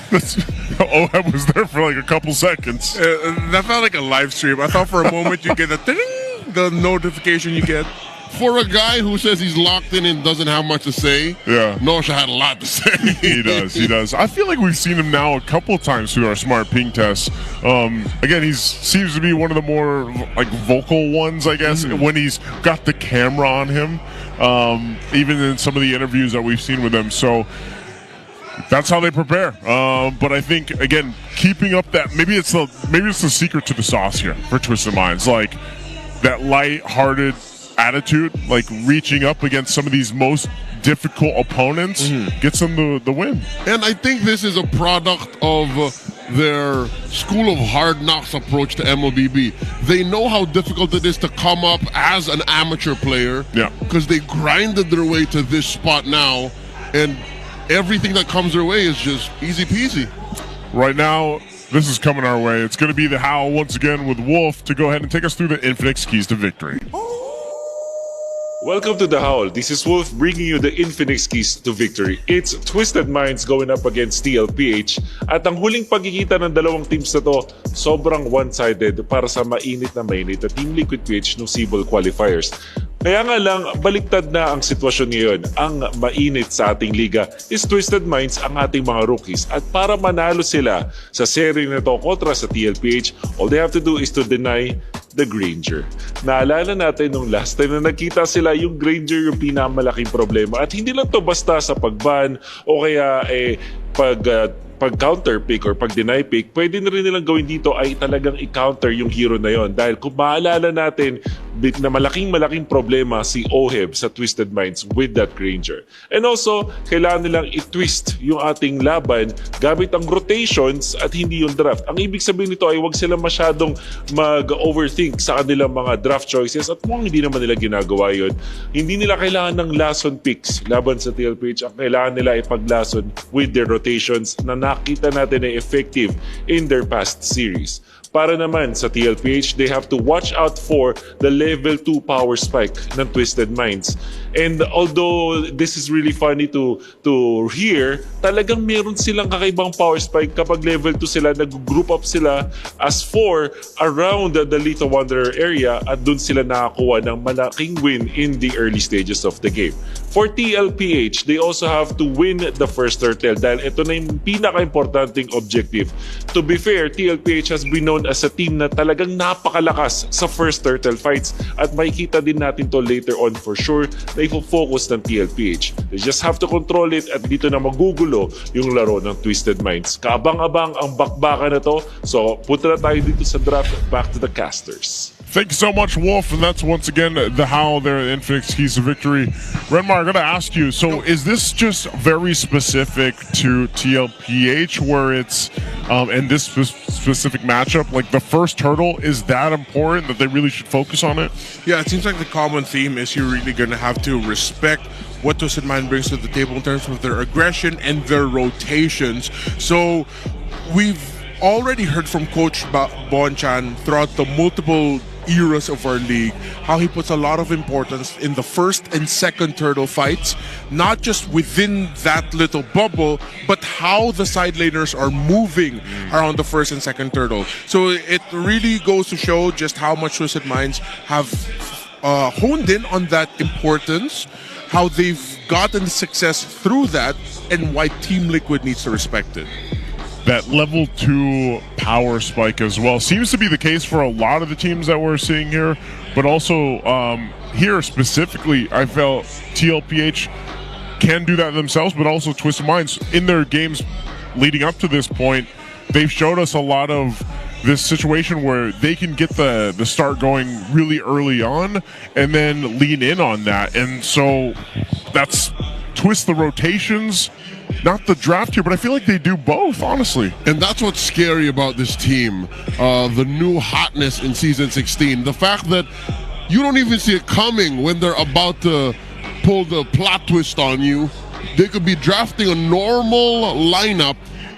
Oeb was there for like a couple seconds. That felt like a live stream. I thought for a moment you get the notification you get. For a guy who says he's locked in and doesn't have much to say, Nosha had a lot to say. He does. I feel like we've seen him now a couple of times through our smart ping tests. Again, he seems to be one of the more like vocal ones, I guess, when he's got the camera on him. Even in some of the interviews that we've seen with him. So that's how they prepare. But I think again, keeping up that maybe it's the secret to the sauce here for Twisted Minds, like that light-hearted attitude, like reaching up against some of these most difficult opponents, gets them the win. And I think this is a product of their school of hard knocks approach to MLBB. They know how difficult it is to come up as an amateur player. Yeah. Because they grinded their way to this spot now, and everything that comes their way is just easy peasy. Right now, this is coming our way. It's going to be the Howl once again with Wolf to go ahead and take us through the Infinix keys to victory. Welcome to the Howl. This is Wolf bringing you the Infinix keys to victory. It's Twisted Minds going up against TLPH. At ang huling pagkikita ng dalawang teams na to, sobrang one-sided para sa mainit na Team Liquid PH ng Cebol qualifiers. Kaya nga lang, baliktad na ang sitwasyon ngayon. Ang mainit sa ating liga is Twisted Minds ang ating mga rookies. At para manalo sila sa serie na to kontra sa TLPH, all they have to do is to deny the Granger. Naalala natin nung last time na nagkita sila, yung Granger yung pinamalaking problema. At hindi lang to basta sa pag-ban o kaya pag-counter pick or pag-deny pick, pwede na rin nilang gawin dito ay talagang i-counter yung hero na yon. Dahil kung maalala natin na malaking problema si Oheb sa Twisted Minds with that Granger. And also, kailangan nilang i-twist yung ating laban gamit ang rotations at hindi yung draft. Ang ibig sabihin nito ay huwag silang masyadong mag-overthink sa kanilang mga draft choices at mukhang hindi naman nila ginagawa yun. Hindi nila kailangan ng lason picks laban sa TLPH. Ang kailangan nila ay paglason with their rotations na nakita natin ay effective in their past series. Para naman sa TLPH, they have to watch out for the level 2 power spike ng Twisted Minds. And although this is really funny to hear, talagang meron silang kakaibang power spike kapag level 2 sila, nag-group up sila as 4 around the Little Wanderer area at dun sila nakakuha ng malaking win in the early stages of the game. For TLPH, they also have to win the first turtle dahil ito na yung pinaka-importanting objective. To be fair, TLPH has been known as a team na talagang napakalakas sa first turtle fights at makikita din natin to later on for sure na ifo-focus ng TLPH. They just have to control it at dito na magugulo yung laro ng Twisted Minds. Kaabang-abang ang bakbakan na to, so punta na tayo dito sa draft. Back to the casters. Thank you so much, Wolf, and that's once again the Howl there at Infinix Keys to Victory. Renmar, I'm going to ask you, so is this just very specific to TLPH where it's, in this specific matchup, like the first hurdle, is that important that they really should focus on it? Yeah, it seems like the common theme is you're really going to have to respect what Twisted Mind brings to the table in terms of their aggression and their rotations. So we've already heard from Coach Bonchan throughout the multiple eras of our league, how he puts a lot of importance in the first and second turtle fights, not just within that little bubble, but how the side laners are moving around the first and second turtle. So it really goes to show just how much Twisted Minds have honed in on that importance, how they've gotten success through that, and why Team Liquid needs to respect it. That level 2 power spike as well seems to be the case for a lot of the teams that we're seeing here, but also here specifically, I felt TLPH can do that themselves, but also Twisted Minds in their games leading up to this point, they've showed us a lot of this situation where they can get the start going really early on and then lean in on that. And so that's twist the rotations, not the draft here, but I feel like they do both, honestly. And that's what's scary about this team, the new hotness in Season 16. The fact that you don't even see it coming when they're about to pull the plot twist on you. They could be drafting a normal lineup,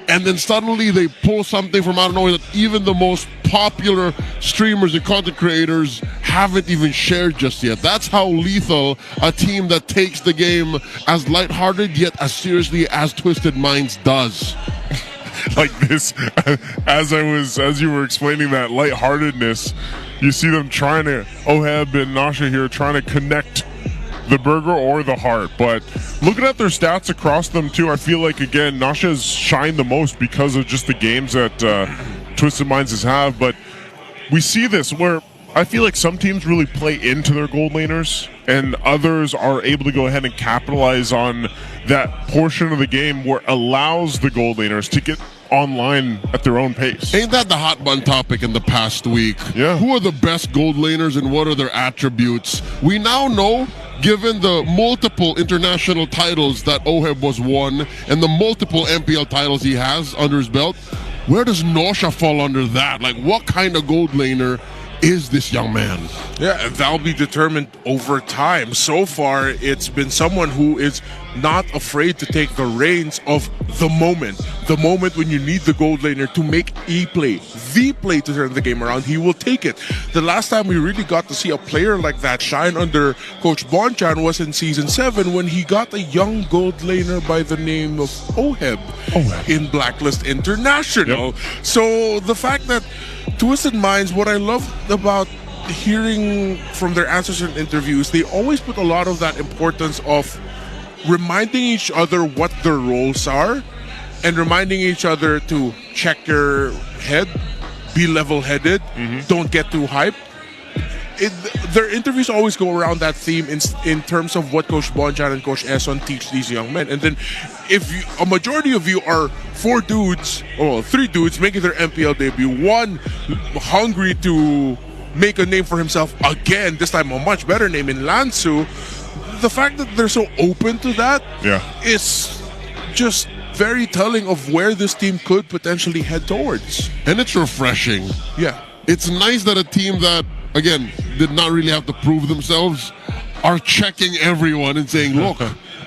and then suddenly they pull something from out of nowhere that even the most popular streamers and content creators haven't even shared just yet. That's how lethal a team that takes the game as lighthearted yet as seriously as Twisted Minds does. Like this, as you were explaining that lightheartedness, you see them trying to, Oheb and Nasha here, trying to connect the burger or the heart. But looking at their stats across them too, I feel like, again, Nasha's shined the most because of just the games that Twisted Minds has have. But we see this where I feel like some teams really play into their gold laners and others are able to go ahead and capitalize on that portion of the game where it allows the gold laners to get online at their own pace. Ain't that the hot button topic in the past week? Yeah. Who are the best gold laners and what are their attributes? We now know, given the multiple international titles that Oheb was won and the multiple MPL titles he has under his belt, where does Nosha fall under that? Like, what kind of gold laner is this young man? Yeah, that'll be determined over time. So far, it's been someone who is not afraid to take the reins of the moment when you need the gold laner to make a play, the play to turn the game around. He will take it. The last time we really got to see a player like that shine under Coach Bonchan was in Season 7 when he got a young gold laner by the name of Oheb in Blacklist International. So the fact that Twisted Minds, what I love about hearing from their answers in interviews, they always put a lot of that importance of reminding each other what their roles are and reminding each other to check your head, be level-headed, don't get too hyped. Their interviews always go around that theme in terms of what Coach Bonchan and Coach Eson teach these young men. And then if a majority of you are 3 dudes making their MPL debut, one hungry to make a name for himself again, this time a much better name in Lansu, the fact that they're so open to that is just very telling of where this team could potentially head towards. And it's refreshing. Yeah. It's nice that a team that, again, did not really have to prove themselves are checking everyone and saying, look,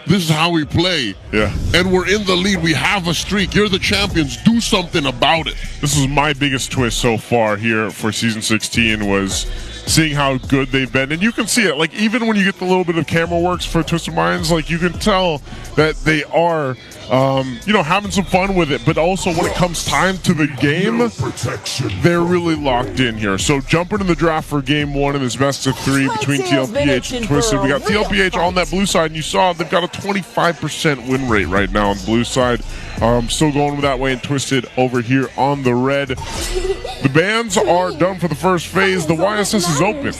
this is how we play. Yeah. And we're in the lead. We have a streak. You're the champions. Do something about it. This is my biggest twist so far here for Season 16 was seeing how good they've been. And you can see it. Like, even when you get the little bit of camera works for Twisted Minds, like, you can tell that they are, having some fun with it. But also when it comes time to the game, they're really locked in here. So jumping in the draft for Game 1 in this best of 3 between TLPH and Twisted. We got TLPH on that blue side, and you saw they've got a 25% win rate right now on the blue side. Still going with that way, and Twisted over here on the red. The bans are done for the first phase. The YSS is open.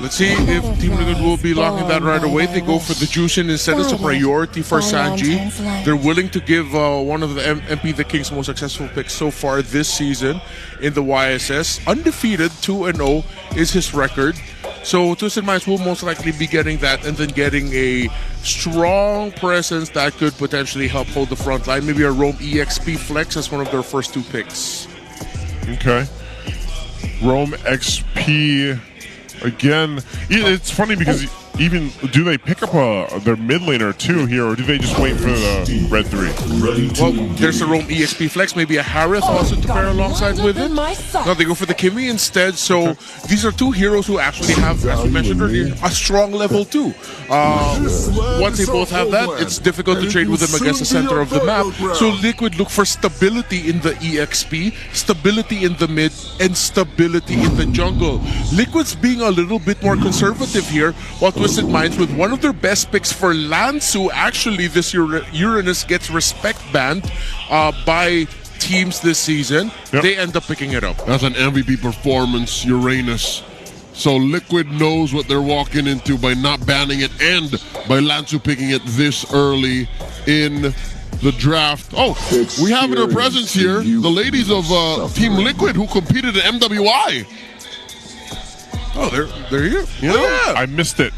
Let's see if Team Liquid will be locking that right away. They go for the Jushin instead. It's a priority for Sanji. They're willing to give one of the MP the King's most successful picks so far this season in the YSS. Undefeated, 2-0 is his record. So Twisted Minds will most likely be getting that and then getting a strong presence that could potentially help hold the front line. Maybe a Rome EXP Flex as one of their first 2 picks. Okay. Rome XP... Again, it's funny because even do they pick up their mid laner too here, or do they just wait for the red 3? Well, there's a Rome EXP Flex, maybe a Harith also to pair alongside with it. No, they go for the Kimi instead. So these are 2 heroes who actually have, as we mentioned earlier, a strong level 2. Once they both have that, it's difficult to trade with them against the center of the map. So Liquid look for stability in the EXP, stability in the mid, and stability in the jungle. Liquid's being a little bit more conservative here, while Twisted Minds, with one of their best picks for Lansu, actually this Uranus gets respect banned by teams this season. They end up picking it up. That's an MVP performance, Uranus. So Liquid knows what they're walking into by not banning it and by Lansu picking it this early in the draft. Oh, we have in our presence here the ladies of Team Liquid who competed at MWI. Oh, they're here. Yeah. I missed it.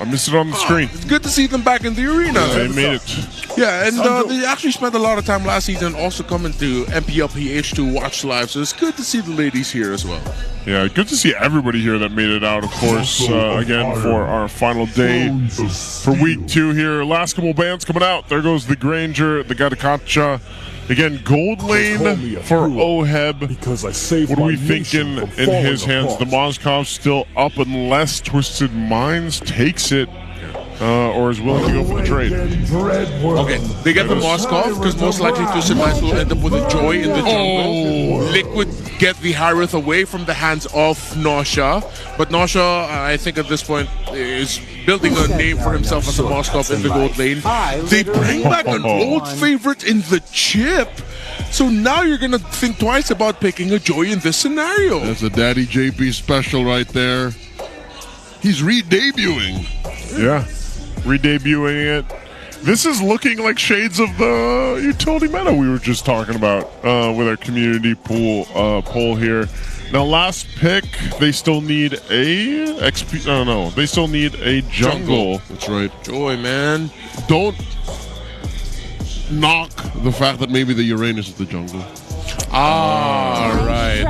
I missed it on the screen. It's good to see them back in the arena. Yeah, they made it. Yeah, and they actually spent a lot of time last season also coming to MPL PH to watch live, so it's good to see the ladies here as well. Yeah, good to see everybody here that made it out, of course, again, for our final day for week 2 here. Last couple bands coming out. There goes the Granger, the Gadakacha. Again, gold lane for Oheb. What are we thinking in his hands? The Moskov still up unless Twisted Minds takes it or is willing to go for the trade. Okay, they get the Moskov because most likely Twisted Minds will end up with a Joy in the jungle. Liquid get the Harith away from the hands of Nosha. But Nosha, I think at this point, is building a name for himself as a Moskov in the gold lane. They bring back an old favorite in the chip. So now you're going to think twice about picking a Joy in this scenario. That's a Daddy JP special right there. He's re-debuting. Yeah, re-debuting it. This is looking like shades of the utility meta we were just talking about with our community poll here. Now, last pick, they still need a XP. No, they still need a jungle. That's right. Joy, man. Don't knock the fact that maybe the Uranus is the jungle. Right.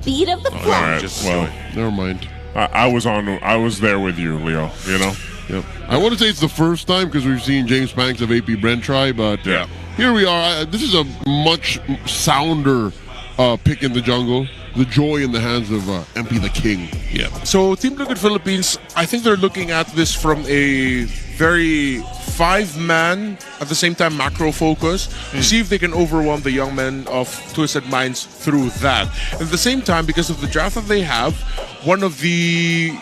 Beat of the flag. Well, never mind. I was there with you, Leo. You know. Yep. I wouldn't say it's the first time because we've seen James Banks of AP Brent try, but here we are. This is a much sounder pick in the jungle. The joy in the hands of MP the King. Yeah. So Team Liquid Philippines, I think they're looking at this from a very 5-man, at the same time macro focus, to see if they can overwhelm the young men of Twisted Minds through that. At the same time, because of the draft that they have, one of the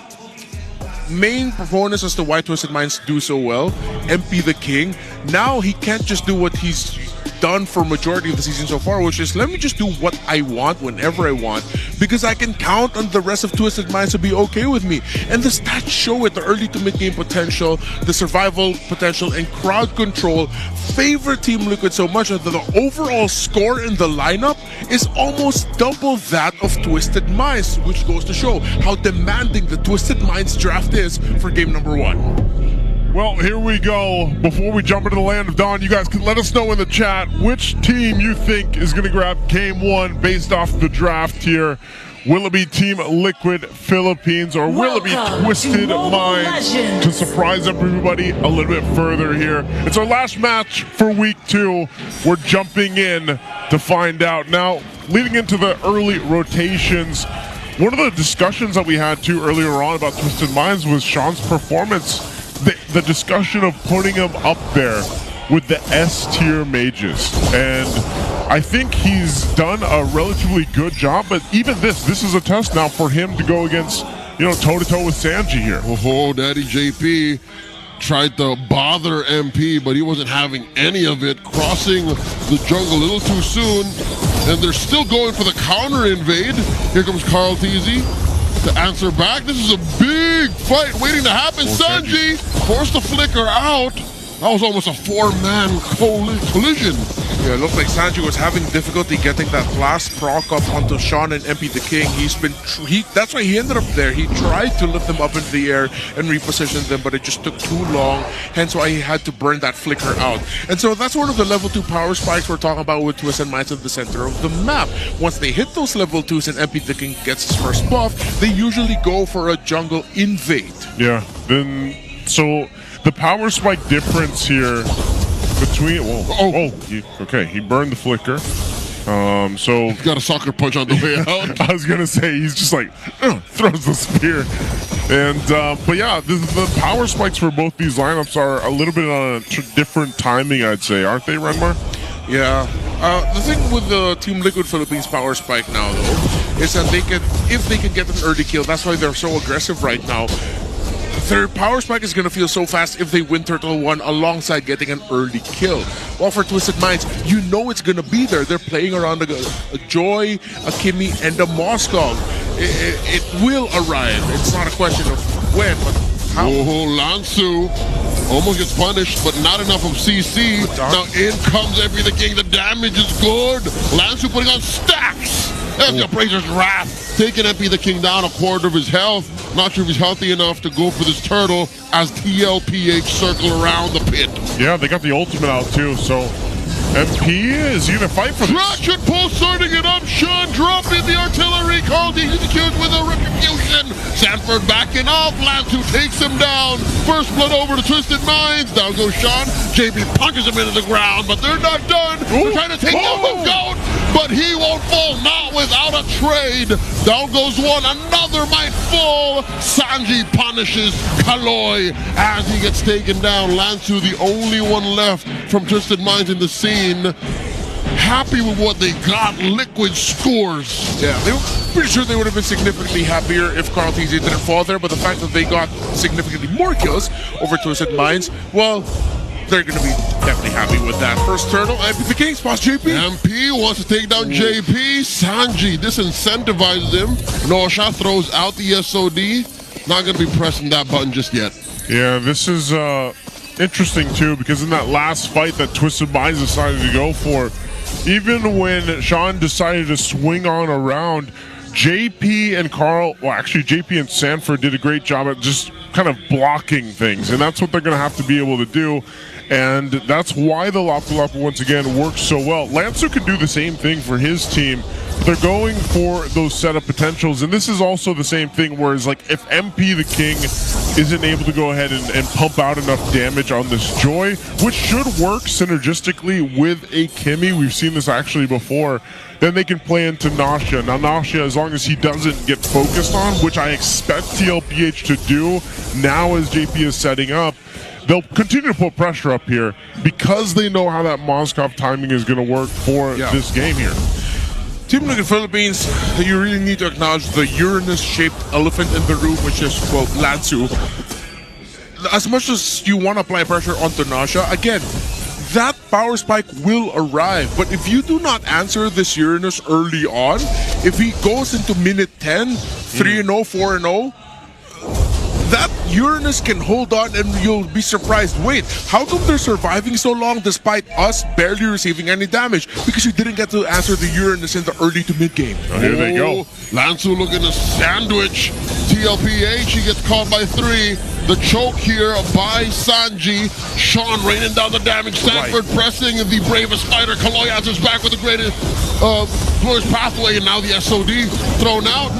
main proponents as to why Twisted Minds do so well, MP the King, now he can't just do what he's done for majority of the season so far, which is let me just do what I want whenever I want, because I can count on the rest of Twisted Minds to be okay with me. And the stats show it, the early to mid game potential, the survival potential, and crowd control favor Team Liquid so much that the overall score in the lineup is almost double that of Twisted Minds, which goes to show how demanding the Twisted Minds draft is for game number 1. Well, here we go. Before we jump into the land of dawn, you guys can let us know in the chat which team you think is going to grab game 1 based off the draft here. Will it be Team Liquid Philippines or will it be Twisted Minds to surprise everybody a little bit further here? It's our last match for week 2. We're jumping in to find out. Now, leading into the early rotations, one of the discussions that we had too earlier on about Twisted Minds was Sean's performance. The discussion of putting him up there with the S-tier mages. And I think he's done a relatively good job, but even this is a test now for him to go against, toe-to-toe with Sanji here. Oh, Daddy JP tried to bother MP, but he wasn't having any of it, crossing the jungle a little too soon, and they're still going for the counter invade. Here comes Carl Teasy to answer back. This is a big fight waiting to happen. Sanji forced the flicker out. That was almost a 4-man collision. Yeah, it looked like Sanji was having difficulty getting that last proc up onto Sean and MP the King. That's why he ended up there. He tried to lift them up into the air and reposition them, but it just took too long. Hence why he had to burn that flicker out. And so that's one of the level 2 power spikes we're talking about with Twisted Minds at the center of the map. Once they hit those level 2s and MP the King gets his first buff, they usually go for a jungle invade. Yeah, so the power spike difference here between he burned the flicker. So he's got a soccer punch on the way out. I was gonna say he's just like throws the spear, and but yeah, the power spikes for both these lineups are a little bit on a different timing, I'd say, aren't they, Renmar? Yeah. The thing with the Team Liquid Philippines power spike now, though, is that if they can get an early kill, that's why they're so aggressive right now. Their power spike is going to feel so fast if they win Turtle 1 alongside getting an early kill. While for Twisted Minds, you know it's going to be there. They're playing around a Joy, a Kimmy, and a Moskov. It will arrive. It's not a question of when, but how. Oh, Lansu almost gets punished, but not enough of CC. Now in comes MP the King. The damage is good. Lansu putting on stacks. There's the Appraiser's Wrath, taking MP the King down a quarter of his health. Not sure if he's healthy enough to go for this turtle as TL PH circle around the pit. Yeah, they got the ultimate out too, so MP is going to fight for this. Ratchet Pulse starting it up. Sean dropping the artillery. Carl D executed with a retribution. Sanford backing off. Lansu takes him down. First blood over to Twisted Minds. Down goes Sean. JB punches him into the ground, but they're not done. They're trying to take down the goat, but he won't fall, not without a trade. Down goes one. Another might fall. Sanji punishes Kaloy as he gets taken down. Lansu, the only one left from Twisted Minds in the scene. Happy with what they got. Liquid scores. Yeah, they were pretty sure they would have been significantly happier if Carl TZ didn't fall there, but the fact that they got significantly more kills over Twisted Minds, well, they're going to be definitely happy with that. First turtle, MP the King spots JP. MP wants to take down JP. Sanji disincentivizes him. Nosha throws out the SOD. Not going to be pressing that button just yet. Yeah, this is interesting too, because in that last fight that Twisted Minds decided to go for, even when Sean decided to swing on around, JP and Carl, well, actually JP and Sanford did a great job at just kind of blocking things, and that's what they're going to have to be able to do. And that's why the Lapu Lapu once again works so well. Lansu can do the same thing for his team. They're going for those setup potentials, and this is also the same thing, whereas like if MP the King isn't able to go ahead and pump out enough damage on this Joy, which should work synergistically with a Kimmy, we've seen this actually before, then they can play into Nasha. Now Nasha, as long as he doesn't get focused on, which I expect TLPH to do now as JP is setting up, they'll continue to put pressure up here because they know how that Moskov timing is going to work for this game here. Team Liquid Philippines, you really need to acknowledge the Uranus-shaped elephant in the room, which is, well, Lansu. As much as you want to apply pressure onto Nasha, again, that power spike will arrive. But if you do not answer this Uranus early on, if he goes into minute 10, 3-0, 4-0, that Uranus can hold on and you'll be surprised. Wait, how come they're surviving so long despite us barely receiving any damage? Because you didn't get to answer the Uranus in the early to mid game. Oh, here they go. Lansu looking to sandwich TLPH. He gets caught by 3. The choke here by Sanji. Sean raining down the damage. Sanford pressing the bravest fighter. Kaloy answers back with the greatest glorious pathway, and now the SOD thrown out.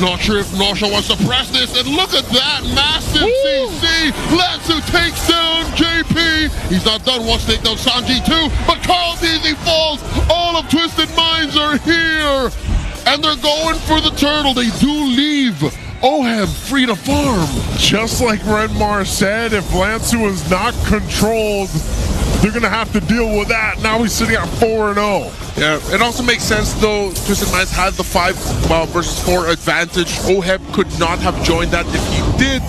Not sure if Nasha wants to press this, and look at that massive CC. Lansu takes down JP. He's not done, wants to take down Sanji too, but Carl Deasy falls. All of Twisted Minds are here, and they're going for the turtle. They do leave Oheb free to farm. Just like Renmar said, if Lansu is not controlled, they're going to have to deal with that. Now he's sitting at 4-0. Yeah, it also makes sense though. Twisted Minds had the 5 versus 4 advantage. Oheb could not have joined that. If he did,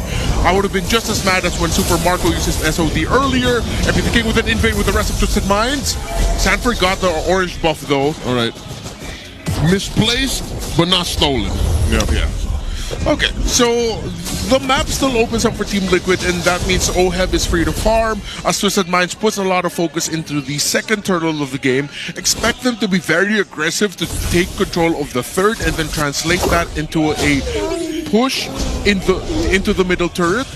I would have been just as mad as when Super Marco used his SOD earlier. And he came with an invade with the rest of Twisted Minds. Sanford got the orange buff though. All right. Misplaced, but not stolen. Yeah. Okay, so the map still opens up for Team Liquid, and that means Oheb is free to farm, as Twisted Minds puts a lot of focus into the second turtle of the game. Expect them to be very aggressive to take control of the third, and then translate that into a push into the middle turret,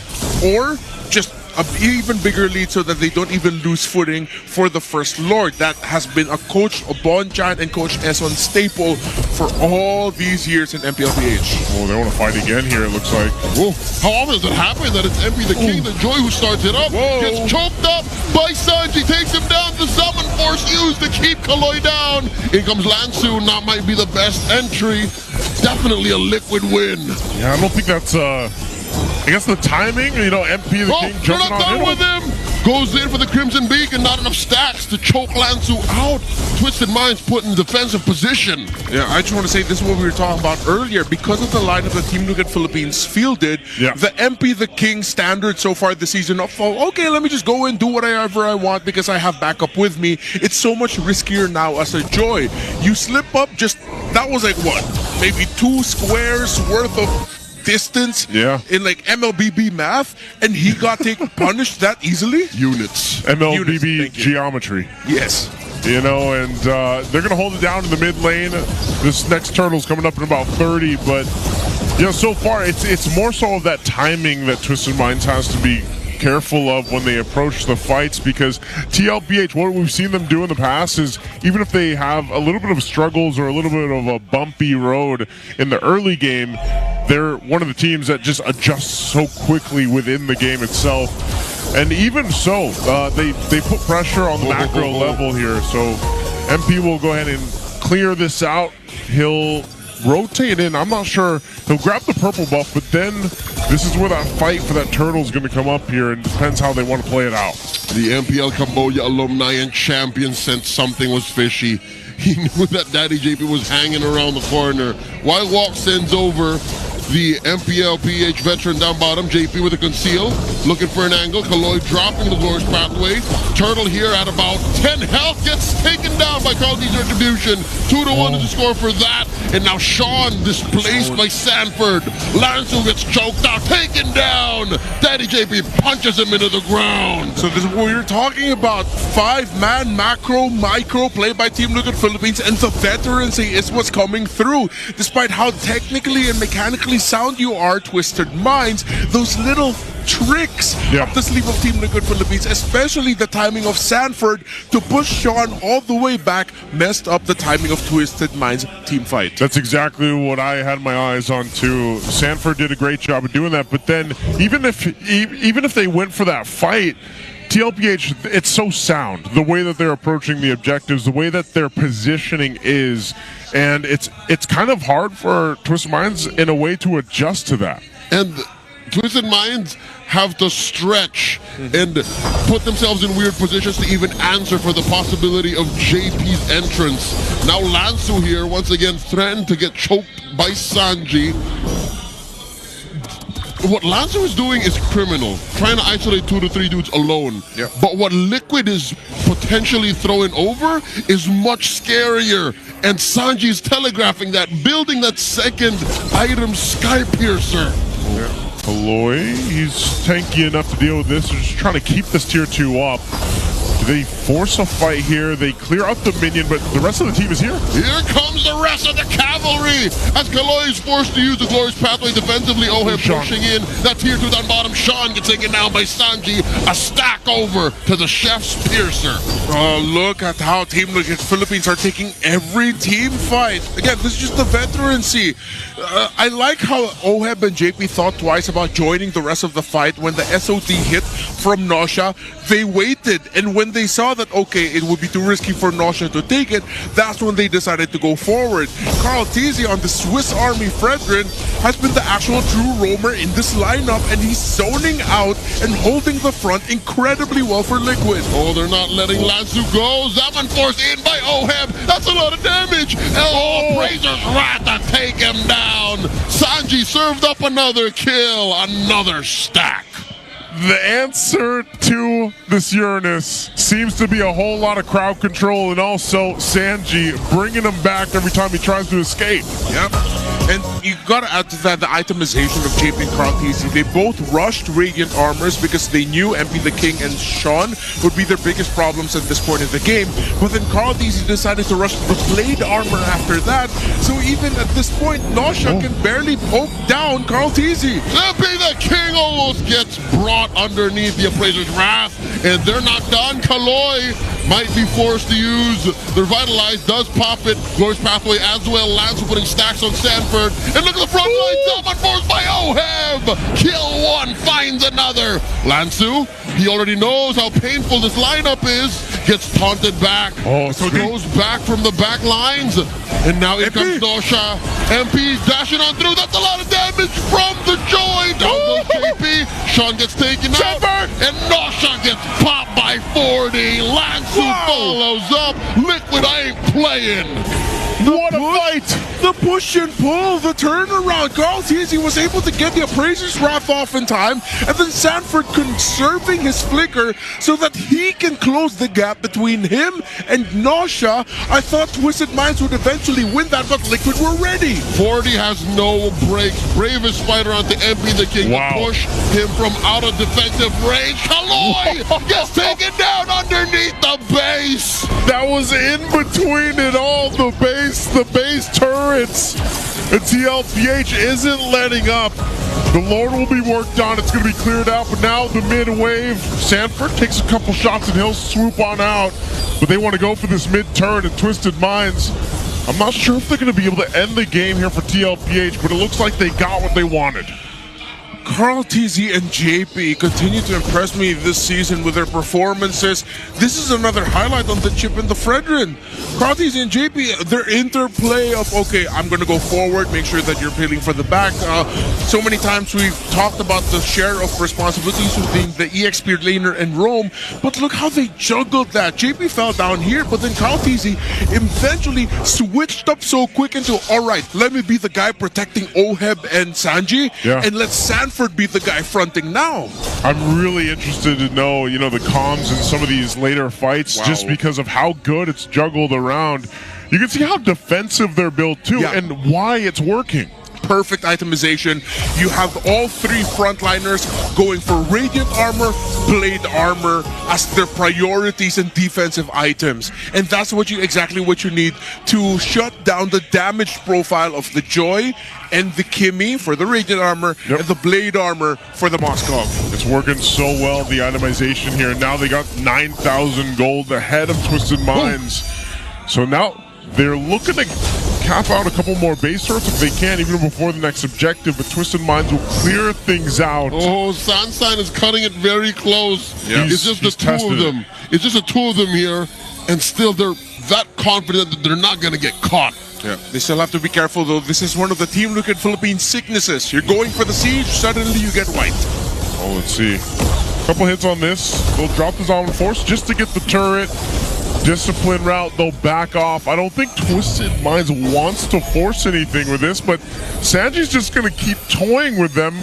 or just an even bigger lead so that they don't even lose footing for the First Lord. That has been a Coach Bonchan and Coach Eson staple for all these years in MPL PH. Oh, they want to fight again here, it looks like. Whoa. How often does it happen that it's MP the King, the Joy, who starts it up, gets choked up by Sanji, takes him down, the summon force used to keep Kaloy down. In comes Lansu, not might be the best entry. Definitely a liquid win. Yeah, I don't think that's I guess the timing, you know, MP the King jumping on done with him. Goes in for the Crimson Beacon, not enough stacks to choke Lansu out. Twisted Minds put in defensive position. Yeah, I just want to say this is what we were talking about earlier. Because of the lineup that Team Liquid Philippines fielded, the MP the King standard so far this season of, okay, let me just go and do whatever I want because I have backup with me. It's so much riskier now as a Joy. You slip up, just, that was like what? Maybe 2 squares worth of distance in like MLBB math, and he got punished that easily? Units. MLBB geometry. Yes. You know, and they're going to hold it down in the mid lane. This next turtle's coming up in about 30, but, you know, so far it's more so of that timing that Twisted Minds has to be careful of when they approach the fights, because TLPH, what we've seen them do in the past is, even if they have a little bit of struggles or a little bit of a bumpy road in the early game, they're one of the teams that just adjusts so quickly within the game itself. And even so, they put pressure on the macro level here, so MP will go ahead and clear this out. He'll rotate in. I'm not sure. He'll grab the purple buff, but then this is where that fight for that turtle is going to come up here, and depends how they want to play it out. The MPL Cambodia alumni and champion sensed something was fishy. He knew that Daddy JP was hanging around the corner. Wild Walk sends over the MPL PH veteran down bottom, JP with a conceal, looking for an angle. Kaloy dropping the glorious pathway. Turtle here at about 10 health gets taken down by Carl D's retribution. 2-1 is the score for that. and now Sean displaced by Sanford. Lansu gets choked out, taken down. Daddy JP punches him into the ground. So this is what we were talking about. 5-man macro, micro play by Team Liquid Philippines, and the veterancy is what's coming through. Despite how technically and mechanically sound you are, Twisted Minds, those little tricks up the sleeve of Team Liquid Philippines, especially the timing of Sanford to push Sean all the way back, messed up the timing of Twisted Minds team fight. That's exactly what I had my eyes on too. Sanford did a great job of doing that, but then even if they went for that fight, TLPH, it's so sound, the way that they're approaching the objectives, the way that their positioning is, and it's kind of hard for Twisted Minds in a way to adjust to that. And Twisted Minds have to stretch and put themselves in weird positions to even answer for the possibility of JP's entrance. Now Lansu here, once again, threatened to get choked by Sanji. What Lansu is doing is criminal, trying to isolate 2 to 3 dudes alone. But what Liquid is potentially throwing over is much scarier. And Sanji is telegraphing that, building that second item, Sky Piercer. Aloy, he's tanky enough to deal with this. They're just trying to keep this tier 2 up. Do they force a fight here? They clear out the minion, but the rest of the team is here. Here comes the rest of the cavalry as Kaloy is forced to use the Glorious Pathway defensively. Oheb pushing in. That tier 2 down bottom. Sean gets taken down by Sanji. A stack over to the Chef's Piercer. Look at how Team Liquid Philippines are taking every team fight. Again, this is just the veterancy. I like how Oheb and JP thought twice about joining the rest of the fight. When the SOT hit from Nausea, they waited, and when they saw that, okay, it would be too risky for Nausea to take it, that's when they decided to go forward. Carl Tizzy on the Swiss Army Fredrin has been the actual true roamer in this lineup, and he's zoning out and holding the front incredibly well for Liquid. Oh, they're not letting Lansu go. Zaman forced in by Oheb. That's a lot of damage. Brazer's Wrath to take him down. Sanji served up another kill, another stack. The answer to this Uranus seems to be a whole lot of crowd control, and also Sanji bringing him back every time he tries to escape. Yep. And you gotta add to that the itemization of JP and Carl TC. They both rushed Radiant Armors because they knew MP the King and Sean would be their biggest problems at this point in the game. But then Carl TC decided to rush the Blade Armor after that. So even at this point, Nausea can barely poke down Carl TC. MP the King almost gets brought underneath the Appraiser's Wrath, and they're not done. Kaloy might be forced to use the Revitalize, does pop it. Glorious Pathway as well. Lansu putting stacks on Sanford. And look at the front line, Delman forced by Oheb. Kill one, finds another. Lansu, he already knows how painful this lineup is. Gets taunted back. So goes back from the back lines. And now here comes Nausea. MP dashing on through. That's a lot of damage from the Joy. Down goes JP. Sean gets taken out. And Nausea gets popped by 40. Lansu follows up. Liquid ain't playing. What a fight! The push and pull, the turnaround. Carl Tizzy was able to get the Appraiser's Wrath off in time, and then Sanford conserving his flicker so that he can close the gap between him and Nausea. I thought Twisted Minds would eventually win that, but Liquid were ready. 40 has no breaks. Bravest fighter on the MP the King. Push him from out of defensive range. Kaloy gets taken down underneath the base. That was in between it all, the base turrets. And TLPH isn't letting up. The Lord will be worked on. It's going to be cleared out. But now the mid wave. Sanford takes a couple shots and he'll swoop on out. But they want to go for this mid turret and Twisted Minds. I'm not sure if they're going to be able to end the game here for TLPH, but it looks like they got what they wanted. Carl TZ and JP continue to impress me this season with their performances. This is another highlight on the chip in the Fredrin. Carl TZ and JP, their interplay of, okay, I'm going to go forward, make sure that you're peeling for the back. So many times we've talked about the share of responsibilities with being the EXP laner and roam, but look how they juggled that. JP fell down here, but then Carl TZ eventually switched up so quick into, all right, let me be the guy protecting Oheb and Sanji, and let Sanford Sanford be the guy fronting now? I'm really interested to know, the comms in some of these later fights, just because of how good it's juggled around. You can see how defensive they're built too, and why it's working. Perfect itemization. You have all three frontliners going for Radiant Armor, Blade Armor as their priorities and defensive items. And that's exactly what you need to shut down the damage profile of the Joy and the Kimmy for the Radiant Armor and the Blade Armor for the Moskov. It's working so well, the itemization here. Now they got 9,000 gold ahead of Twisted Minds. So now they're looking to cap out a couple more base sorts if they can, even before the next objective, but Twisted Minds will clear things out. Oh, Sunshine is cutting it very close. Yeah. It's just the two of them. It's just the two of them here, and still they're that confident that they're not going to get caught. Yeah, they still have to be careful though. This is one of the Team Liquid Philippines sicknesses. You're going for the siege, suddenly you get wiped. Oh, let's see. Couple hits on this. They'll drop the Zombie Force just to get the turret. Discipline route, they'll back off. I don't think Twisted Minds wants to force anything with this, but Sanji's just going to keep toying with them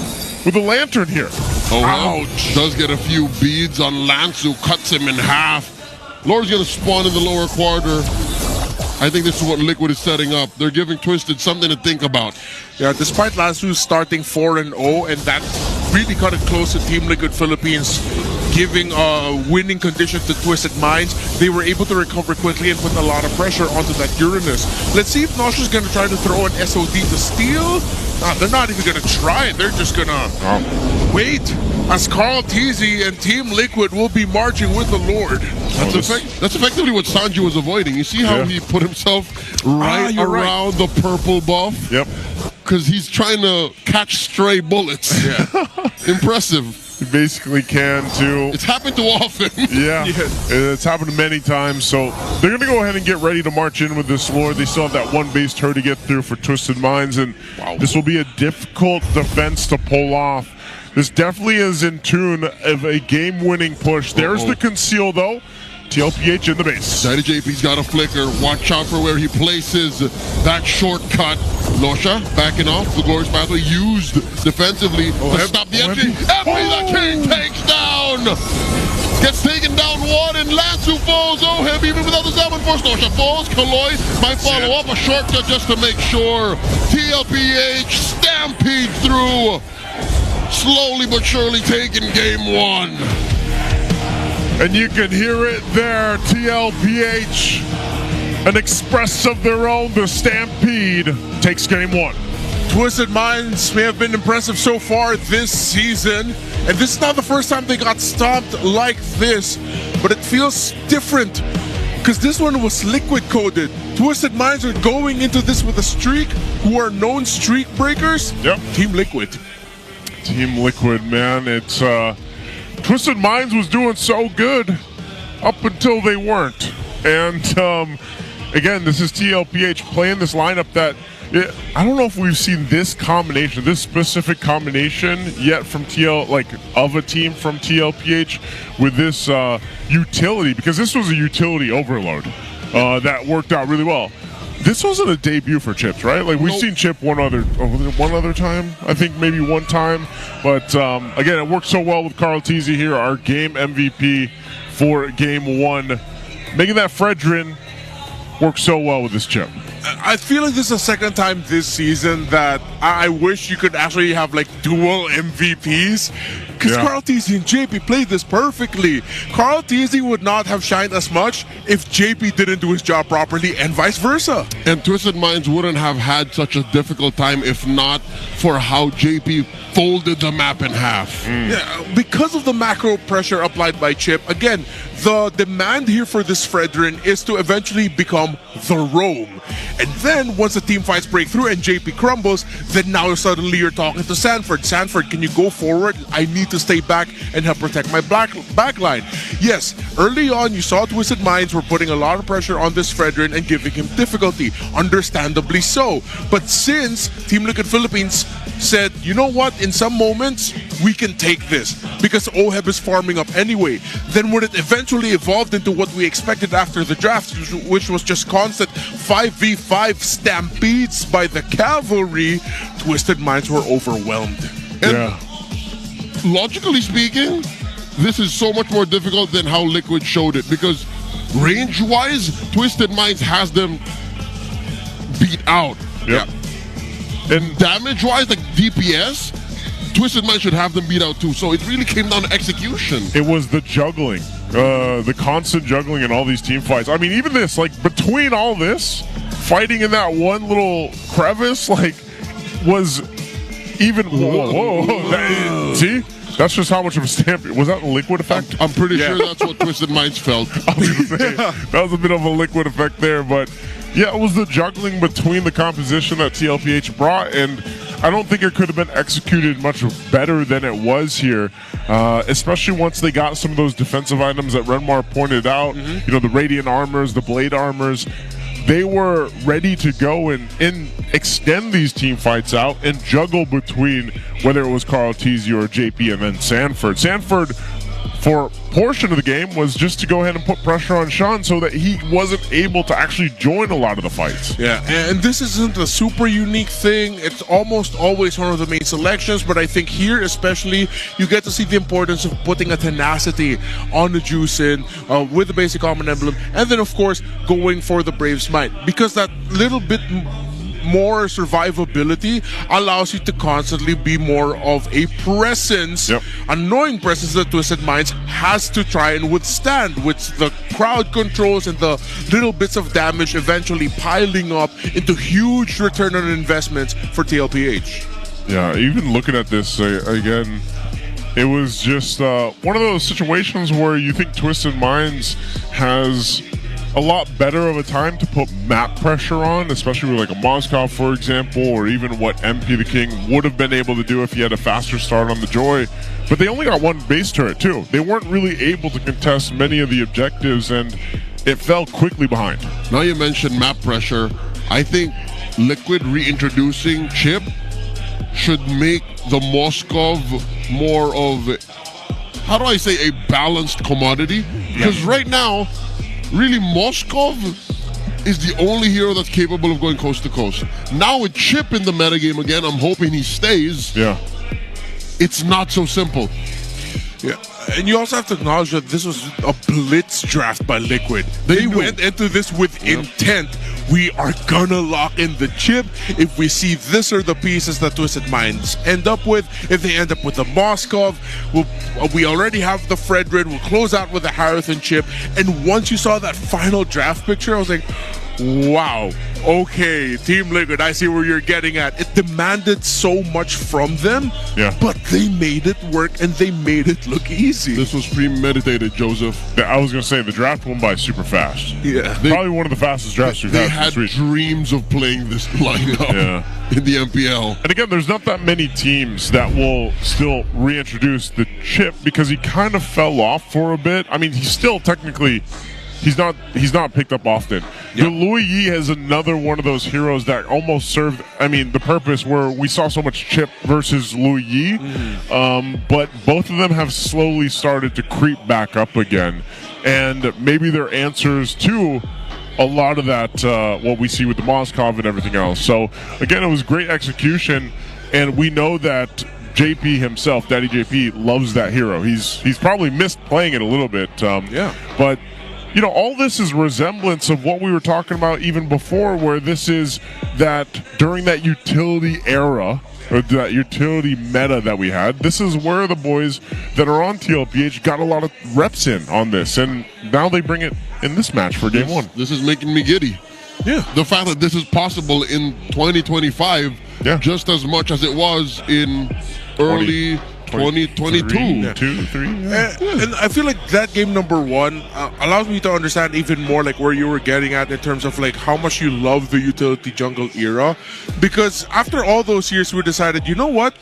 with a lantern here. Oh, ouch. Does get a few beads on Lance, who cuts him in half. Lord's going to spawn in the lower quarter. I think this is what Liquid is setting up. They're giving Twisted something to think about. Yeah, despite Lazu starting 4-0, and that really cut it close to Team Liquid Philippines, giving winning conditions to Twisted Minds, they were able to recover quickly and put a lot of pressure onto that Uranus. Let's see if Nosha's going to try to throw an SOD to steal. They're not even going to try it. They're just going to wait as Carl Tizzy and Team Liquid will be marching with the Lord. That's effectively what Sanji was avoiding. You see how he put himself right around the purple buff? Yep. Because he's trying to catch stray bullets. Yeah. Impressive. You basically can too. It's happened too often. Yeah, it's happened many times. So they're going to go ahead and get ready to march in with this Lord. They still have that one base turret to get through for Twisted Minds, and this will be a difficult defense to pull off. This definitely is in tune of a game-winning push. There's the conceal, though. TLPH in the base. Daddy JP's got a flicker. Watch out for where he places that shortcut. Nosha backing off. The glorious pathway used defensively to stop the entry. MP the King takes down. Gets taken down one, and Lansu falls. Oh, heavy even without the Zaman Force. Nosha falls. Kaloi might follow up a shortcut just to make sure. TLPH stampede through. Slowly but surely taking game one. And you can hear it there, TLPH, an express of their own, the Stampede takes game one. Twisted Minds may have been impressive so far this season, and this is not the first time they got stomped like this, but it feels different, because this one was Liquid coded. Twisted Minds are going into this with a streak, who are known streak breakers. Yep. Team Liquid. Team Liquid, man, it's Twisted Minds was doing so good up until they weren't. And again, this is TLPH playing this lineup that I don't know if we've seen this combination, this specific combination yet from of a team from TLPH with this utility, because this was a utility overload that worked out really well. This wasn't a debut for Chips, right? Like, we've seen Chip one other time, I think maybe one time. But, again, it worked so well with Carl Tizzy here, our game MVP for game one. Making that Fredrin work so well with this Chip. I feel like this is the second time this season that I wish you could actually have, like, dual MVPs. Because Carl Tizzy and JP played this perfectly. Carl Tizzy would not have shined as much if JP didn't do his job properly, and vice versa. And Twisted Minds wouldn't have had such a difficult time if not for how JP folded the map in half. Yeah, because of the macro pressure applied by Chip, again, the demand here for this Fredrin is to eventually become the Rome. And then, once the team fights break through and JP crumbles, then now suddenly you're talking to Sanford. Sanford, can you go forward? I need to stay back and help protect my backline. Yes, early on you saw Twisted Minds were putting a lot of pressure on this Fredrin and giving him difficulty, understandably so. But since Team Liquid Philippines said, you know what, in some moments we can take this because OHEB is farming up anyway, then when it eventually evolved into what we expected after the draft, which was just constant 5v5 stampedes by the cavalry, Twisted Minds were overwhelmed. And logically speaking, this is so much more difficult than how Liquid showed it, because range-wise, Twisted Minds has them beat out. Yep. And damage-wise, like DPS, Twisted Minds should have them beat out too. So it really came down to execution. It was the juggling, the constant juggling in all these team fights. I mean, even this, like, between all this, fighting in that one little crevice, like, was even... Whoa. See? That's just how much of a stamp. Was that a Liquid effect? I'm pretty sure that's what Twisted Minds felt. I was gonna say, that was a bit of a Liquid effect there, but yeah, it was the juggling between the composition that TLPH brought, and I don't think it could have been executed much better than it was here, especially once they got some of those defensive items that Renmar pointed out, you know, the Radiant Armors, the Blade Armors. They were ready to go and extend these team fights out and juggle between whether it was Carl Teasy or JP and then Sanford. Sanford, for a portion of the game, was just to go ahead and put pressure on Sean so that he wasn't able to actually join a lot of the fights. Yeah, and this isn't a super unique thing. It's almost always one of the main selections, but I think here especially, you get to see the importance of putting a tenacity on the Juicin with the basic common emblem, and then of course going for the Brave Smite, because that little bit more survivability allows you to constantly be more of a presence, annoying presence that Twisted Minds has to try and withstand, with the crowd controls and the little bits of damage eventually piling up into huge return on investments for TLPH. Yeah, even looking at this again, it was just one of those situations where you think Twisted Minds has a lot better of a time to put map pressure on, especially with like a Moskov, for example, or even what MP the King would have been able to do if he had a faster start on the Joy. But they only got one base turret too. They weren't really able to contest many of the objectives, and it fell quickly behind. Now you mentioned map pressure. I think Liquid reintroducing Chip should make the Moskov more of, how do I say, a balanced commodity? Because right now, really, Moskov is the only hero that's capable of going coast to coast. Now with Chip in the metagame again, I'm hoping he stays. Yeah. It's not so simple. Yeah. And you also have to acknowledge that this was a blitz draft by Liquid. They went into this with intent. We are gonna lock in the Chip. If we see this are the pieces that Twisted Minds end up with, if they end up with the Moskov, we already have the Fredrid, we'll close out with the Harathon Chip. And once you saw that final draft picture, I was like, wow, okay, Team Liquid, I see where you're getting at. It demanded so much from them, but they made it work and they made it look easy. This was premeditated, Joseph. I was going to say, the draft went by super fast. Yeah. Probably one of the fastest drafts we've They had had dreams of playing this lineup in the MPL. And again, there's not that many teams that will still reintroduce the Chip, because he kind of fell off for a bit. I mean, he's still technically... He's not picked up often. The Louis Yi is another one of those heroes that almost served, I mean, the purpose where we saw so much Chip versus Louis Yi, but both of them have slowly started to creep back up again, and maybe they're answers to a lot of that, what we see with the Moskov and everything else. So again, it was great execution, and we know that JP himself, Daddy JP, loves that hero. He's probably missed playing it a little bit, but you know, all this is resemblance of what we were talking about even before, where this is that during that utility era, or that utility meta that we had, this is where the boys that are on TLPH got a lot of reps in on this, and now they bring it in this match for game one. This is making me giddy. Yeah. The fact that this is possible in 2025 just as much as it was in early 2022. And I feel like that game number one allows me to understand even more like where you were getting at in terms of like how much you love the utility jungle era, because after all those years we decided, you know what,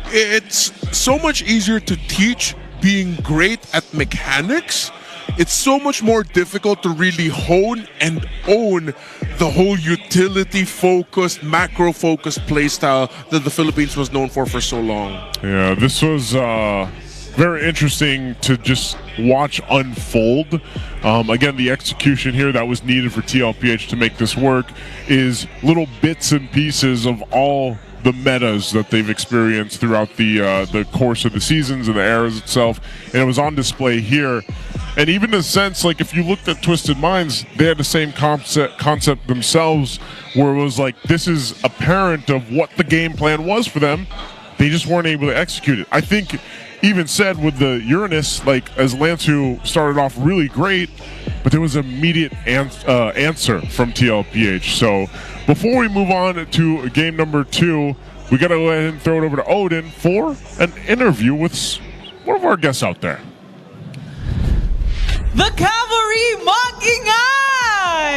it's so much easier to teach being great at mechanics. It's so much more difficult to really hone and own the whole utility-focused, macro-focused playstyle that the Philippines was known for so long. Yeah, this was very interesting to just watch unfold. Again, the execution here that was needed for TLPH to make this work is little bits and pieces of all the metas that they've experienced throughout the course of the seasons and the eras itself, and it was on display here. And even in a sense, like if you looked at Twisted Minds, they had the same concept themselves, where it was like this is apparent of what the game plan was for them. They just weren't able to execute it. I think even said with the Uranus, like as Lansu started off really great, but there was an immediate answer from TLPH. So before we move on to game number 2, we got to go ahead and throw it over to Odin for an interview with one of our guests out there. The Cavalry mag-ingay!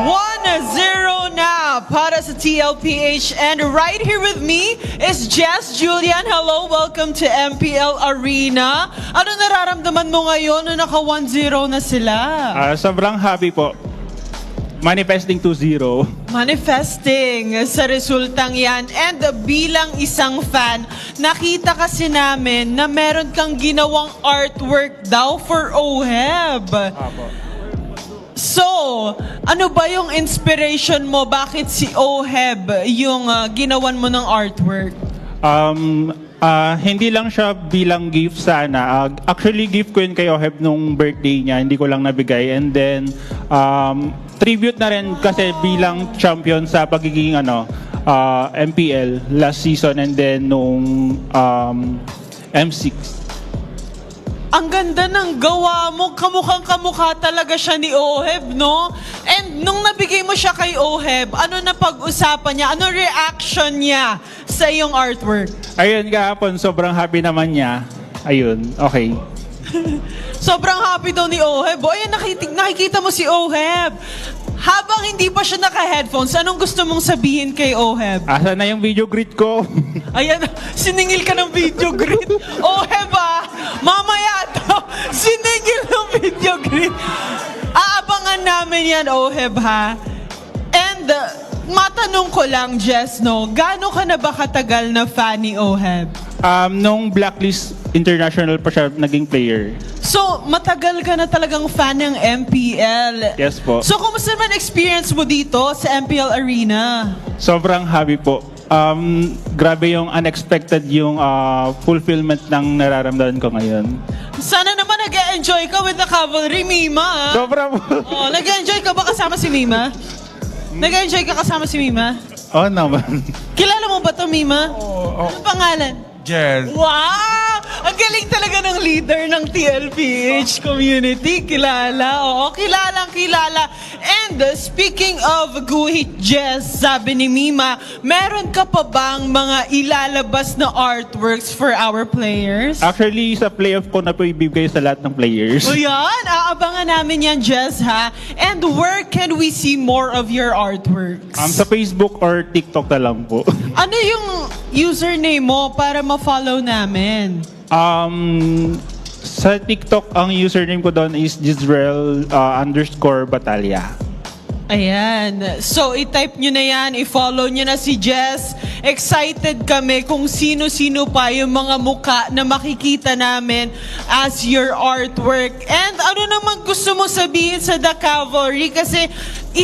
1-0 na para sa TLPH, and right here with me is Jess Julian. Hello, welcome to MPL Arena. Ano nararamdaman mo ngayon na naka 1-0 na sila? Sobrang happy po. Manifesting 2-0. Manifesting sa resultang yan. And bilang isang fan, nakita kasi namin na meron kang ginawang artwork daw for OHEB. So, ano ba yung inspiration mo? Bakit si OHEB yung ginawan mo ng artwork? Hindi lang siya bilang gift sana. Actually, gift ko yun kay OHEB nung birthday niya. Hindi ko lang nabigay. And then, tribute na rin kasi bilang champion sa pagiging MPL last season and then nung M6. Ang ganda ng gawa mo. Kamukhang-kamukha talaga siya ni OHEB, no? And nung nabigay mo siya kay OHEB, ano na pag-usapan niya? Ano reaction niya sa iyong artwork? Ayun, kahapon, sobrang happy naman niya. Ayun, okay. Sobrang happy daw ni OHEB. Ayan, nakikita mo si OHEB. Habang hindi pa siya naka-headphones, anong gusto mong sabihin kay OHEB? Asa na yung video greet ko? Ayan, siningil ka ng video greet. OHEB mamaya daw, siningil ng video greet. Aabangan namin yan, OHEB ha. And matanong ko lang, Jess, no, gaano ka na ba katagal na fan ni OHEB? Nung Blacklist International pa siya naging player. So, matagal ka na talagang fan ng MPL. Yes po. So, kumusta naman experience mo dito sa MPL Arena? Sobrang happy po. Grabe yung unexpected yung fulfillment ng nararamdaman ko ngayon. Sana naman nag-enjoy ka with the Cavalry, Mima. Sobra po. Oh, nag-enjoy ka ba kasama si Mima? Nag-enjoy ka kasama si Mima? Oo naman. Kilala mo ba to, Mima? Oo. Anong pangalan? Jess. Wow! Ang galing talaga ng leader ng TLPH community. Kilala. Oo, kilala. And speaking of guhit, Jess, sabi ni Mima, meron ka pa bang mga ilalabas na artworks for our players? Actually, sa playoff ko na po ibibigay sa lahat ng players. O yan, aabangan namin yan, Jess, ha? And where can we see more of your artworks? Sa Facebook or TikTok na lang po. Ano yung username mo para ma-follow namin? Sa TikTok, ang username ko doon is Gisrael_Batalya. Ayan. So, i-type nyo na yan. I-follow nyo na si Jess. Excited kami kung sino-sino pa yung mga muka na makikita namin as your artwork. And ano naman gusto mo sabihin sa The Cavalry? Kasi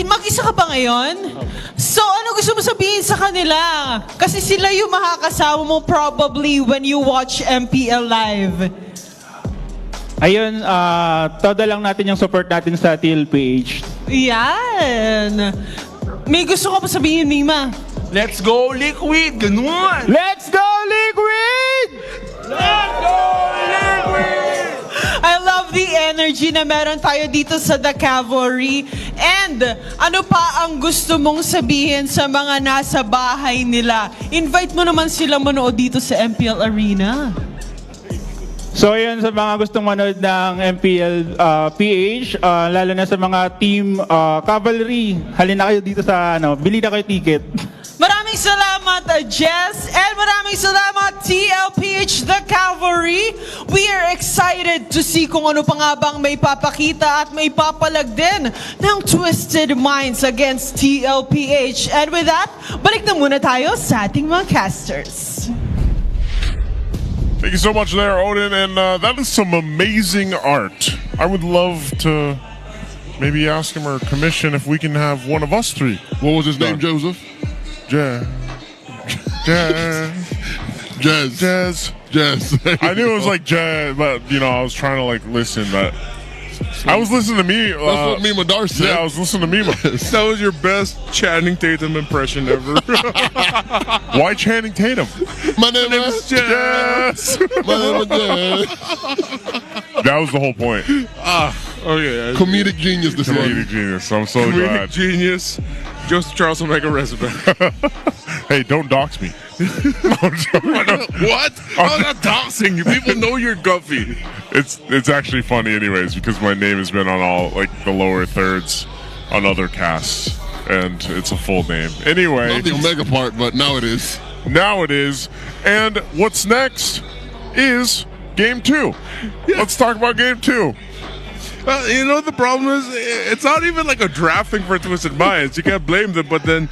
mag-isa ka ba ngayon? So, ano gusto mo sabihin sa kanila? Kasi sila yung makakasama mo probably when you watch MPL live. Ayun, todo lang natin yung support natin sa TLPH. Yan. May gusto ko pa sabihin, Mima. Let's go, Liquid! Ganun! Let's go, Liquid! Let's go, Liquid! I love the energy na meron tayo dito sa The Cavalry. And ano pa ang gusto mong sabihin sa mga nasa bahay nila? Invite mo naman sila manood dito sa MPL Arena. So yun, sa mga gustong manood ng MPL PH, lalo na sa mga team Cavalry, halina kayo dito sa bili na kayo ticket. Maraming salamat, Jess, and maraming salamat, TLPH The Cavalry. We are excited to see kung ano pa nga bang may papakita at may papalag din ng Twisted Minds against TLPH. And with that, balik na muna tayo sa ating mga casters. Thank you so much there, Odin, and that is some amazing art. I would love to maybe ask him or commission if we can have one of us three. What was his name, Joseph? Yeah. Jazz. I knew it was like jazz, but I was trying to like listen, but I was listening to me. That's what Mima Dar said. Yeah, I was listening to Mima. That was your best Channing Tatum impression ever. Why Channing Tatum? My name is Jazz. My name is Jazz. That was the whole point. Okay. Comedic genius this Comedic genius. I'm so Comedic glad. genius. Joseph Charles Omega resume. Hey, don't dox me. What? I'm not doxing you. People know you're Guffy. It's actually funny anyways because my name has been on all like the lower thirds on other casts, and it's a full name. Anyway, not the Omega part, but now it is. Now it is. And what's next is Game 2. Yeah. Let's talk about Game 2. The problem is it's not even like a draft thing for Twisted Minds. You can't blame them, but then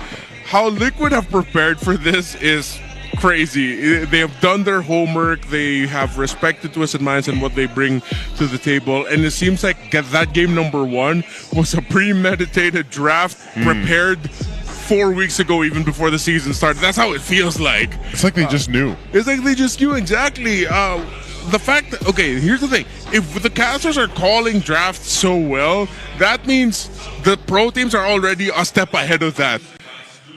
how Liquid have prepared for this is crazy. They have done their homework. They have respected Twisted Minds and what they bring to the table. And it seems like that game number 1 was a premeditated draft prepared 4 weeks ago, even before the season started. That's how it feels like. It's like they just knew. It's like they just knew exactly. The fact that, okay, here's the thing. If the casters are calling drafts so well, that means the pro teams are already a step ahead of that.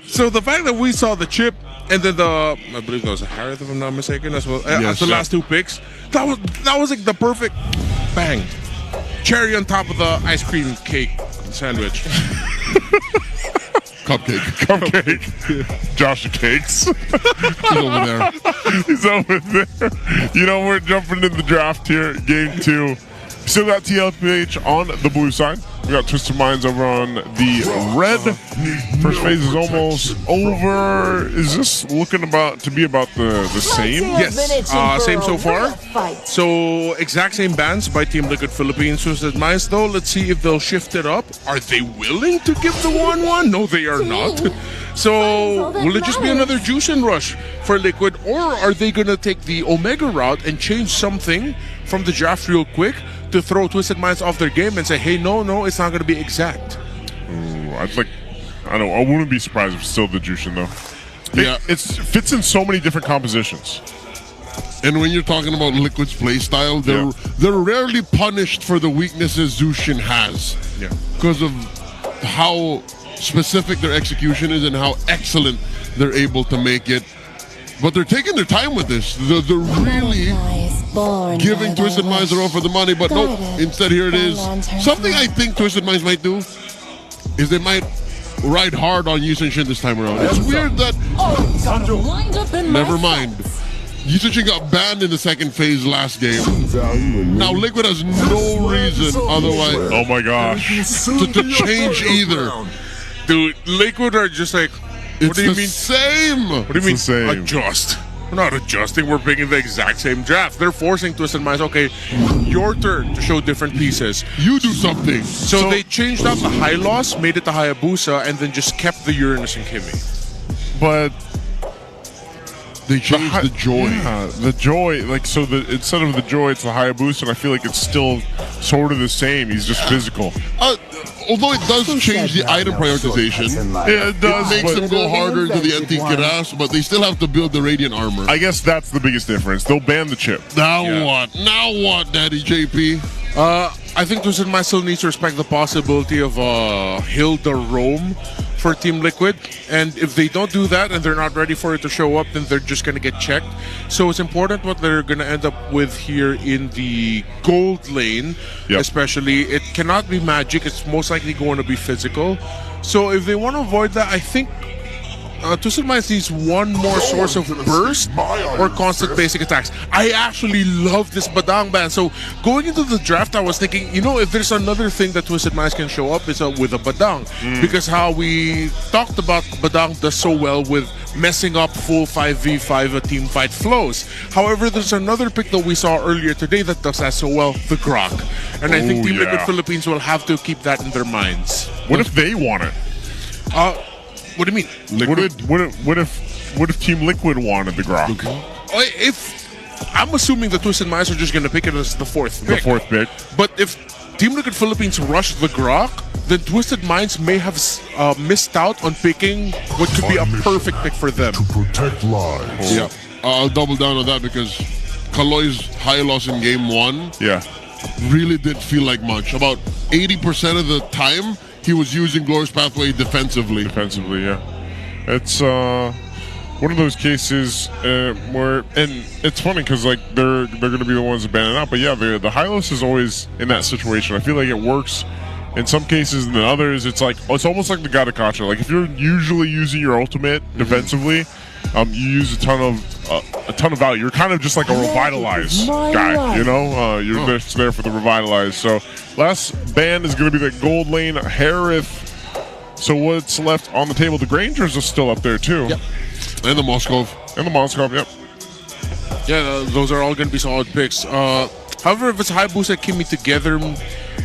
So the fact that we saw the chip and then I believe that was a Harith, if I'm not mistaken, as well, as the last 2 picks, that was like the perfect bang. Cherry on top of the ice cream cake sandwich. Cupcake. Josh Cakes. He's over there. We're jumping into the draft here, Game 2. Still got MPL PH on the blue side. We got Twisted Minds over on the red. First phase is almost over. Is this looking to be about the same? Yes, same so far. So exact same bans by Team Liquid Philippines. Twisted Minds, though, let's see if they'll shift it up. Are they willing to give the 1-1? No, they are not. So will it just be another juice and rush for Liquid, or are they going to take the Omega route and change something from the draft real quick to throw Twisted Minds off their game and say, hey, no, it's not going to be exact? I wouldn't be surprised if it's still the Jushin, though. It fits in so many different compositions. And when you're talking about Liquid's playstyle, they're rarely punished for the weaknesses Jushin has. Yeah. Because of how specific their execution is and how excellent they're able to make it. But they're taking their time with this. They're really giving Twisted Minds a run for the money, but nope. Instead, here it is. Something I think Twisted Minds might do is they might ride hard on Yu Shin this time around. It's weird that... Never mind. Yu Shin got banned in the second phase last game. Now Liquid has no reason otherwise. Oh my gosh. To change either. Dude, Liquid are just like... What do you mean? Same. What do you mean adjust? We're not adjusting. We're picking the exact same draft. They're forcing Twisted Minds. Okay, your turn to show different pieces. You do something. So they changed out the high loss, made it the Hayabusa, and then just kept the Uranus and Kimi. But they changed the joy. Yeah, the joy. Instead of the joy, it's the Hayabusa, and I feel like it's still sort of the same. He's just physical. Although it does change the item prioritization. Yeah, it does. It makes them go harder into the antique Kiras, but they still have to build the Radiant armor. I guess that's the biggest difference. They'll ban the chip. Now what? Now what, Daddy JP? I think Twisted Minds still needs to respect the possibility of Hilda Rome for Team Liquid, and if they don't do that and they're not ready for it to show up, then they're just going to get checked. So it's important what they're going to end up with here in the gold lane, especially. It cannot be magic. It's most likely going to be physical. So if they want to avoid that, I think Twisted Minds needs one more source of burst or constant basic attacks. I actually love this Badang ban. So going into the draft, I was thinking, if there's another thing that Twisted Minds can show up, is with a Badang. Because how we talked about Badang does so well with messing up full 5v5 team fight flows. However, there's another pick that we saw earlier today that does that so well, the Grok. And I think Team Liquid Philippines will have to keep that in their minds. What if they want it? What do you mean? What if Team Liquid wanted the Grok? I'm assuming the Twisted Minds are just going to pick it as the fourth pick. The fourth pick. But if Team Liquid Philippines rush the Grok, then Twisted Minds may have missed out on picking what could be a perfect pick for them. To protect lives. Yeah, I'll double down on that because Kaloy's high loss in game 1 really didn't feel like much. About 80% of the time, he was using Glorious Pathway defensively. Yeah. It's one of those cases where, and it's funny because like they're going to be the ones that ban it out. But yeah, the Hylos is always in that situation. I feel like it works in some cases, and in others, it's almost like the Gatakacha. Like if you're usually using your ultimate defensively, you use a ton of value. You're kind of just like a revitalize guy, you know. You're just there for the revitalize. So last ban is going to be the gold lane Harith. So what's left on the table? The Grangers are still up there too. Yep. And the Moskov. Yep. Yeah, those are all going to be solid picks. However, if it's Hayabusa and Kimi together,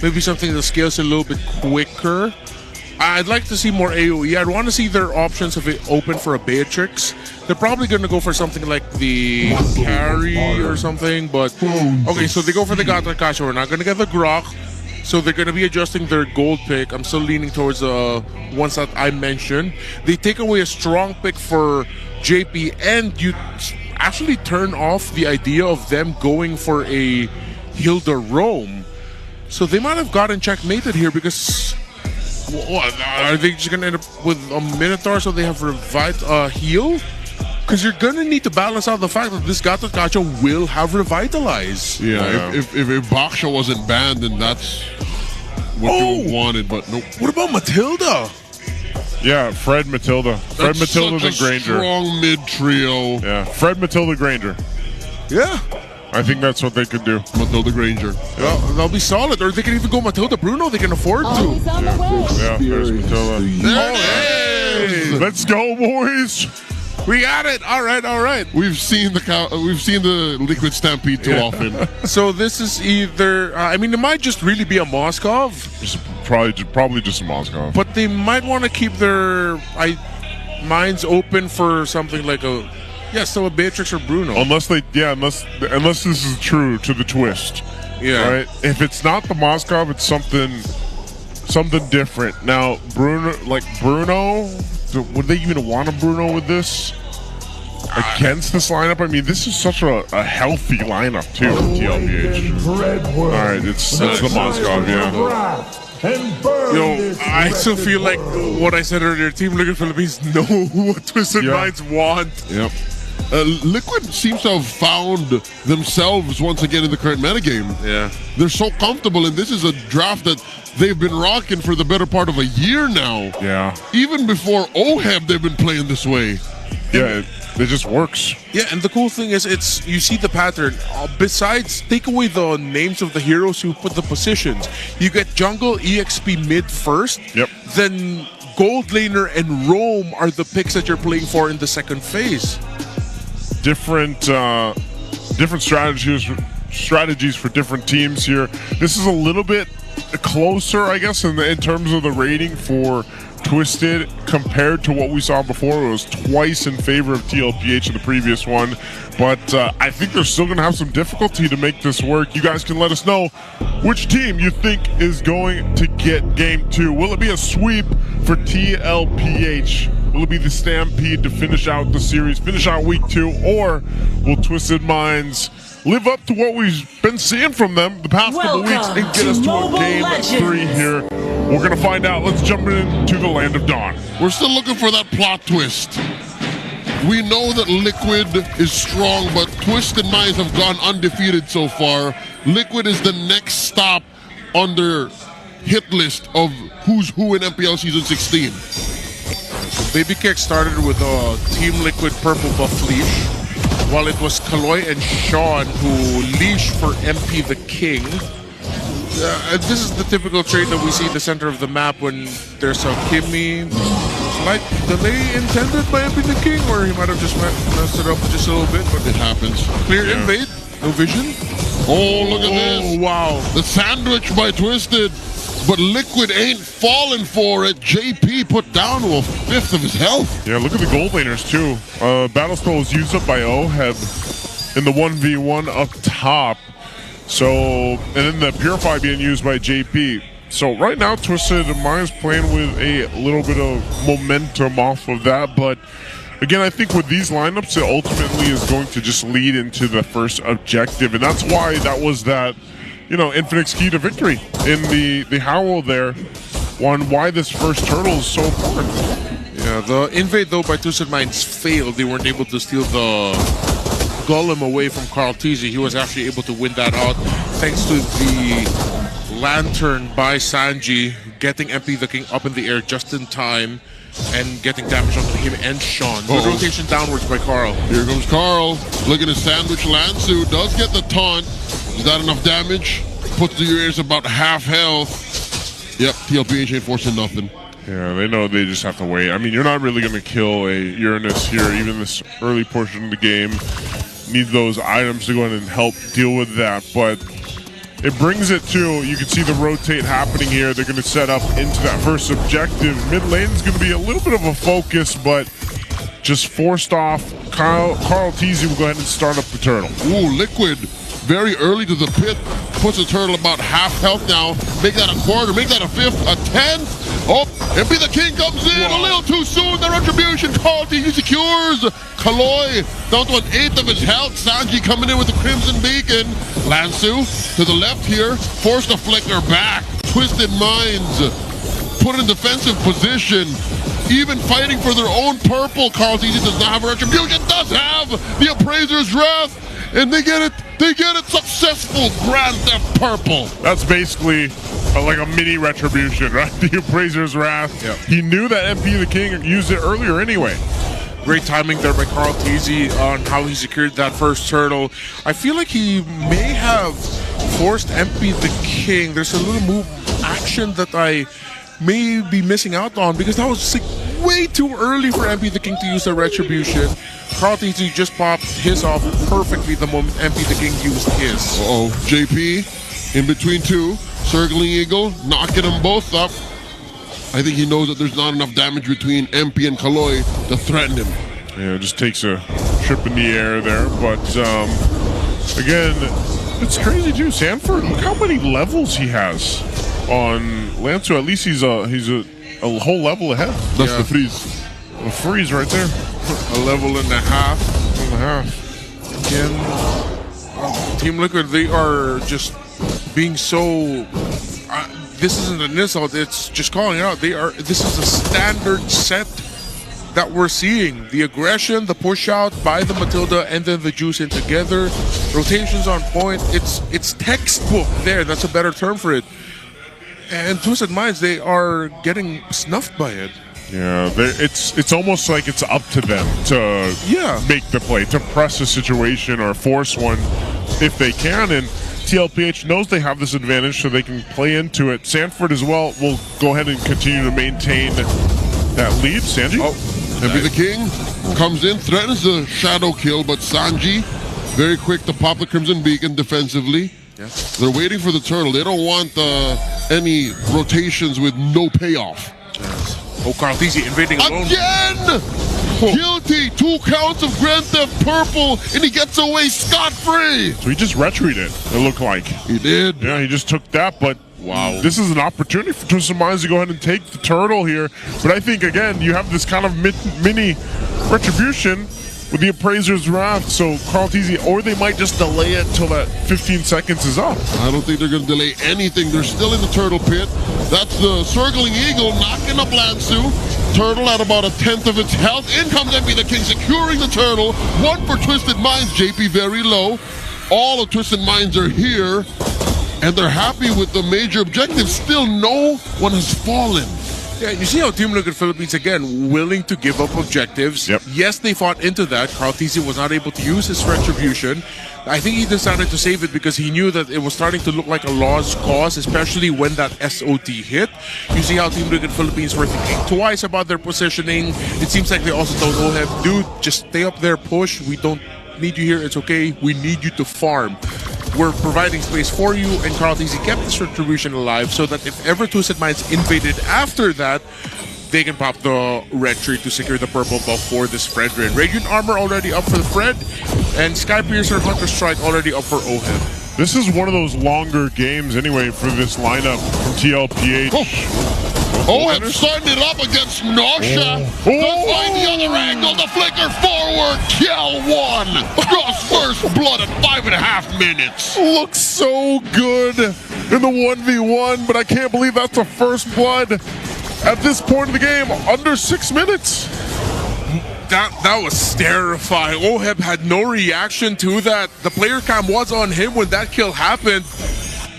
maybe something that scales a little bit quicker. I'd like to see more AoE. I'd want to see their options of it open for a Beatrix. They're probably going to go for something like the carry or something, but okay, so they go for the Gatakacha. We're not going to get the Grok, so they're going to be adjusting their gold pick. I'm still leaning towards the ones that I mentioned. They take away a strong pick for JP, and you actually turn off the idea of them going for a Hilda Rome. So they might have gotten checkmated here because... What, are they just going to end up with a Minotaur so they have revived heal? Because you're going to need to balance out the fact that this Gatakacha will have Revitalize. Yeah, if Baksha wasn't banned, then that's what you wanted, but nope. What about Matilda? Yeah, Fred, Matilda. Fred, Matilda, then Granger. Strong mid-trio. Yeah, Fred, Matilda, Granger. Yeah. I think that's what they could do. Matilda Granger. Yeah, that'll be solid. Or they can even go Matilda Bruno. They can afford to. Yeah, there's Matilda. Hey, let's go, boys. We got it. All right. We've seen the Liquid Stampede too often. So this is either. It might just really be a Moskov. Probably just a Moskov. But they might want to keep their minds open for something like a. Yeah, so a Beatrix or Bruno. Unless this is true to the twist. Yeah. Right? If it's not the Moskov, it's something different. Now, Bruno, would they even want a Bruno with this? Against this lineup? I mean, this is such a healthy lineup, too, TLPH. Alright, it's the Moskov, yeah. Yo, I still feel like what I said earlier, Team Liquid Philippines know what Twisted Minds want. Yep. Liquid seems to have found themselves once again in the current metagame. Yeah. They're so comfortable, and this is a draft that they've been rocking for the better part of a year now. Yeah. Even before OHEB, they've been playing this way. Yeah, it just works. Yeah, and the cool thing is, you see the pattern. Besides, take away the names of the heroes who put the positions. You get jungle, EXP mid first. Yep. Then gold laner and roam are the picks that you're playing for in the second phase. Different strategies for different teams here. This is a little bit closer, I guess, in terms of the rating for Twisted compared to what we saw before. It was twice in favor of TLPH in the previous one, but I think they're still going to have some difficulty to make this work. You guys can let us know which team you think is going to get Game 2. Will it be a sweep for TLPH? Will it be the Stampede to finish out the series, finish out Week 2, or will Twisted Minds live up to what we've been seeing from them the past couple weeks and get us to a Game 3 here? We're going to find out. Let's jump into the Land of Dawn. We're still looking for that plot twist. We know that Liquid is strong, but Twisted Minds have gone undefeated so far. Liquid is the next stop on their hit list of who's who in MPL Season 16. Baby Kick started with Team Liquid Purple Buff Leash, while it was Kaloy and Sean who leashed for MP the King. This is the typical trait that we see in the center of the map when there's a Kimmy slight delay intended by MP the King, or he might have just messed it up just a little bit, but it happens. Clear invade, no vision. Oh, look at this. Wow. The sandwich by Twisted, but Liquid ain't falling for it. JP put down to a fifth of his health. Yeah, look at the gold laners too. Battle Spell was used up by OHEB in the 1v1 up top. So, and then the Purify being used by JP. So right now, Twisted Minds playing with a little bit of momentum off of that, but again, I think with these lineups, it ultimately is going to just lead into the first objective, and that's why that was that, Infinite's key to victory in the Howl there on why this first turtle is so important. Yeah, the invade though by Twisted Minds failed. They weren't able to steal the Golem away from Carl Teasy. He was actually able to win that out thanks to the Lantern by Sanji, getting MP the King up in the air just in time and getting damage onto him and Sean. Good rotation downwards by Carl. Here comes Carl, looking to sandwich Lansu, does get the taunt. Is that enough damage? Puts the ears about half health. Yep, TLPH ain't forcing nothing. Yeah, they know they just have to wait. I mean, you're not really going to kill a Uranus here, even this early portion of the game. Need those items to go in and help deal with that, but it brings it to, you can see the rotate happening here. They're going to set up into that first objective. Mid lane is going to be a little bit of a focus, but just forced off. Carl Teasy will go ahead and start up the turtle. Ooh, Liquid, very early to the pit. Puts the turtle about half health now. Make that a quarter, make that a fifth, a tenth. Oh, MP the King comes in a little too soon. The retribution called. He secures Kaloy down to an eighth of his health. Sanji coming in with the Crimson Beacon. Lansu to the left here. Forced to flicker back. Twisted Minds put in defensive position. Even fighting for their own purple. Carl Teasy does not have a retribution. Does have the Appraiser's Wrath. And they get it. They get it. Successful Grand Theft Purple. That's basically like a mini retribution, right? The Appraiser's Wrath. Yep. He knew that MP the King used it earlier anyway. Great timing there by Carl Teasy on how he secured that first turtle. I feel like he may have forced MP the King. There's a little move action that I may be missing out on because that was like way too early for MP the King to use the retribution. Carl Teasy just popped his off perfectly the moment MP the King used his. Uh-oh, JP in between two. Circling Eagle, knocking them both up. I think he knows that there's not enough damage between MP and Kaloy to threaten him. Yeah, it just takes a trip in the air there. But again, it's crazy too. Sanford, look how many levels he has on Lansu. At least he's a whole level ahead. That's the freeze. The freeze right there. A level and a half. Again, Team Liquid, they are just being so. This isn't an insult. It's just calling out. This is a standard set that we're seeing. The aggression, the push out by the Matilda, and then the Juice in together. Rotations on point. It's textbook there. That's a better term for it. And Twisted Minds, they are getting snuffed by it. Yeah, it's almost like it's up to them to make the play, to press a situation or force one if they can. And TLPH knows they have this advantage, so they can play into it. Sanford as well will go ahead and continue to maintain that lead. Sanji? Oh, MP the King comes in, threatens the shadow kill, but Sanji very quick to pop the Crimson Beacon defensively. Yes. They're waiting for the turtle. They don't want any rotations with no payoff. Yes. Oh, Carl Teasy invading alone. Again! Guilty! 2 counts of Grand Theft Purple, and he gets away scot-free! So he just retreated, it looked like. He did. Yeah, he just took that, but wow. This is an opportunity for Twisted Minds to go ahead and take the turtle here. But I think, again, you have this kind of mini retribution with the Appraiser's Wrath, so Carl Teasy, or they might just delay it till that 15 seconds is up. I don't think they're going to delay anything. They're still in the turtle pit. That's the Circling Eagle knocking up Lansu. Turtle at about a tenth of its health. In comes MP the King securing the turtle. 1 for Twisted Minds. JP very low. All of Twisted Minds are here, and they're happy with the major objective. Still no one has fallen. Yeah, you see how Team Liquid Philippines, again, willing to give up objectives. Yep. Yes, they fought into that. Carl Teasy was not able to use his retribution. I think he decided to save it because he knew that it was starting to look like a lost cause, especially when that SOT hit. You see how Team Liquid Philippines were thinking twice about their positioning. It seems like they also told OHEB, dude, just stay up there, push. We don't need you here. It's okay. We need you to farm. We're providing space for you, and Carl Teasy kept this retribution alive so that if ever Twisted Minds invaded after that, they can pop the red tree to secure the purple buff for this Fredrin. Radiant Armor already up for the Fred, and Sky Piercer Hunter Strike already up for OHEB. This is one of those longer games anyway for this lineup from TLPH. Oheb starting it up against Nosha. Does find the other angle, the flicker forward. Kill one. Across first blood at 5.5 minutes. Looks so good in the 1v1, but I can't believe that's the first blood at this point of the game, under 6 minutes. That was terrifying. Oheb had no reaction to that. The player cam was on him when that kill happened,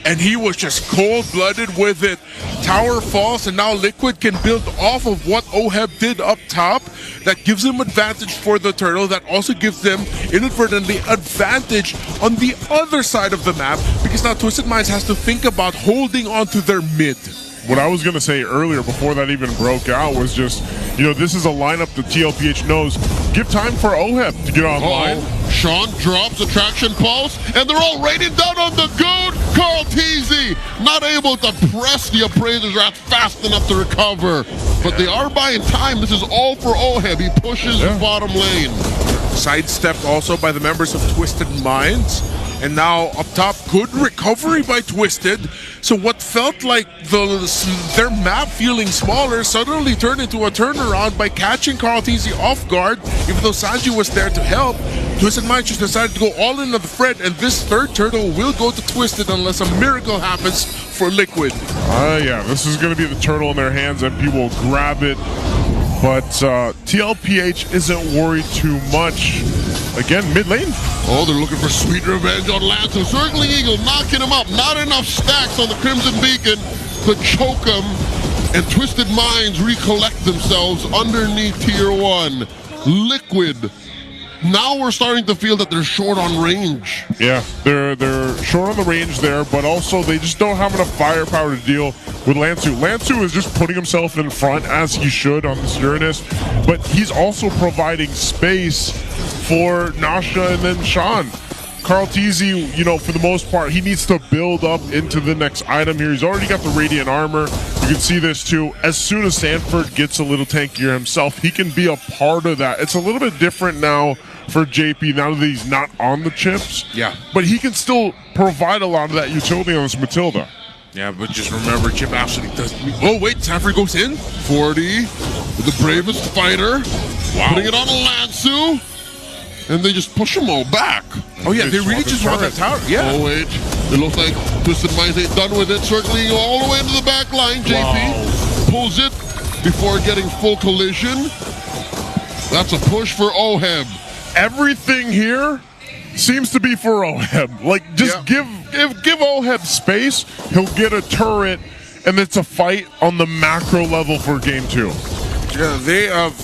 and he was just cold-blooded with it. Tower falls, and now Liquid can build off of what Oheb did up top. That gives him advantage for the turtle. That also gives them, inadvertently, advantage on the other side of the map, because now Twisted Minds has to think about holding on to their mid. What I was going to say earlier before that even broke out was just, this is a lineup that TLPH knows. Give time for Oheb to get online. Sean drops a traction pulse, and they're all raining down on the goat. Carl Teasy not able to press the Appraiser's Wrath fast enough to recover. But they are buying time. This is all for Oheb. He pushes the bottom lane. Sidestepped also by the members of Twisted Minds. And now up top, good recovery by Twisted. So what felt like their map feeling smaller suddenly turned into a turnaround by catching Carl Teasy off guard, even though Sanji was there to help. Twisted Minds just decided to go all in on the Fred, and this third turtle will go to Twisted unless a miracle happens for Liquid. Yeah, this is going to be the turtle in their hands. MP will grab it. But TLPH isn't worried too much. Again, mid lane. Oh, they're looking for sweet revenge on Lancer. Circling Eagle, knocking him up. Not enough stacks on the Crimson Beacon to choke him. And Twisted Minds recollect themselves underneath Tier 1. Liquid. Now we're starting to feel that they're short on range. Yeah, they're short on the range there, but also they just don't have enough firepower to deal with Lansu. Lansu is just putting himself in front, as he should, on this Uranus, but he's also providing space for Nasha and then Sean. Carl Teasy, for the most part, he needs to build up into the next item here. He's already got the Radiant Armor. You can see this too. As soon as Sanford gets a little tankier himself, he can be a part of that. It's a little bit different now for JP, now that he's not on the chips. Yeah. But he can still provide a lot of that utility on this Matilda. Yeah, but just remember, Chip actually does... Oh, wait, Sanford goes in. 40 with the bravest fighter. Wow. Putting it on Lansu. And they just push them all back. Oh, yeah, they really just want that tower. Yeah. Oh, wait. It looks like Twisted Minds ain't done with it. Circling all the way into the back line. JP pulls it before getting full collision. That's a push for Oheb. Everything here seems to be for Oheb. Like, just give Oheb space. He'll get a turret, and it's a fight on the macro level for game 2. Yeah, they have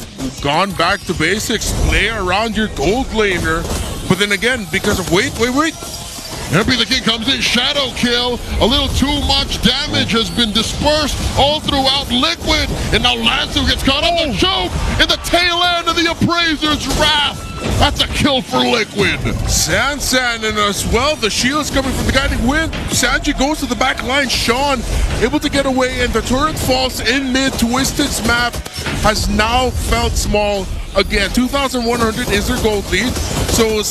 gone back to basics. Play around your gold laner. But then again, because of... Wait. MP the King comes in, shadow kill. A little too much damage has been dispersed all throughout Liquid. And now Lancer gets caught on the choke in the tail end of the Appraiser's Wrath. That's a kill for Liquid. San, and as well, the shield's coming from the Guiding Wind. Sanji goes to the back line. Sean able to get away, and the turret falls in mid. Twisted's map has now felt small again. 2,100 is their gold lead. So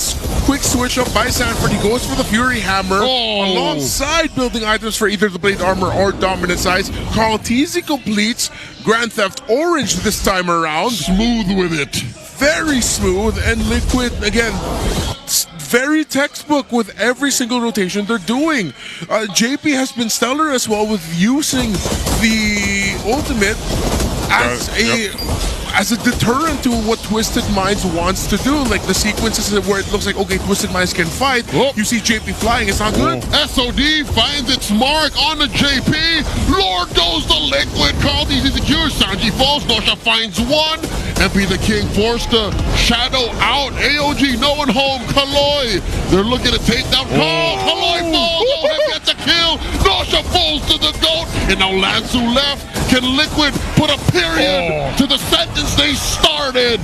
quick switch up by Sanford. He goes for the Fury Hammer alongside building items for either the Blade Armor or Dominant Size. Carl Teasy completes Grand Theft Orange this time around. Smooth with it. Very smooth, and Liquid, again, very textbook with every single rotation they're doing. JP has been stellar as well with using the ultimate as a deterrent to what Twisted Minds wants to do. Like the sequences where it looks like, okay, Twisted Minds can fight. You see JP flying, it's not good. SOD finds its mark on the JP. Lord goes the Liquid. Carl Teasy secures. Sanji falls. Nosha finds one. MP the King forced to shadow out. AOG, no one home. Kaloy. They're looking to take down Carl. Kaloy falls. Oheb gets a kill. Nosha falls to the goat. And now Lansu left. Can Liquid put a period to the sentence they started?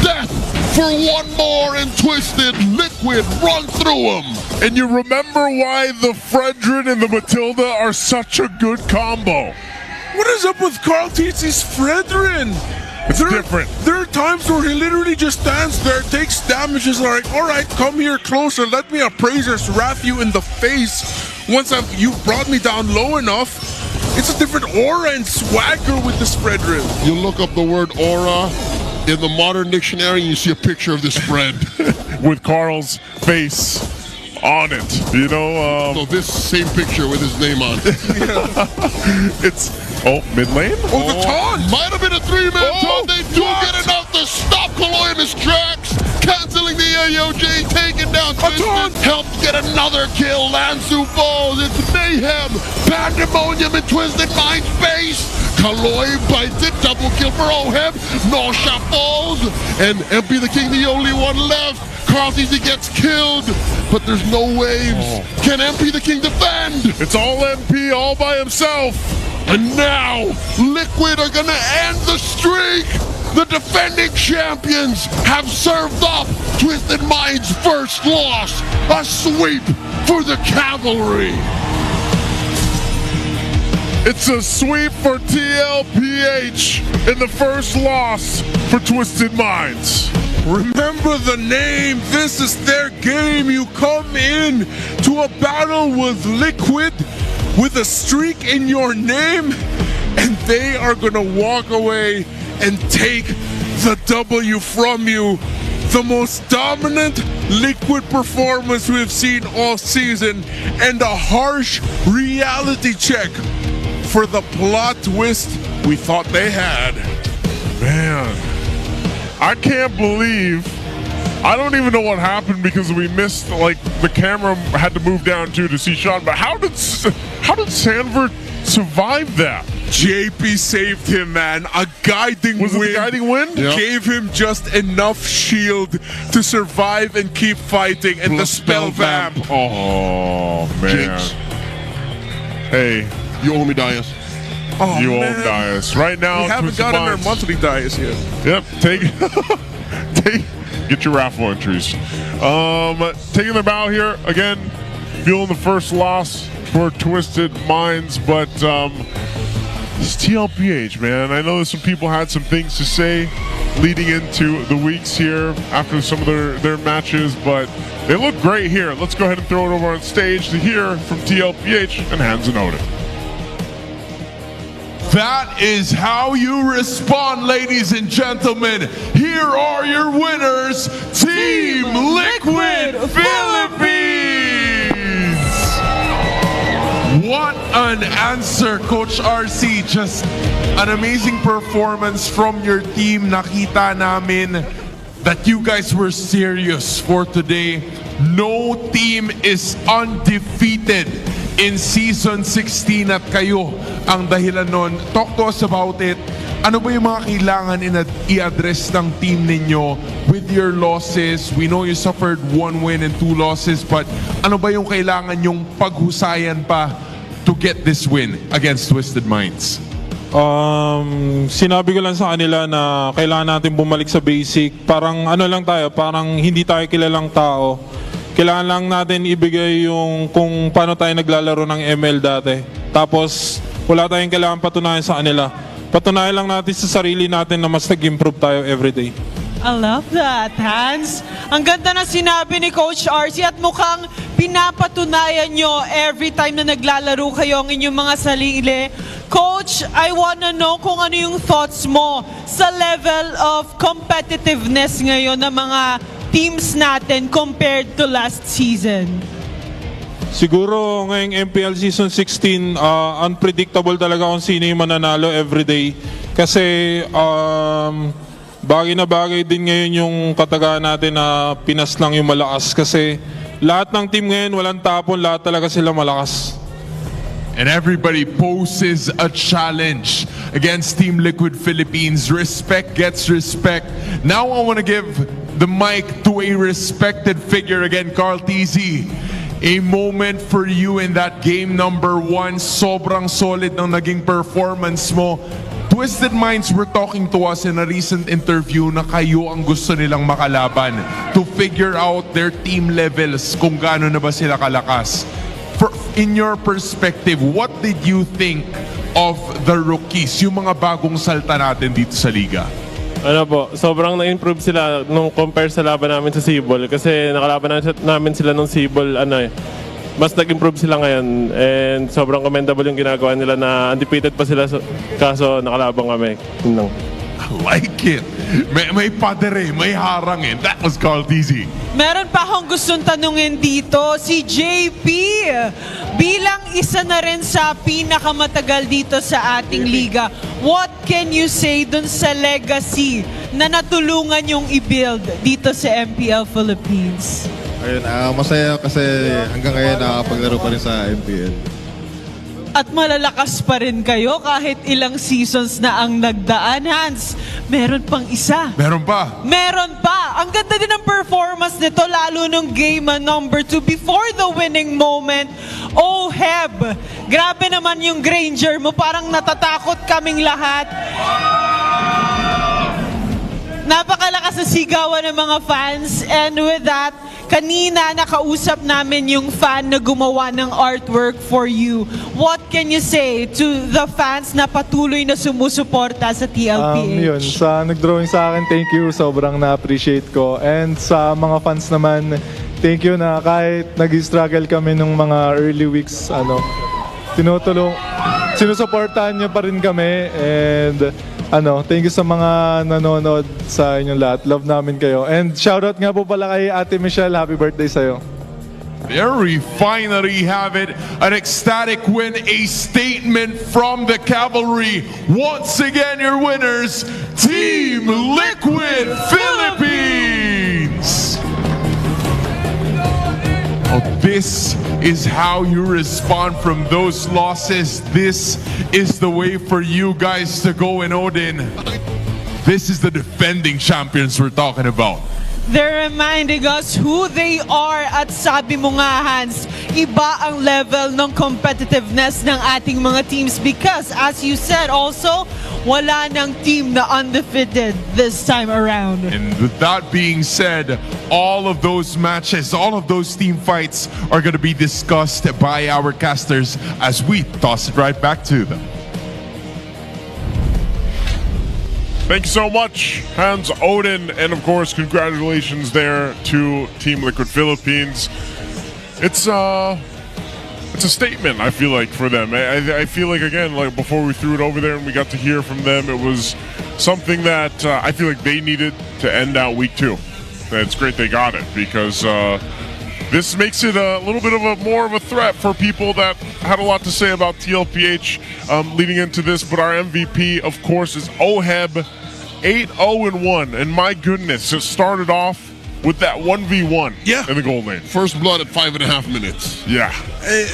Death for one more and Twisted. Liquid run through them. And you remember why the Fredrin and the Matilda are such a good combo. What is up with Carl Teasy's Fredrin? It's different. They're are times where he literally just stands there, takes damages, and like, all right, come here closer, let me appraisers wrap you in the face. Once you've brought me down low enough, it's a different aura and swagger with the spread rim. You look up the word aura in the modern dictionary, and you see a picture of the spread with Carl's face on it. You know, so this same picture with his name on it. It's mid lane. The taunt might have been a three-man taunt. They do get enough to stop Kaloy in his tracks, canceling the AOJ, taking down Twisted, helped get another kill. Lansu falls. It's mayhem, pandemonium in Twisted Mind's base. Kaloy bites it, double kill for Oheb. Nosha falls, and MP the King the only one left. Carl sees he gets killed, but there's no waves. Can MP the King defend? It's all MP all by himself. And now, Liquid are gonna end the streak! The defending champions have served up Twisted Mind's first loss. A sweep for the Cavalry. It's a sweep for TL PH in the first loss for Twisted Minds. Remember the name. This is their game. You come in to a battle with Liquid with a streak in your name, and they are gonna walk away and take the W from you. The most dominant Liquid performance we've seen all season, and a harsh reality check for the plot twist we thought they had. Man, I can't believe, I don't even know what happened because we missed, like, the camera had to move down too to see Sean, but how did Sanford survive that? JP saved him, man. A guiding Was wind. it the guiding wind? Gave him just enough shield to survive and keep fighting, and the spell vamp. Oh, man. Jinx. Hey. You owe me Dias. Oh, you man. owe Dias. Right now, we haven't gotten our monthly Dias yet. Yep, get your raffle entries. Taking the bow here again, feeling the first loss for Twisted Minds, but it's TLPH, man. I know that some people had some things to say leading into the weeks here after some of their matches, but they look great here. Let's go ahead and throw it over on stage to hear from TLPH and Hans and Odin. That is how you respond, ladies and gentlemen. Here are your winners, Team Liquid Philippines! What an answer, Coach RC. Just an amazing performance from your team. Nakita namin that you guys were serious for today. No team is undefeated in Season 16 at kayo ang dahilan nun. Talk to us about it. Ano ba yung mga kailangan i-address ng team ninyo with your losses? We know you suffered 1 win and 2 losses, but ano ba yung kailangan yung paghusayan pa to get this win against Twisted Minds? Sinabi ko lang sa kanila na kailangan natin bumalik sa basic. Parang ano lang tayo, parang hindi tayo kilalang tao. Kailangan lang natin ibigay yung kung paano tayo naglalaro ng ML dati. Tapos wala tayong kailangan patunayan sa kanila. Patunayan lang natin sa sarili natin na mas nag-improve tayo everyday. I love that, Hans. Ang ganda na sinabi ni Coach RC at mukhang pinapatunayan nyo every time na naglalaro kayo ang inyong mga sarili. Coach, I wanna know kung ano yung thoughts mo sa level of competitiveness ngayon ng mga teams natin compared to last season. Siguro ngayong MPL Season 16, unpredictable talaga kung sino yung mananalo everyday. Kasi bagay na bagay din ngayon yung katagaan natin na Pinas lang yung malakas. Kasi lahat ng team ngayon walang tapon, lahat talaga sila malakas. And everybody poses a challenge against Team Liquid Philippines. Respect gets respect. Now I want to give the mic to a respected figure again, Carl TZ. A moment for you in that game number 1. Sobrang solid ng naging performance mo. Twisted Minds were talking to us in a recent interview na kayo ang gusto nilang makalaban to figure out their team levels, kung gaano na ba sila kalakas. In your perspective, what did you think of the rookies, yung mga bagong salta natin dito sa liga? Ano po, sobrang na-improve sila nung compare sa laban namin sa Cebol. Kasi nakalaban namin sila nung Cebol, mas nag-improve sila ngayon. And sobrang commendable yung ginagawa nila na undefeated pa sila, kaso nakalaban kami. Yun lang. I like it. May padere, may harangin. That was called easy. Meron pa akong gustong tanungin dito, si JP. Bilang isa na rin sa pinakamatagal dito sa ating liga, what can you say dun sa legacy na natulungan yung i-build dito sa MPL Philippines? Ayun, masaya kasi hanggang ngayon nakakapaglaro pa rin sa MPL. At malalakas pa rin kayo kahit ilang seasons na ang nagdaan. Hans, meron pang isa. Meron pa. Meron pa. Ang ganda din ng performance nito, lalo nung game number 2 before the winning moment. Oh, Heb, grabe naman yung Granger mo. Parang natatakot kaming lahat. Napakalakas na sigawan ng mga fans. And with that, kanina nakausap namin yung fan na gumawa ng artwork for you. What can you say to the fans na patuloy na sumusuporta sa TLPH? Yun, sa nag-drawing sa akin, thank you. Sobrang na-appreciate ko. And sa mga fans naman, thank you na kahit nag-struggle kami nung mga early weeks, sinusuportahan niyo pa rin kami. And thank you sa mga nanonood sa inyong lahat. Love namin kayo. And shoutout nga po pala kay Ate Michelle. Happy birthday sa'yo. There we finally have it. An ecstatic win, a statement from the Cavalry. Once again, your winners, Team Liquid Philippines! Oh, this is how you respond from those losses. This is the way for you guys to go in Odin. This is the defending champions we're talking about. They're reminding us who they are at sabi mo nga, Hans, iba ang level ng competitiveness ng ating mga teams because as you said also, wala ng team na undefeated this time around. And with that being said, all of those matches, all of those team fights are going to be discussed by our casters as we toss it right back to them. Thank you so much, Hans, Odin, and of course, congratulations there to Team Liquid Philippines. It's a statement, I feel like, for them. I feel like, again, like before we threw it over there and we got to hear from them, it was something that I feel like they needed to end out week 2. And it's great they got it because this makes it a little bit of more of a threat for people that had a lot to say about TLPH leading into this. But our MVP, of course, is Oheb, 8-0-1. And my goodness, it started off with that 1v1 in the goal lane. First blood at 5.5 minutes. Yeah.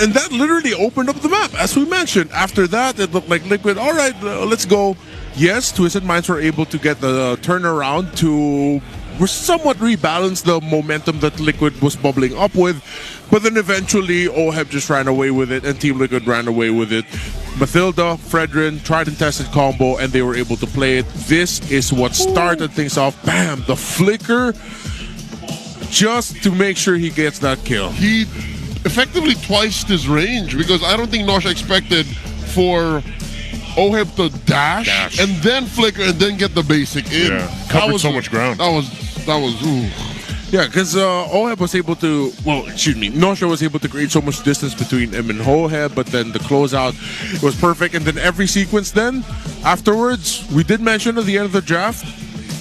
And that literally opened up the map. As we mentioned, after that, it looked like Liquid, all right, let's go. Yes, Twisted Minds were able to get the turnaround to somewhat rebalance the momentum that Liquid was bubbling up with. But then eventually, Oheb just ran away with it, and Team Liquid ran away with it. Mathilda, Fredrin, tried and tested combo, and they were able to play it. This is what started things off. Bam! The flicker, just to make sure he gets that kill. He effectively twiced his range because I don't think Nosha expected for Oheb to dash and then flicker and then get the basic in. Yeah, covered so much ground. That was ooh. Yeah, because Oheb was able to, Nosha was able to create so much distance between him and Oheb, but then the closeout was perfect. And then every sequence then, afterwards, we did mention at the end of the draft,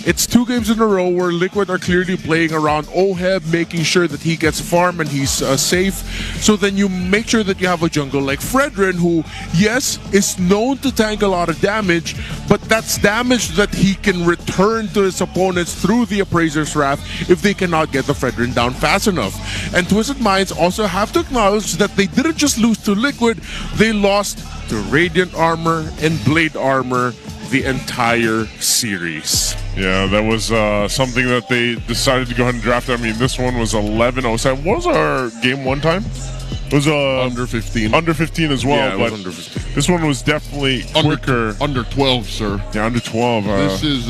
it's 2 games in a row where Liquid are clearly playing around Oheb, making sure that he gets farm and he's safe. So then you make sure that you have a jungle like Fredrin, who, yes, is known to tank a lot of damage, but that's damage that he can return to his opponents through the Appraiser's Wrath if they cannot get the Fredrin down fast enough. And Twisted Minds also have to acknowledge that they didn't just lose to Liquid, they lost to Radiant Armor and Blade Armor the entire series. Yeah, that was something that they decided to go ahead and draft. I mean, this one was 11:07. What was our game 1 time? It was under 15. Under 15 as well. Yeah, it but was under 15. This one was definitely quicker. Under 12, sir. Yeah, under 12. This is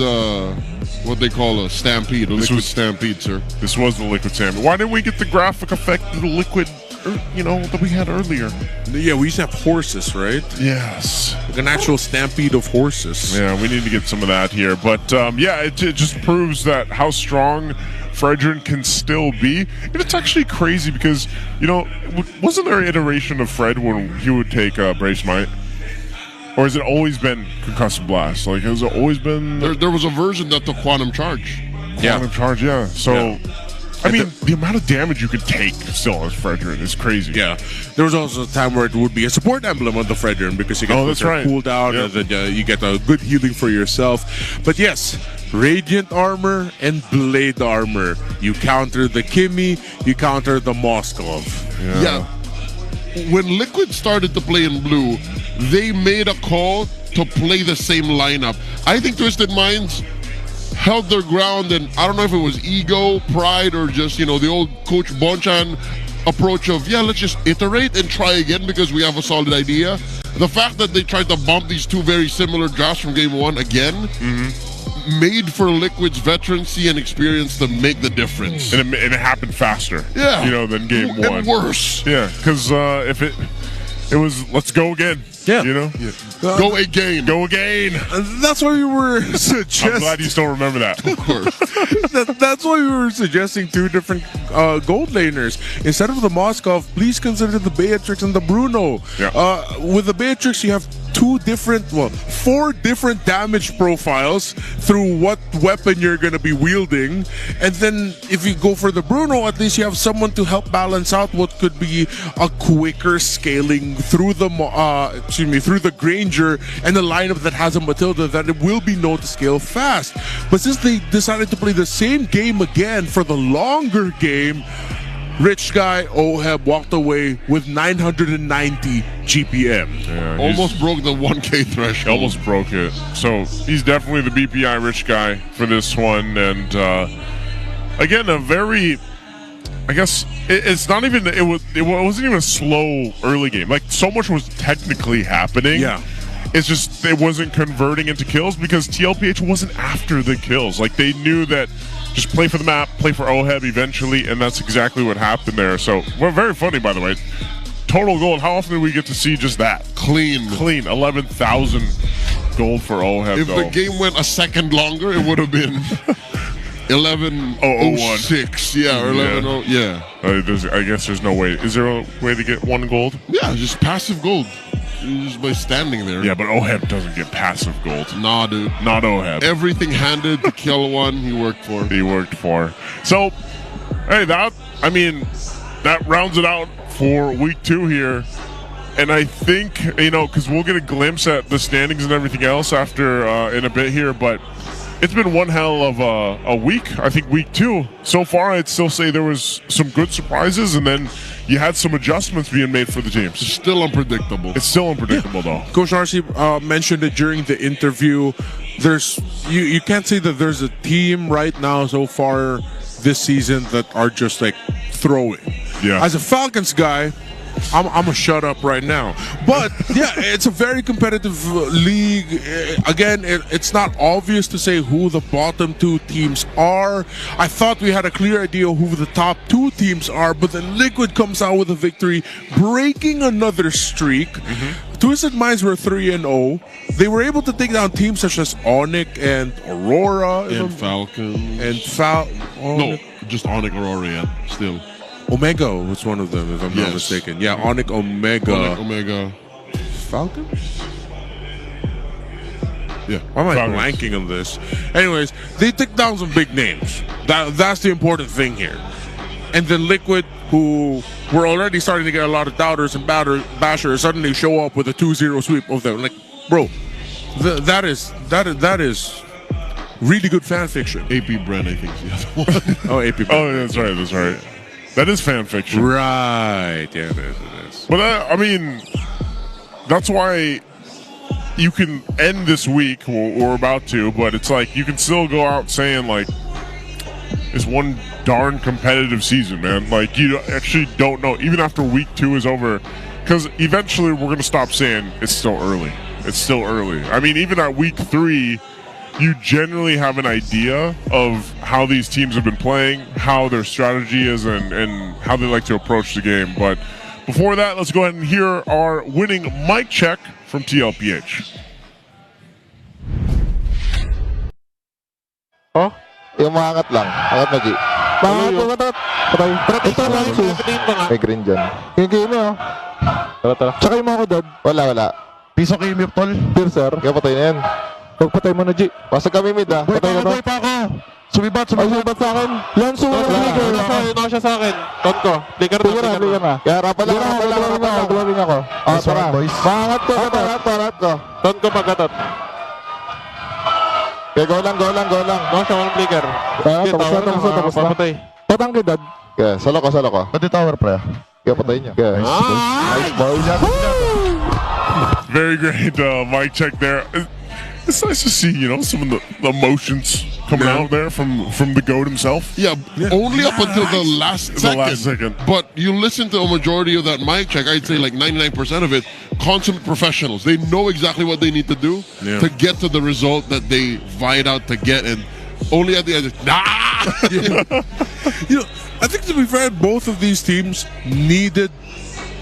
what they call a stampede, a liquid stampede, sir. This was the liquid stampede. Why didn't we get the graphic effect of the liquid that we had earlier. Yeah, we used to have horses, right? Yes. Like an actual stampede of horses. Yeah, we need to get some of that here. But it just proves that how strong Fredrin can still be. And it's actually crazy because, wasn't there an iteration of Fred when he would take Brace Might? Or has it always been Concussive Blast? Like, has it always been... There was a version that took Quantum Charge. Quantum Charge, yeah. So... I mean, the amount of damage you could take still as Fredrin is crazy. Yeah. There was also a time where it would be a support emblem on the Fredrin because you get that's right. cooldown and then you get a good healing for yourself. But yes, Radiant Armor and Blade Armor. You counter the Kimmy, you counter the Moskov. Yeah. When Liquid started to play in blue, they made a call to play the same lineup. I think Twisted Minds held their ground, and I don't know if it was ego, pride, or just, the old Coach Bonchan approach of, let's just iterate and try again because we have a solid idea. The fact that they tried to bump these two very similar drafts from game one again made for Liquid's veterancy and experience to make the difference. And it happened faster, than game one. And worse. Yeah, because if it was, let's go again. Yeah. Go again. Go again. That's why we were suggesting. I'm glad you still remember that. Of course. That's why we were suggesting two different gold laners. Instead of the Moskov, please consider the Beatrix and the Bruno. Yeah. With the Beatrix, you have four different damage profiles through what weapon you're going to be wielding. And then if you go for the Bruno, at least you have someone to help balance out what could be a quicker scaling through the through the Granger and the lineup that has a Matilda that it will be known to scale fast. But since they decided to play the same game again for the longer game, Rich Guy Oheb walked away with 990 GPM. Yeah, almost broke the 1K threshold. Almost broke it. So he's definitely the BPI Rich Guy for this one. And again, a very... I guess it's not even... It wasn't even a slow early game. Like, so much was technically happening. Yeah. It's just it wasn't converting into kills because TLPH wasn't after the kills. Like, they knew that just play for the map, play for Oheb eventually, and that's exactly what happened there. So, we're very funny, by the way. Total gold. How often do we get to see just that? Clean. 11,000 gold for Oheb, If the game went a second longer, it would have been 11,006. Yeah, or 11. Yeah. I guess there's no way. Is there a way to get one gold? Yeah, just passive gold. Just by standing there. Yeah, but Oheb doesn't get passive gold. Nah, dude. Not Oheb. Everything handed to kill one he worked for. So, hey, that rounds it out for week 2 here. And I think, because we'll get a glimpse at the standings and everything else after in a bit here, but it's been one hell of a week. I think week 2. So far, I'd still say there was some good surprises, and then you had some adjustments being made for the teams. It's still unpredictable. Though. Coach Narcy mentioned it during the interview. There's you can't say that there's a team right now so far this season that are just like throwing. Yeah. As a Falcons guy, I'm gonna shut up right now. But yeah, it's a very competitive league. Again, it's not obvious to say who the bottom 2 teams are. I thought we had a clear idea of who the top 2 teams are, but then Liquid comes out with a victory, breaking another streak. Twisted Minds were 3-0. They were able to take down teams such as Onyx and Aurora and Falcons and no, just Onyx, Aurora. Yeah, still. Omega was one of them, if I'm not mistaken. Yeah, Onyx, Omega. Falcons? Yeah. Why am I blanking on this? Anyways, they took down some big names. That's the important thing here. And then Liquid, who were already starting to get a lot of doubters and bashers, suddenly show up with a 2-0 sweep of them. Like, bro, that is really good fan fiction. AP Brent, I think, is the other one. Oh, AP Brent. Oh, that's right. That is fan fiction. Right. Yeah, it is. But that's why you can end this week, we're about to, but it's like you can still go out saying, like, it's one darn competitive season, man. Like, you actually don't know, even after week 2 is over, because eventually we're going to stop saying it's still early. It's still early. I mean, even at week 3, you generally have an idea of how these teams have been playing, how their strategy is, and how they like to approach the game. But before that, let's go ahead and hear our winning mic check from TLPH. Oh? Yung maangat lang. Angat na, G. Maangat. Patay. Ito lang, Su. May green dyan. Yung game oh. Tara. Tsaka yung mga ko, Dad. Wala. Piso kayo, Mirtol. Piercer. Kaya patay na yan. Huwag patay mo na, G. Pasag kami mid, ah. Patay ka na. Buhay pa ako. Sumibat sa akin. Lanso. Ito siya sa akin. Ton ko. Flicker na. Kaya rapa lang. Dumaling ako. Tara. Maangat ko. Parat ko. Ton ko pagkatot. Kaya go lang. Go siya, walang flicker. Tapos na. Papatay. Patang kay Dad. Kaya, salo ko. Pati tower, pre. Kaya patay niya. Kaya, nice ball. Very great mic check there. It's nice to see, some of the emotions coming out there from the GOAT himself. Yeah, only up until the last second. But you listen to a majority of that mic check, I'd say like 99% of it, consummate professionals. They know exactly what they need to do to get to the result that they vied out to get, and only at the end, I think to be fair, both of these teams needed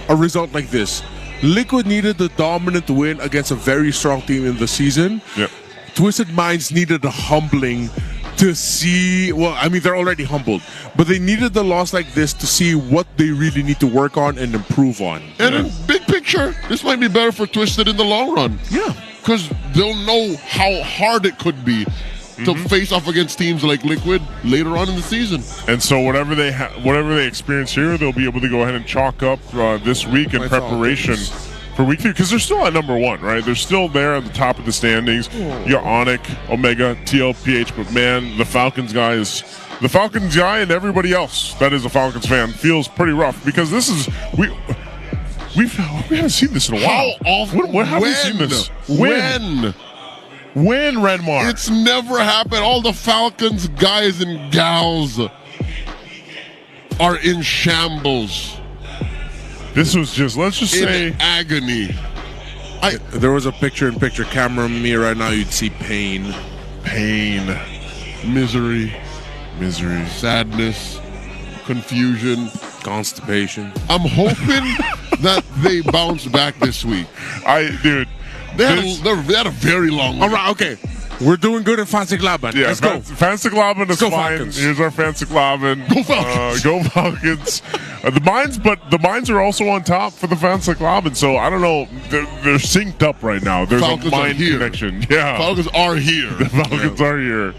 a result like this. Liquid needed the dominant win against a very strong team in the season. Yep. Twisted Minds needed a humbling to see, well, I mean, they're already humbled, but they needed the loss like this to see what they really need to work on and improve on. And in big picture, this might be better for Twisted in the long run. Yeah. Because they'll know how hard it could be to face off against teams like Liquid later on in the season. And so whatever they experience here, they'll be able to go ahead and chalk up this week in preparation for week 3, because they're still at number 1, right? They're still there at the top of the standings. You got Onyx, Omega, TLPH, but man, the Falcons guy and everybody else that is a Falcons fan feels pretty rough, because this is we haven't seen this in a while. How often? When have we seen this? When, Renmar? It's never happened. All the Falcons guys and gals are in shambles. This was just, let's just say, in agony. There was a picture-in-picture camera of me right now. You'd see pain, misery, sadness, confusion, constipation. I'm hoping that they bounce back this week. They had a very long week. All right, okay. We're doing good in Fancy Glaben. Yeah, let's go. Fancy Glaben is fine. Falcons. Here's our Fancy Glaben. Go Falcons. Go Falcons. The Mines are also on top for the Fancy Glaben, so I don't know. They're synced up right now. There's Falcons a mind connection. Yeah. Falcons are here. The Falcons are here.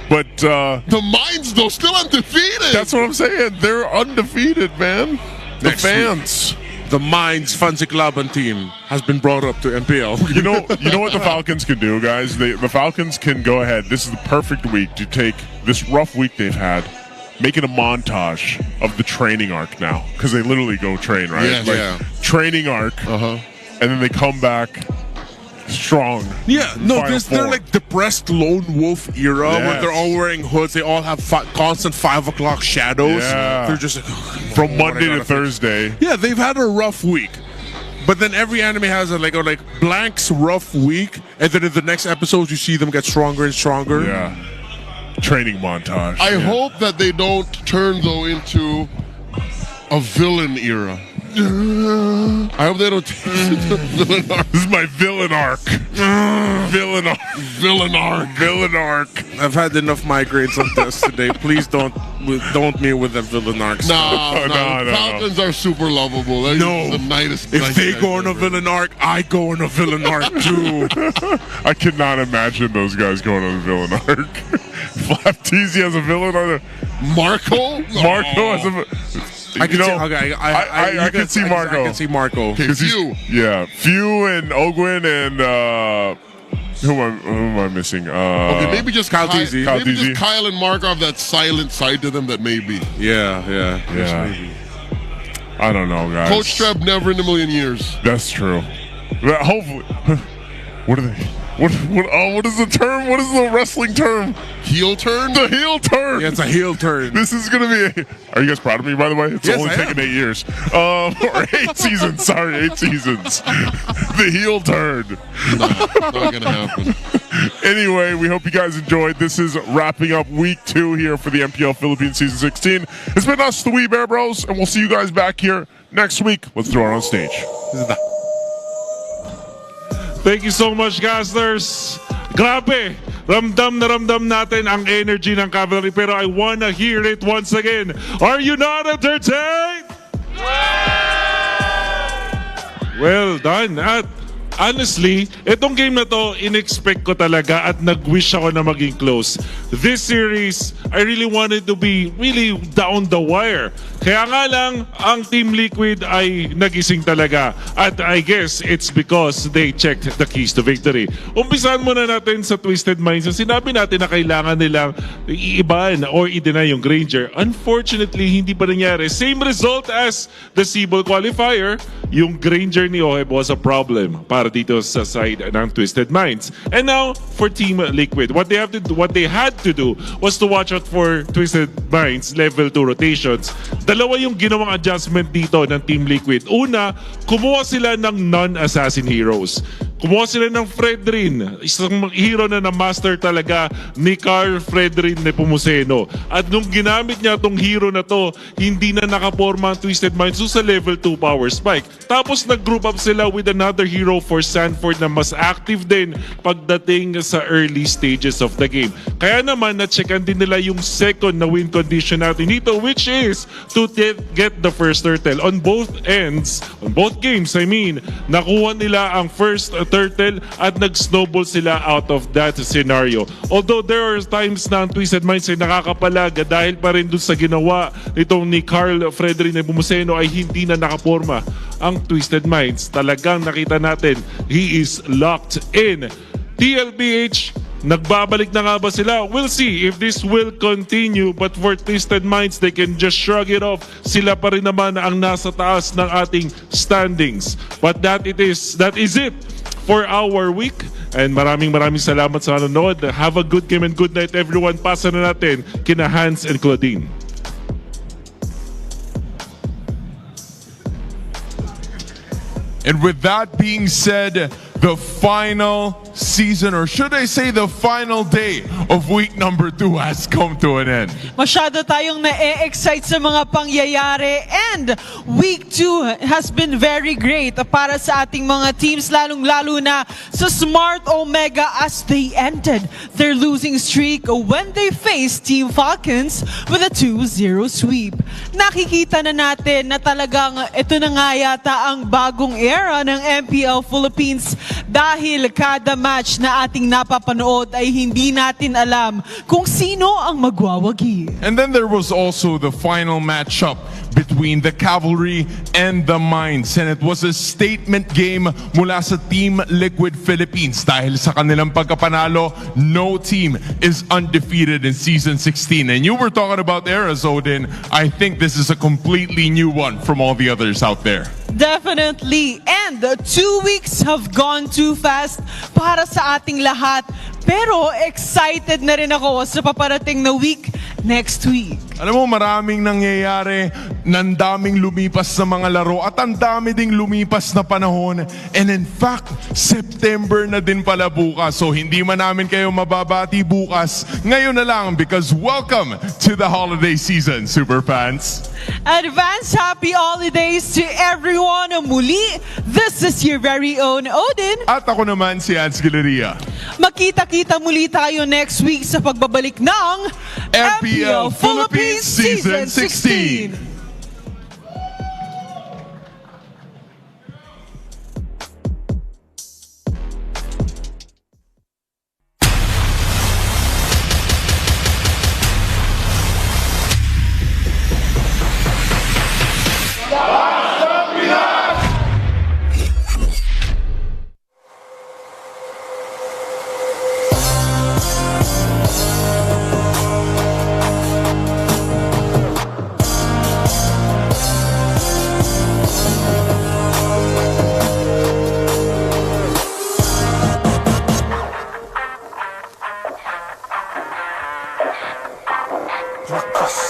But the Mines, though, still undefeated. That's what I'm saying. They're undefeated, man. The fans. The Mines Fancy Glaben team has been brought up to MPL. You know what the Falcons can do, guys? The Falcons can go ahead. This is the perfect week to take this rough week they've had, make it a montage of the training arc now, because they literally go train, right? Yes, training arc, and then they come back strong. Yeah, no, they're like depressed lone wolf era when they're all wearing hoods. They all have constant 5 o'clock shadows. Yeah. They're just like, from Monday to Thursday. Yeah, they've had a rough week. But then every anime has a Blank's rough week, and then in the next episodes you see them get stronger and stronger. Yeah. Training montage. I hope that they don't turn, though, into a villain era. I hope they don't take it to villain arc. This is my villain arc. Villain arc. I've had enough migraines on this today. Please don't me with the villain arc. No. Falcons are super lovable. They're the nicest. If they go on a villain arc, I go on a villain arc too. I cannot imagine those guys going on a villain arc. Flapteasy has a villain on it. Marco has a. I can see Marco. I can see Marco. Okay, Few. Yeah, Few and Ogwin and who am I missing? Okay, maybe just Kyle Teasy. Maybe just Kyle and Marco have that silent side to them that maybe. Yeah. Maybe. I don't know, guys. Coach Treb, never in a million years. That's true. Hopefully. What are they? What is the term? What is the wrestling term? Heel turn? The heel turn. Yeah, it's a heel turn. This is going to be are you guys proud of me, by the way? It's Yes, only I taken am. 8 years. Or 8 seasons. Sorry, 8 seasons. The heel turn. Not going to happen. Anyway, we hope you guys enjoyed. This is wrapping up week 2 here for the MPL Philippines Season 16. It's been us, the Wee Bear Bros, and we'll see you guys back here next week. Let's throw it on stage. Thank you so much, Casters. Grabe, ramdam na ramdam natin ang energy ng Cavalry, pero I wanna hear it once again. Are you not entertained? Well done. At honestly, itong game na to, in-expect ko talaga at nag-wish ako na maging close. This series, I really wanted to be really down the wire. Kaya nga lang, ang Team Liquid ay nagising talaga. At I guess it's because they checked the keys to victory. Umpisahan muna natin sa Twisted Minds. Sinabi natin na kailangan nilang iibahan or i-deny yung Granger. Unfortunately, hindi pa nangyari. Same result as the Seaball qualifier. Yung Granger ni Oheb was a problem para dito sa side ng Twisted Minds. And now, for Team Liquid, what they had to do was to watch out for Twisted Minds level 2 rotations. Dalawa yung ginawang adjustment dito ng Team Liquid. Una, kumuha sila ng non-assassin heroes. Kumuha sila ng Fredrin, isang hero na na-master talaga ni Carl Fredrin Nepomuceno. At nung ginamit niya tong hero na to, hindi na nakaporma ang Twisted Minds sa level 2 power spike. Tapos nag-group up sila with another hero for Sanford na mas active din pagdating sa early stages of the game. Kaya naman, na-checkan din nila yung second na win condition natin dito, which is to get the first turtle. On both ends, on both games, I mean, nakuha nila ang first turtle at nag-snowball sila out of that scenario. Although there are times na ang Twisted Minds ay nakakapalag dahil pa rin dun sa ginawa nitong ni Carl Fredrin Nepomuceno ay hindi na nakaporma ang Twisted Minds. Talagang nakita natin, he is locked in. TLPH, nagbabalik na nga ba sila? We'll see if this will continue, but for Twisted Minds, they can just shrug it off. Sila pa rin naman ang nasa taas ng ating standings. But that is it for our week. And maraming salamat sa nanonood. Have a good game and good night everyone. Pasa na natin kina Hans and Claudine. And with that being said, the final season, or should I say the final day of week number 2 has come to an end. Masyado tayong na-excite sa mga pangyayari, and week 2 has been very great para sa ating mga teams, lalong-lalo na sa Smart Omega as they ended their losing streak when they faced Team Falcons with a 2-0 sweep. Nakikita na natin na talagang ito na nga yata ang bagong era ng MPL Philippines dahil kada match na ating napapanood ay hindi natin alam kung sino ang magwawagi. And then there was also the final matchup between the Cavalry and the Minds, and it was a statement game mula sa Team Liquid Philippines dahil sa kanilang pagkapanalo, no team is undefeated in Season 16. And you were talking about eras, Odin. I think this is a completely new one from all the others out there. Definitely. And 2 weeks have gone too fast para sa ating lahat. Pero excited na rin ako sa paparating na week next week. Alam mo, maraming nangyayari, nandaming lumipas na mga laro at ang dami ding lumipas na panahon. And in fact, September na din pala bukas. So hindi man namin kayo mababati bukas. Ngayon na lang, because welcome to the holiday season, super fans. Advance happy holidays to everyone. Muli, this is your very own Odin. At ako naman si Ans Galeria. Makita-kita muli tayo next week sa pagbabalik ng MPL Philippines Season 16. lakas